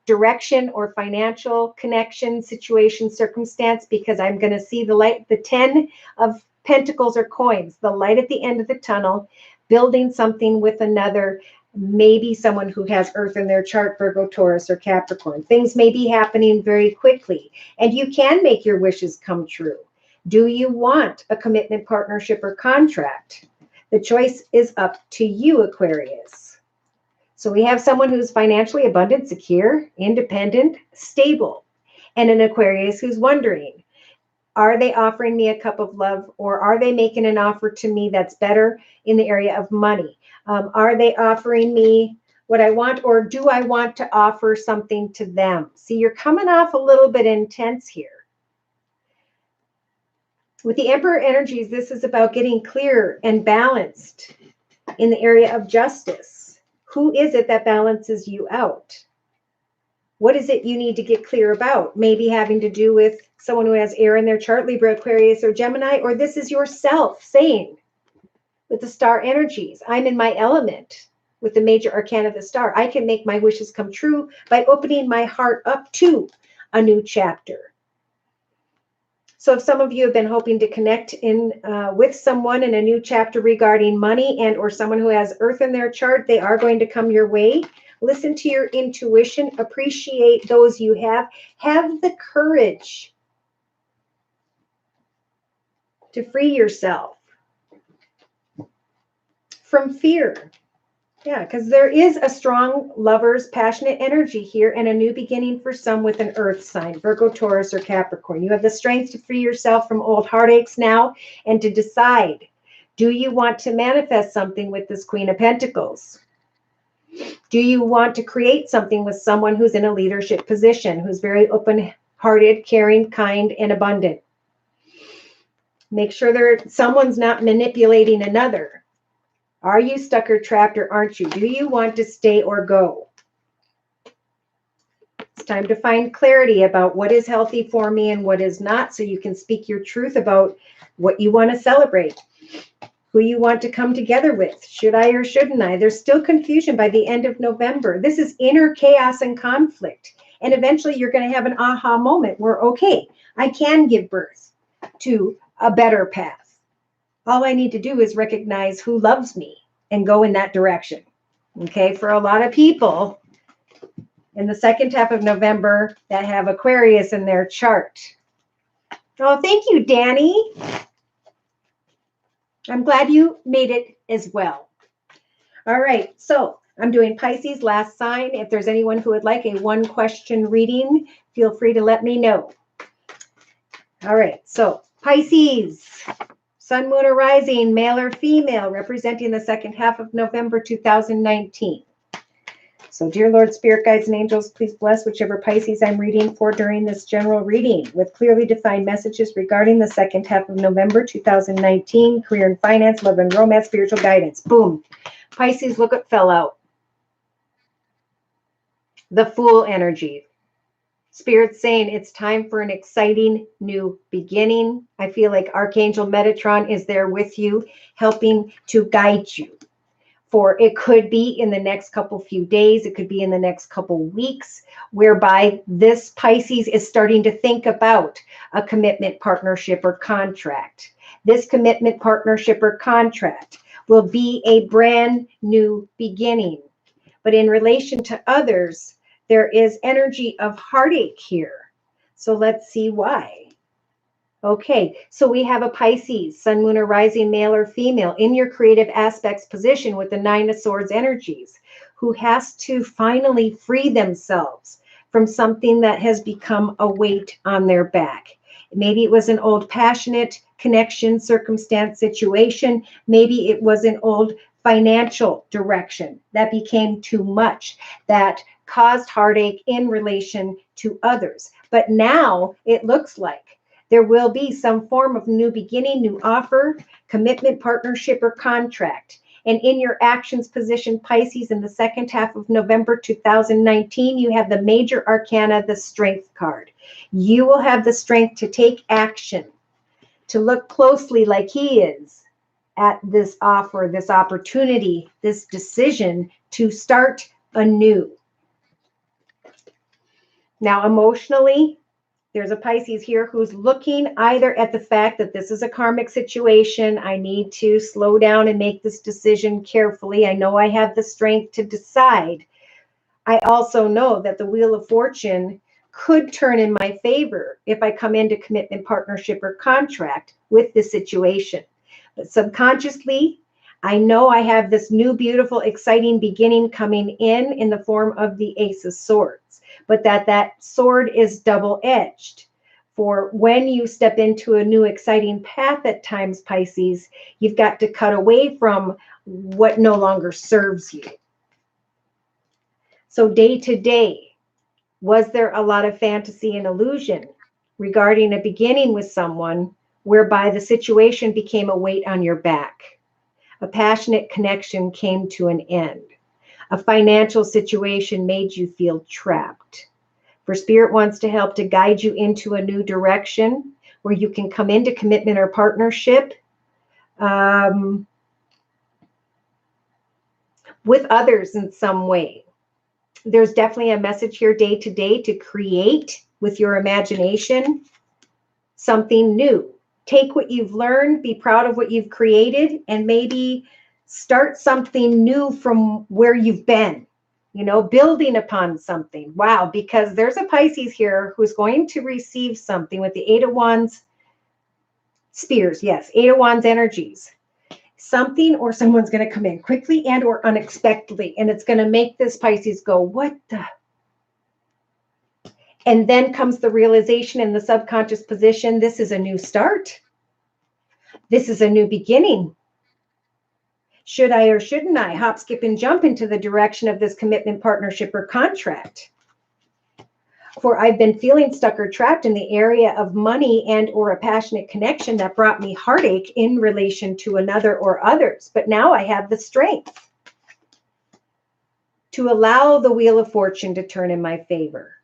direction or financial connection, situation, circumstance, because I'm going to see the light, the 10 of Pentacles or coins, the light at the end of the tunnel, building something with another, maybe someone who has Earth in their chart, Virgo, Taurus, or Capricorn. Things may be happening very quickly, and you can make your wishes come true. Do you want a commitment, partnership, or contract? The choice is up to you, Aquarius. So we have someone who's financially abundant, secure, independent, stable, and an Aquarius who's wondering, are they offering me a cup of love, or are they making an offer to me that's better in the area of money? Are they offering me what I want, or do I want to offer something to them? See, you're coming off a little bit intense here. With the Emperor energies, this is about getting clear and balanced in the area of justice. Who is it that balances you out? What is it you need to get clear about? Maybe having to do with someone who has air in their chart, Libra, Aquarius, or Gemini, or this is yourself saying with the star energies, I'm in my element with the major arcana of the star. I can make my wishes come true by opening my heart up to a new chapter. So if some of you have been hoping to connect in with someone in a new chapter regarding money and or someone who has Earth in their chart, they are going to come your way. Listen to your intuition, appreciate those you have the courage to free yourself from fear. Yeah, because there is a strong lover's passionate energy here and a new beginning for some with an Earth sign, Virgo, Taurus, or Capricorn. You have the strength to free yourself from old heartaches now and to decide, do you want to manifest something with this Queen of Pentacles? Do you want to create something with someone who's in a leadership position, who's very open-hearted, caring, kind, and abundant? Make sure someone's not manipulating another. Are you stuck or trapped, or aren't you? Do you want to stay or go? It's time to find clarity about what is healthy for me and what is not, so you can speak your truth about what you want to celebrate, who you want to come together with. Should I or shouldn't I? There's still confusion by the end of November. This is inner chaos and conflict. And eventually you're going to have an aha moment where, okay, I can give birth to a better path. All I need to do is recognize who loves me and go in that direction. Okay, for a lot of people in the second half of November that have Aquarius in their chart. Oh, thank you, Danny. I'm glad you made it as well. All right, so I'm doing Pisces, last sign. If there's anyone who would like a one-question reading, feel free to let me know. All right, so Pisces, Sun, Moon, or Rising, male or female, representing the second half of November 2019. So, dear Lord, Spirit Guides, and Angels, please bless whichever Pisces I'm reading for during this general reading with clearly defined messages regarding the second half of November 2019, career and finance, love and romance, spiritual guidance. Boom. Pisces, look what fell out. The Fool energy. Spirit's saying it's time for an exciting new beginning. I feel like Archangel Metatron is there with you, helping to guide you. For it could be in the next few days, it could be in the next couple weeks, whereby this Pisces is starting to think about a commitment, partnership, or contract. This commitment, partnership, or contract will be a brand new beginning. But in relation to others, there is energy of heartache here. So let's see why. Okay, so we have a Pisces, Sun, Moon, or Rising, male or female, in your creative aspects position with the Nine of Swords energies, who has to finally free themselves from something that has become a weight on their back. Maybe it was an old passionate connection, circumstance, situation. Maybe it was an old financial direction that became too much, that caused heartache in relation to others. But now it looks like there will be some form of new beginning, new offer, commitment, partnership, or contract. And in your actions position, Pisces, in the second half of November 2019, you have the major arcana, the Strength card. You will have the strength to take action, to look closely like he is at this offer, this opportunity, this decision to start anew. Now, emotionally, there's a Pisces here who's looking either at the fact that this is a karmic situation. I need to slow down and make this decision carefully. I know I have the strength to decide. I also know that the Wheel of Fortune could turn in my favor if I come into commitment, partnership, or contract with this situation. But subconsciously, I know I have this new, beautiful, exciting beginning coming in the form of the Ace of Swords, but that sword is double-edged. For when you step into a new, exciting path at times, Pisces, you've got to cut away from what no longer serves you. So day to day, was there a lot of fantasy and illusion regarding a beginning with someone whereby the situation became a weight on your back? A passionate connection came to an end. A financial situation made you feel trapped. For Spirit wants to help to guide you into a new direction where you can come into commitment or partnership with others in some way. There's definitely a message here day to day to create with your imagination something new. Take what you've learned, be proud of what you've created, and maybe start something new from where you've been, you know, building upon something. Wow, because there's a Pisces here who's going to receive something with the Eight of Wands, Spears, yes, Eight of Wands energies. Something or someone's going to come in quickly and or unexpectedly, and it's going to make this Pisces go, what the? And then comes the realization in the subconscious position, this is a new start. This is a new beginning. Should I or shouldn't I hop, skip, and jump into the direction of this commitment, partnership, or contract? For I've been feeling stuck or trapped in the area of money and or a passionate connection that brought me heartache in relation to another or others. But now I have the strength to allow the Wheel of Fortune to turn in my favor.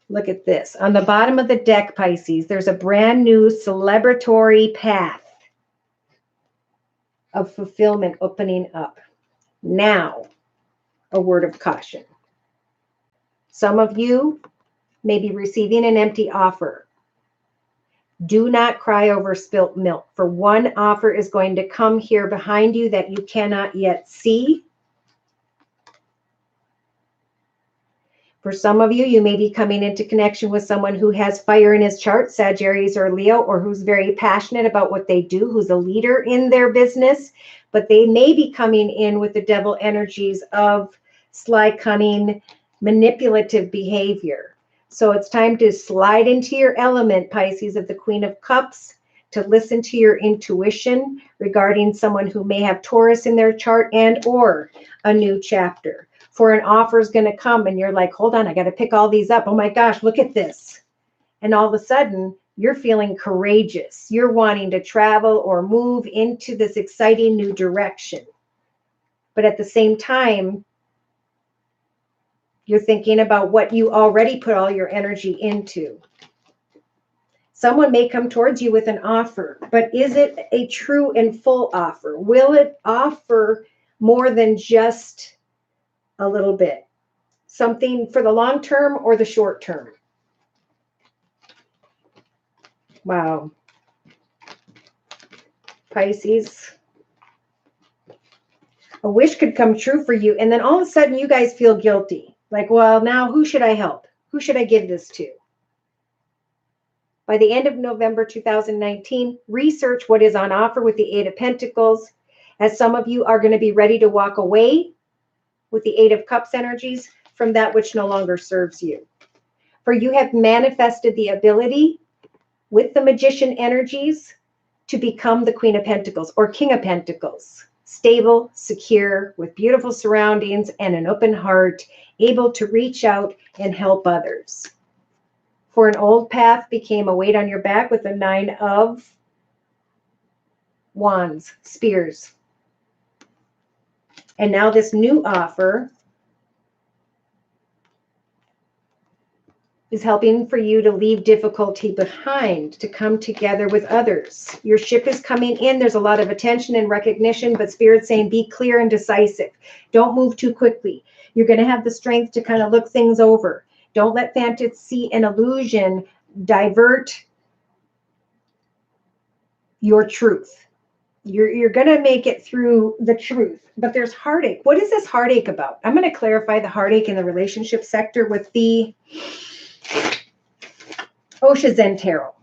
Look at this. On the bottom of the deck, Pisces, there's a brand new celebratory path of fulfillment opening up. Now, a word of caution. Some of you may be receiving an empty offer. Do not cry over spilt milk, for one offer is going to come here behind you that you cannot yet see. For some of you, you may be coming into connection with someone who has fire in his chart, Sagittarius or Leo, or who's very passionate about what they do, who's a leader in their business, but they may be coming in with the devil energies of sly, cunning, manipulative behavior. So it's time to slide into your element, Pisces, of the Queen of Cups, to listen to your intuition regarding someone who may have Taurus in their chart and or a new chapter. For an offer is going to come and you're like, hold on, I got to pick all these up. Oh my gosh, look at this. And all of a sudden, you're feeling courageous. You're wanting to travel or move into this exciting new direction. But at the same time, you're thinking about what you already put all your energy into. Someone may come towards you with an offer, but is it a true and full offer? Will it offer more than just a little bit? Something for the long term or the short term? Wow. Pisces. A wish could come true for you, and then all of a sudden you guys feel guilty. Like, well, now who should I help? Who should I give this to? By the end of November 2019, research what is on offer with the Eight of Pentacles, as some of you are going to be ready to walk away with the Eight of Cups energies from that which no longer serves you. For you have manifested the ability with the Magician energies to become the Queen of Pentacles or King of Pentacles. Stable, secure, with beautiful surroundings and an open heart, able to reach out and help others. For an old path became a weight on your back with the Nine of Wands, Spears. And now this new offer is helping for you to leave difficulty behind, to come together with others. Your ship is coming in. There's a lot of attention and recognition, but Spirit's saying be clear and decisive. Don't move too quickly. You're going to have the strength to kind of look things over. Don't let fantasy and illusion divert your truth. You're going to make it through the truth, but there's heartache. What is this heartache about? I'm going to clarify the heartache in the relationship sector with the Osha Zen Tarot.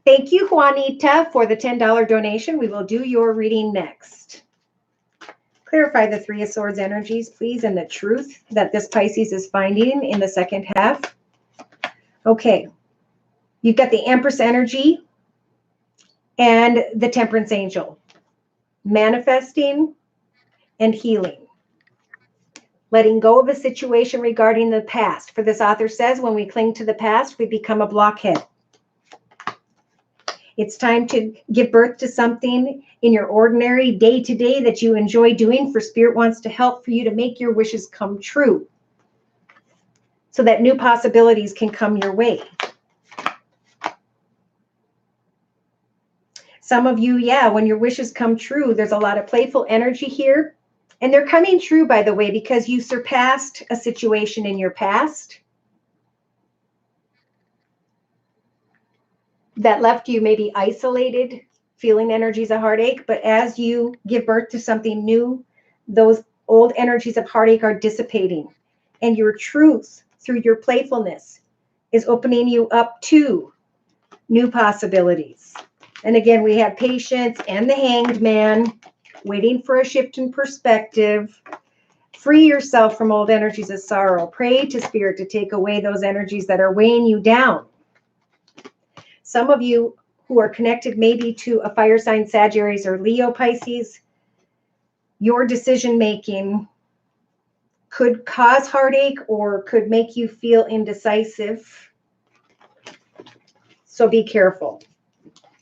Thank you, Juanita, for the $10 donation. We will do your reading next. Clarify the Three of Swords energies, please, and the truth that this Pisces is finding in the second half. Okay. You've got the Empress energy and the Temperance angel. Manifesting and healing. Letting go of a situation regarding the past. For this author says, when we cling to the past, we become a blockhead. It's time to give birth to something in your ordinary day-to-day that you enjoy doing, for Spirit wants to help for you to make your wishes come true so that new possibilities can come your way. Some of you, yeah, when your wishes come true, there's a lot of playful energy here. And they're coming true, by the way, because you surpassed a situation in your past that left you maybe isolated, feeling energies of heartache. But as you give birth to something new, those old energies of heartache are dissipating. And your truth, through your playfulness, is opening you up to new possibilities. And again, we have Patience and the Hanged Man, waiting for a shift in perspective. Free yourself from old energies of sorrow. Pray to Spirit to take away those energies that are weighing you down. Some of you who are connected maybe to a fire sign, Sagittarius or Leo, Pisces, your decision making could cause heartache or could make you feel indecisive. So be careful.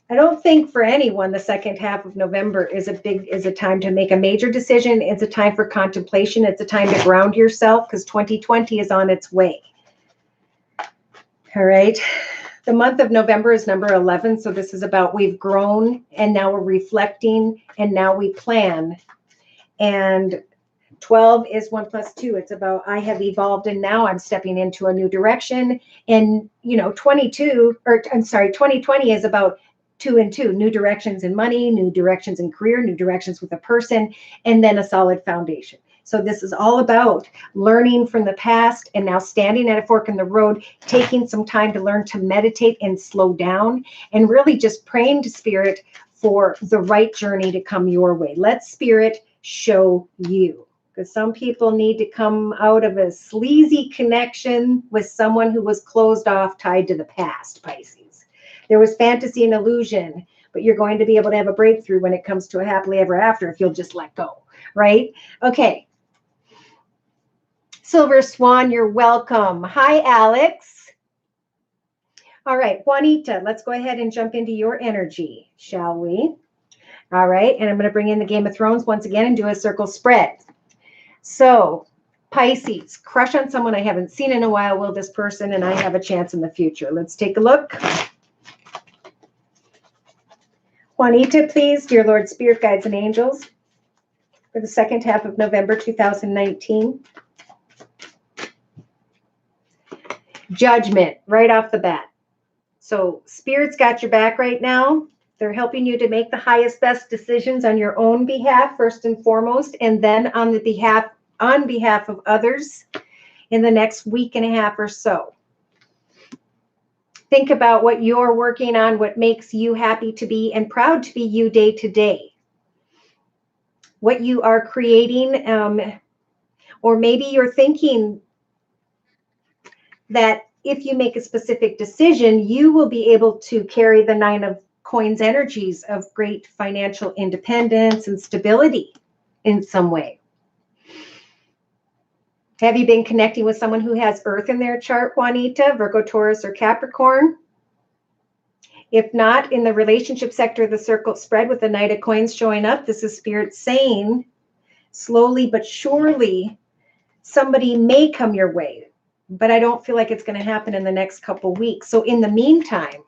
I don't think for anyone the second half of November is a time to make a major decision. It's a time for contemplation. It's a time to ground yourself because 2020 is on its way. All right. The month of November is number 11. So this is about we've grown and now we're reflecting and now we plan. And 12 is 1 + 2. It's about I have evolved and now I'm stepping into a new direction. And, 2020 is about 2 and 2, new directions in money, new directions in career, new directions with a person, and then a solid foundation. So this is all about learning from the past and now standing at a fork in the road, taking some time to learn to meditate and slow down and really just praying to Spirit for the right journey to come your way. Let Spirit show you. Because some people need to come out of a sleazy connection with someone who was closed off, tied to the past, Pisces. There was fantasy and illusion, but you're going to be able to have a breakthrough when it comes to a happily ever after if you'll just let go, right? Okay. Silver Swan, you're welcome. Hi, Alex. All right, Juanita, let's go ahead and jump into your energy, shall we? All right, and I'm going to bring in the Game of Thrones once again and do a circle spread. So, Pisces, crush on someone I haven't seen in a while. Will this person and I have a chance in the future? Let's take a look. Juanita, please, dear Lord, Spirit, Guides, and Angels, for the second half of November 2019. Judgment, right off the bat. So Spirit's got your back right now. They're helping you to make the highest, best decisions on your own behalf, first and foremost, and then on behalf of others in the next week and a half or so. Think about what you're working on, what makes you happy to be and proud to be you day to day. What you are creating, or maybe you're thinking that if you make a specific decision, you will be able to carry the 9 of Coins energies of great financial independence and stability in some way. Have you been connecting with someone who has Earth in their chart, Juanita, Virgo, Taurus, or Capricorn? If not, in the relationship sector of the circle spread with the Knight of Coins showing up, this is Spirit saying slowly but surely, somebody may come your way, but I don't feel like it's going to happen in the next couple weeks. So in the meantime,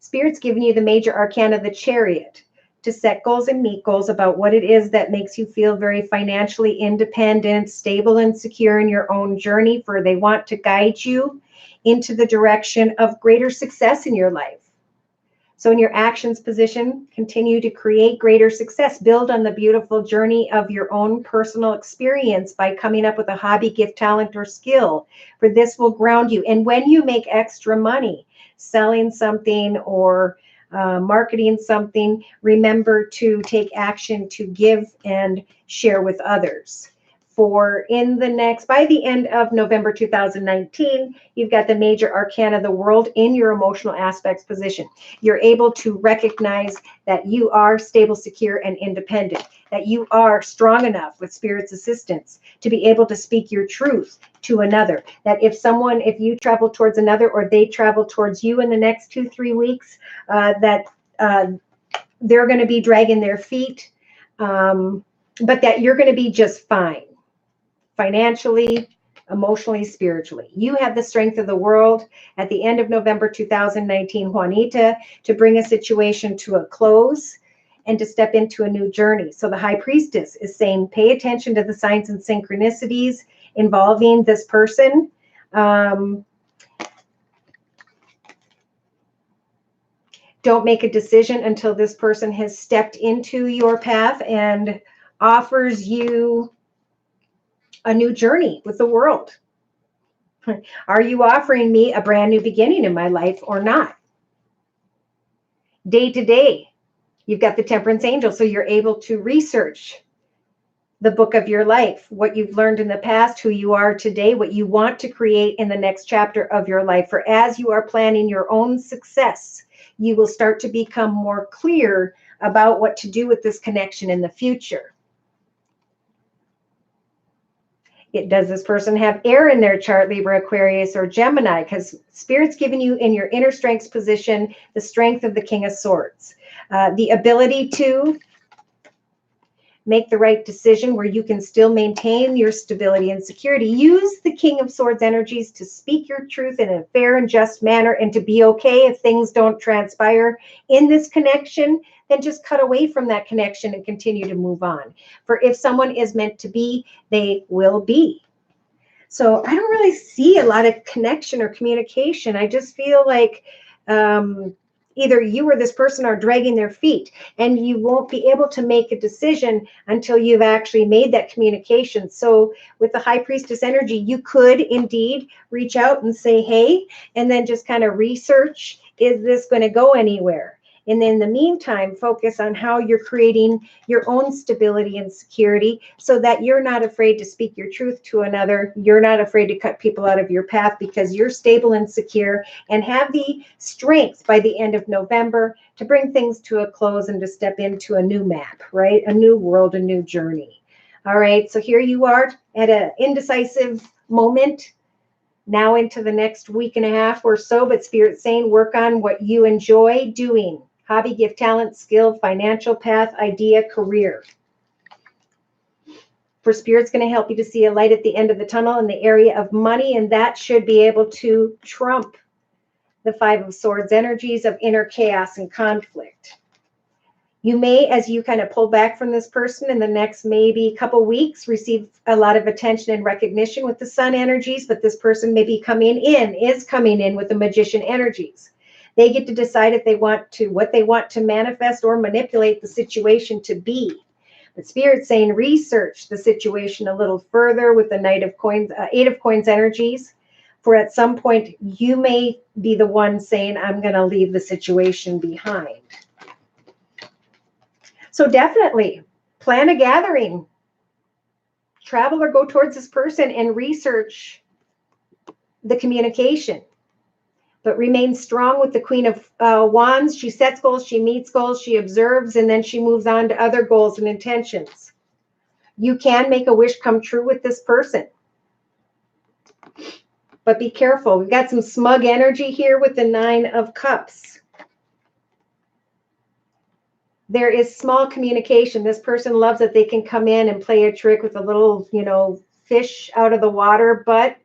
Spirit's giving you the major arcana, the Chariot, to set goals and meet goals about what it is that makes you feel very financially independent, stable, and secure in your own journey, for they want to guide you into the direction of greater success in your life. So in your actions position, continue to create greater success. Build on the beautiful journey of your own personal experience by coming up with a hobby, gift, talent, or skill. For this will ground you. And when you make extra money, selling something or marketing something, remember to take action to give and share with others. For by the end of November 2019, you've got the major arcana, the World, in your emotional aspects position. You're able to recognize that you are stable, secure, and independent, that you are strong enough with Spirit's assistance to be able to speak your truth to another, that if you travel towards another or they travel towards you in the next 2-3 weeks, that they're going to be dragging their feet, but that you're going to be just fine. Financially, emotionally, spiritually. You have the strength of the world at the end of November 2019, Juanita, to bring a situation to a close and to step into a new journey. So the High Priestess is saying, pay attention to the signs and synchronicities involving this person. Don't make a decision until this person has stepped into your path and offers you a new journey with the world. Are you offering me a brand new beginning in my life or not? Day to day, you've got the Temperance Angel, so you're able to research the book of your life, what you've learned in the past, who you are today, what you want to create in the next chapter of your life. For as you are planning your own success, you will start to become more clear about what to do with this connection in the future. Does this person have air in their chart, Libra, Aquarius, or Gemini? Because Spirit's given you in your inner strengths position the strength of the King of Swords, the ability to make the right decision where you can still maintain your stability and security. Use the King of Swords energies to speak your truth in a fair and just manner, and to be okay if things don't transpire in this connection. Then just cut away from that connection and continue to move on. For if someone is meant to be, they will be. So I don't really see a lot of connection or communication. I just feel like either you or this person are dragging their feet, and you won't be able to make a decision until you've actually made that communication. So with the High Priestess energy, you could indeed reach out and say, hey, and then just kind of research, is this going to go anywhere? And in the meantime, focus on how you're creating your own stability and security so that you're not afraid to speak your truth to another. You're not afraid to cut people out of your path because you're stable and secure and have the strength by the end of November to bring things to a close and to step into a new map, right? A new world, a new journey. All right, so here you are at an indecisive moment, now into the next week and a half or so, but Spirit's saying work on what you enjoy doing. Hobby, gift, talent, skill, financial path, idea, career. For Spirit's going to help you to see a light at the end of the tunnel in the area of money, and that should be able to trump the Five of Swords energies of inner chaos and conflict. You may, as you kind of pull back from this person in the next maybe couple weeks, receive a lot of attention and recognition with the Sun energies, but this person may be coming in with the Magician energies. They get to decide if they want to, what they want to manifest or manipulate the situation to be. But Spirit's saying research the situation a little further with the Knight of Coins, Eight of Coins energies. For at some point, you may be the one saying, I'm going to leave the situation behind. So definitely plan a gathering, travel or go towards this person and research the communication. But remain strong with the Queen of Wands. She sets goals, she meets goals, she observes, and then she moves on to other goals and intentions. You can make a wish come true with this person. But be careful. We've got some smug energy here with the Nine of Cups. there is small communication. This person loves that they can come in and play a trick with a little, fish out of the water, but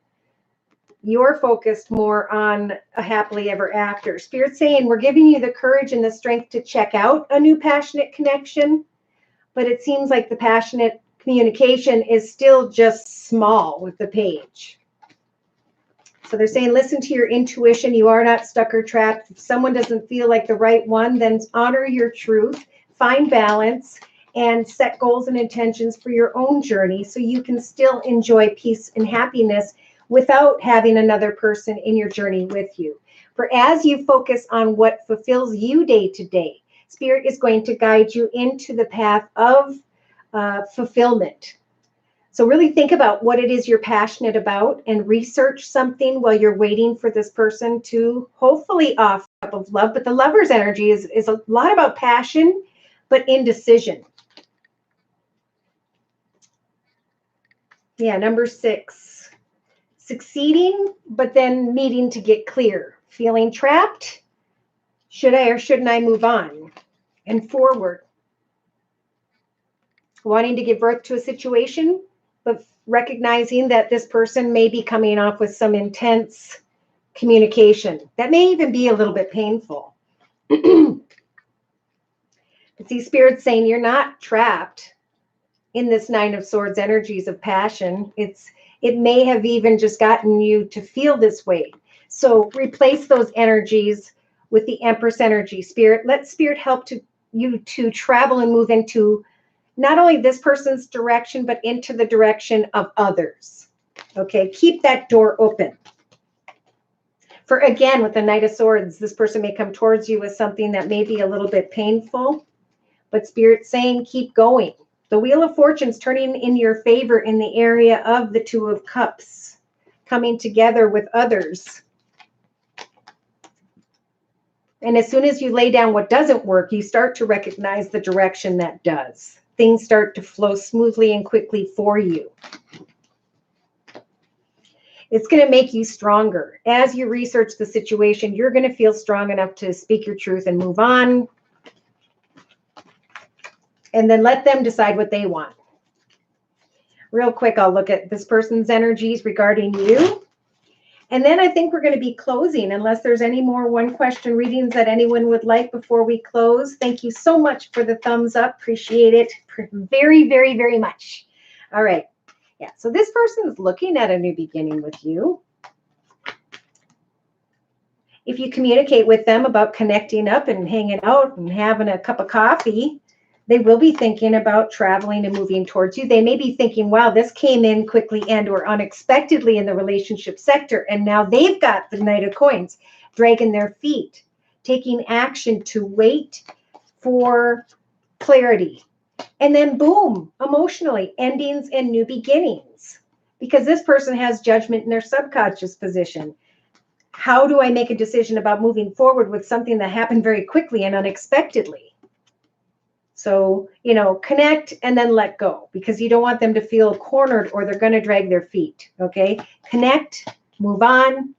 you're focused more on a happily ever after. Spirit's saying we're giving you the courage and the strength to check out a new passionate connection, but it seems like the passionate communication is still just small with the page. So they're saying, listen to your intuition. You are not stuck or trapped. If someone doesn't feel like the right one, then honor your truth, find balance, and set goals and intentions for your own journey so you can still enjoy peace and happiness without having another person in your journey with you. For as you focus on what fulfills you day to day, Spirit is going to guide you into the path of fulfillment. So really think about what it is you're passionate about and research something while you're waiting for this person to hopefully offer up of love. But the lover's energy is a lot about passion, but indecision. Yeah, number 6. Succeeding, but then needing to get clear. Feeling trapped. Should I or shouldn't I move on and forward? Wanting to give birth to a situation, but recognizing that this person may be coming off with some intense communication. That may even be a little bit painful. But see, Spirit's saying you're not trapped in this 9 of Swords energies of passion. It may have even just gotten you to feel this way. So replace those energies with the Empress energy. Spirit, let Spirit help you to travel and move into not only this person's direction, but into the direction of others. Okay, keep that door open. For again, with the Knight of Swords, this person may come towards you with something that may be a little bit painful, but Spirit's saying keep going. The Wheel of Fortune's turning in your favor in the area of the 2 of Cups, coming together with others. And as soon as you lay down what doesn't work, you start to recognize the direction that does. Things start to flow smoothly and quickly for you. It's going to make you stronger. As you research the situation, you're going to feel strong enough to speak your truth and move on. And then let them decide what they want. Real quick, I'll look at this person's energies regarding you. And then I think we're going to be closing, unless there's any more one-question readings that anyone would like before we close. Thank you so much for the thumbs up. Appreciate it very, very, very much. All right. Yeah, so this person is looking at a new beginning with you. If you communicate with them about connecting up and hanging out and having a cup of coffee, they will be thinking about traveling and moving towards you. They may be thinking, wow, this came in quickly and or unexpectedly in the relationship sector. And now they've got the Knight of Coins dragging their feet, taking action to wait for clarity. And then boom, emotionally, endings and new beginnings. Because this person has judgment in their subconscious position. How do I make a decision about moving forward with something that happened very quickly and unexpectedly? So, connect and then let go, because you don't want them to feel cornered or they're going to drag their feet. Okay. Connect, move on.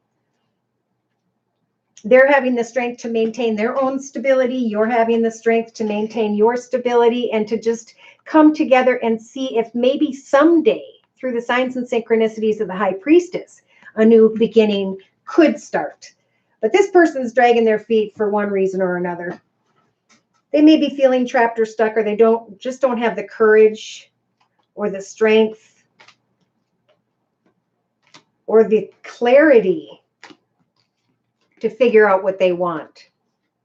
They're having the strength to maintain their own stability. You're having the strength to maintain your stability and to just come together and see if maybe someday through the signs and synchronicities of the High Priestess, a new beginning could start. But this person's dragging their feet for one reason or another. They may be feeling trapped or stuck, or they don't have the courage or the strength or the clarity to figure out what they want,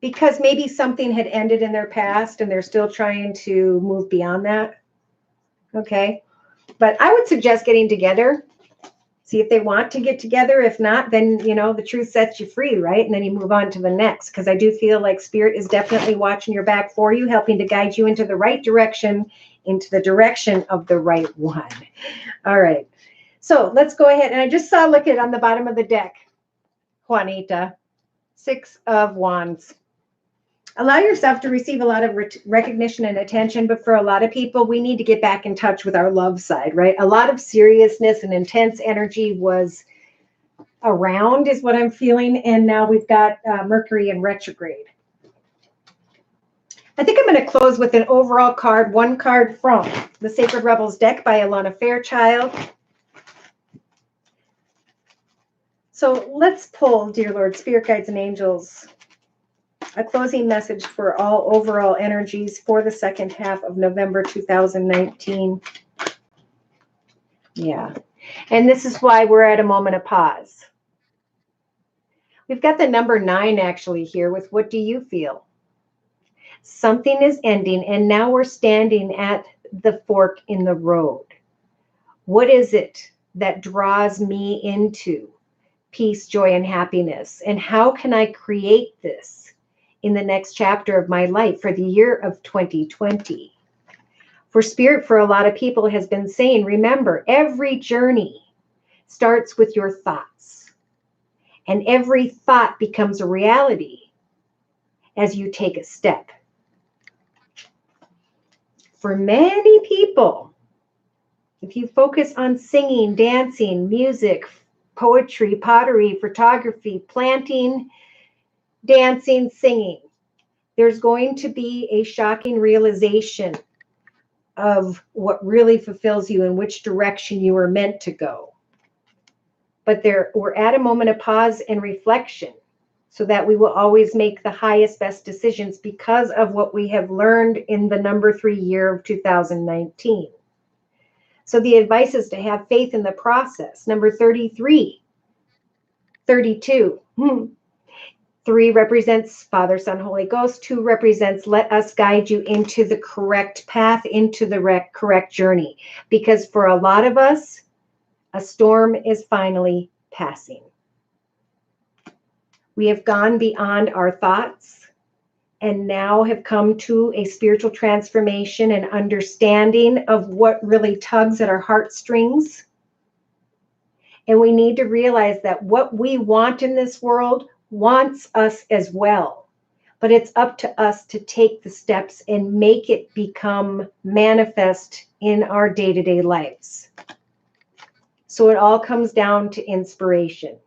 because maybe something had ended in their past and they're still trying to move beyond that. Okay. But I would suggest getting together, see if they want to get together. If not, then, the truth sets you free, right? And then you move on to the next, because I do feel like Spirit is definitely watching your back for you, helping to guide you into the right direction, into the direction of the right one. All right. So let's go ahead. And I just saw, look at on the bottom of the deck, Juanita, 6 of Wands. Allow yourself to receive a lot of recognition and attention, but for a lot of people, we need to get back in touch with our love side, right? A lot of seriousness and intense energy was around, is what I'm feeling, and now we've got Mercury in retrograde. I think I'm going to close with an overall card, one card from the Sacred Rebels deck by Alana Fairchild. So let's pull, dear Lord, Spirit Guides and Angels, a closing message for all overall energies for the second half of November 2019. Yeah. And this is why we're at a moment of pause. We've got the number 9 actually here with what do you feel? Something is ending, and now we're standing at the fork in the road. What is it that draws me into peace, joy, and happiness? And how can I create this in the next chapter of my life for the year of 2020? For Spirit, for a lot of people, has been saying, remember, every journey starts with your thoughts. And every thought becomes a reality as you take a step. For many people, if you focus on singing, dancing, music, poetry, pottery, photography, planting, dancing, singing, there's going to be a shocking realization of what really fulfills you and which direction you are meant to go. But we're at a moment of pause and reflection so that we will always make the highest, best decisions because of what we have learned in the number 3 year of 2019. So the advice is to have faith in the process. Number 33, 32. 3 represents Father, Son, Holy Ghost. 2 represents let us guide you into the correct path, into the correct journey. Because for a lot of us, a storm is finally passing. We have gone beyond our thoughts and now have come to a spiritual transformation and understanding of what really tugs at our heartstrings. And we need to realize that what we want in this world wants us as well. But it's up to us to take the steps and make it become manifest in our day-to-day lives. So it all comes down to inspiration.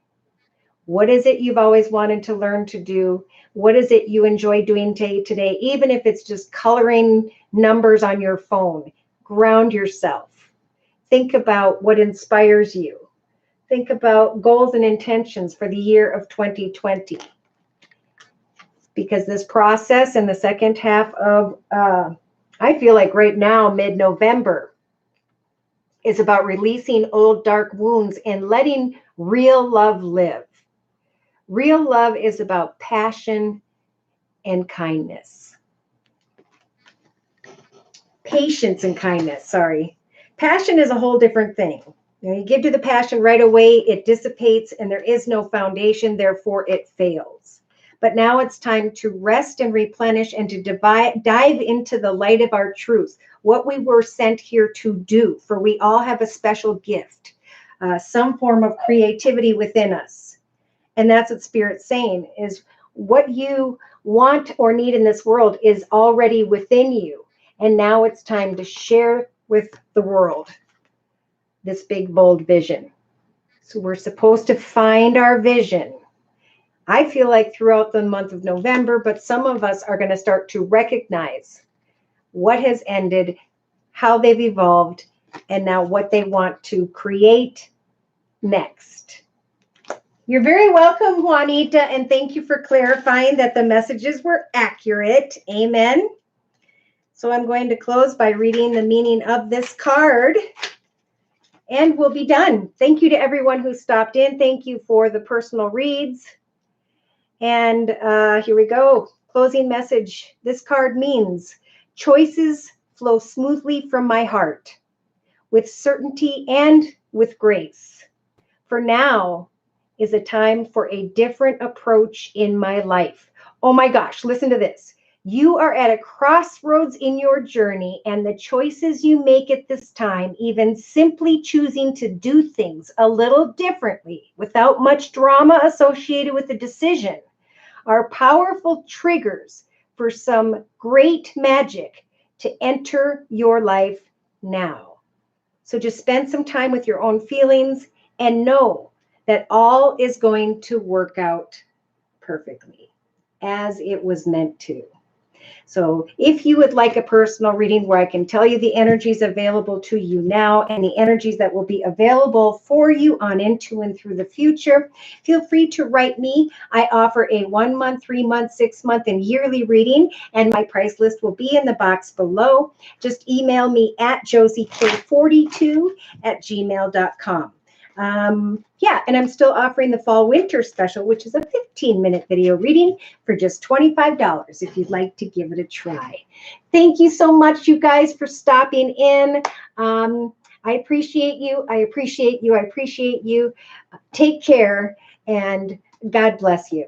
What is it you've always wanted to learn to do? What is it you enjoy doing today, even if it's just coloring numbers on your phone? Ground yourself. Think about what inspires you. Think about goals and intentions for the year of 2020. Because this process in the second half of, I feel like right now, mid-November, is about releasing old dark wounds and letting real love live. Real love is about passion and kindness. Patience and kindness, sorry. Passion is a whole different thing. You give to the passion right away, it dissipates and there is no foundation, therefore it fails. But now it's time to rest and replenish and to dive into the light of our truth, what we were sent here to do, for we all have a special gift, some form of creativity within us. And that's what Spirit's saying, is what you want or need in this world is already within you. And now it's time to share with the world this big, bold vision. So we're supposed to find our vision. I feel like throughout the month of November, but some of us are going to start to recognize what has ended, how they've evolved, and now what they want to create next. You're very welcome, Juanita, and thank you for clarifying that the messages were accurate. Amen. So I'm going to close by reading the meaning of this card, and we'll be done. Thank you to everyone who stopped in. Thank you for the personal reads. And here we go. Closing message. This card means choices flow smoothly from my heart with certainty and with grace. For now is a time for a different approach in my life. Oh my gosh, listen to this. You are at a crossroads in your journey, and the choices you make at this time, even simply choosing to do things a little differently without much drama associated with the decision, are powerful triggers for some great magic to enter your life now. So just spend some time with your own feelings and know that all is going to work out perfectly as it was meant to. So if you would like a personal reading where I can tell you the energies available to you now and the energies that will be available for you on into and through the future, feel free to write me. I offer a 1 month, 3 month, 6 month, and yearly reading, and my price list will be in the box below. Just email me at josiek42@gmail.com. Yeah, and I'm still offering the fall winter special, which is a 15-minute video reading for just $25 if you'd like to give it a try. Thank you so much, you guys, for stopping in. I appreciate you. I appreciate you. I appreciate you. Take care, and God bless you.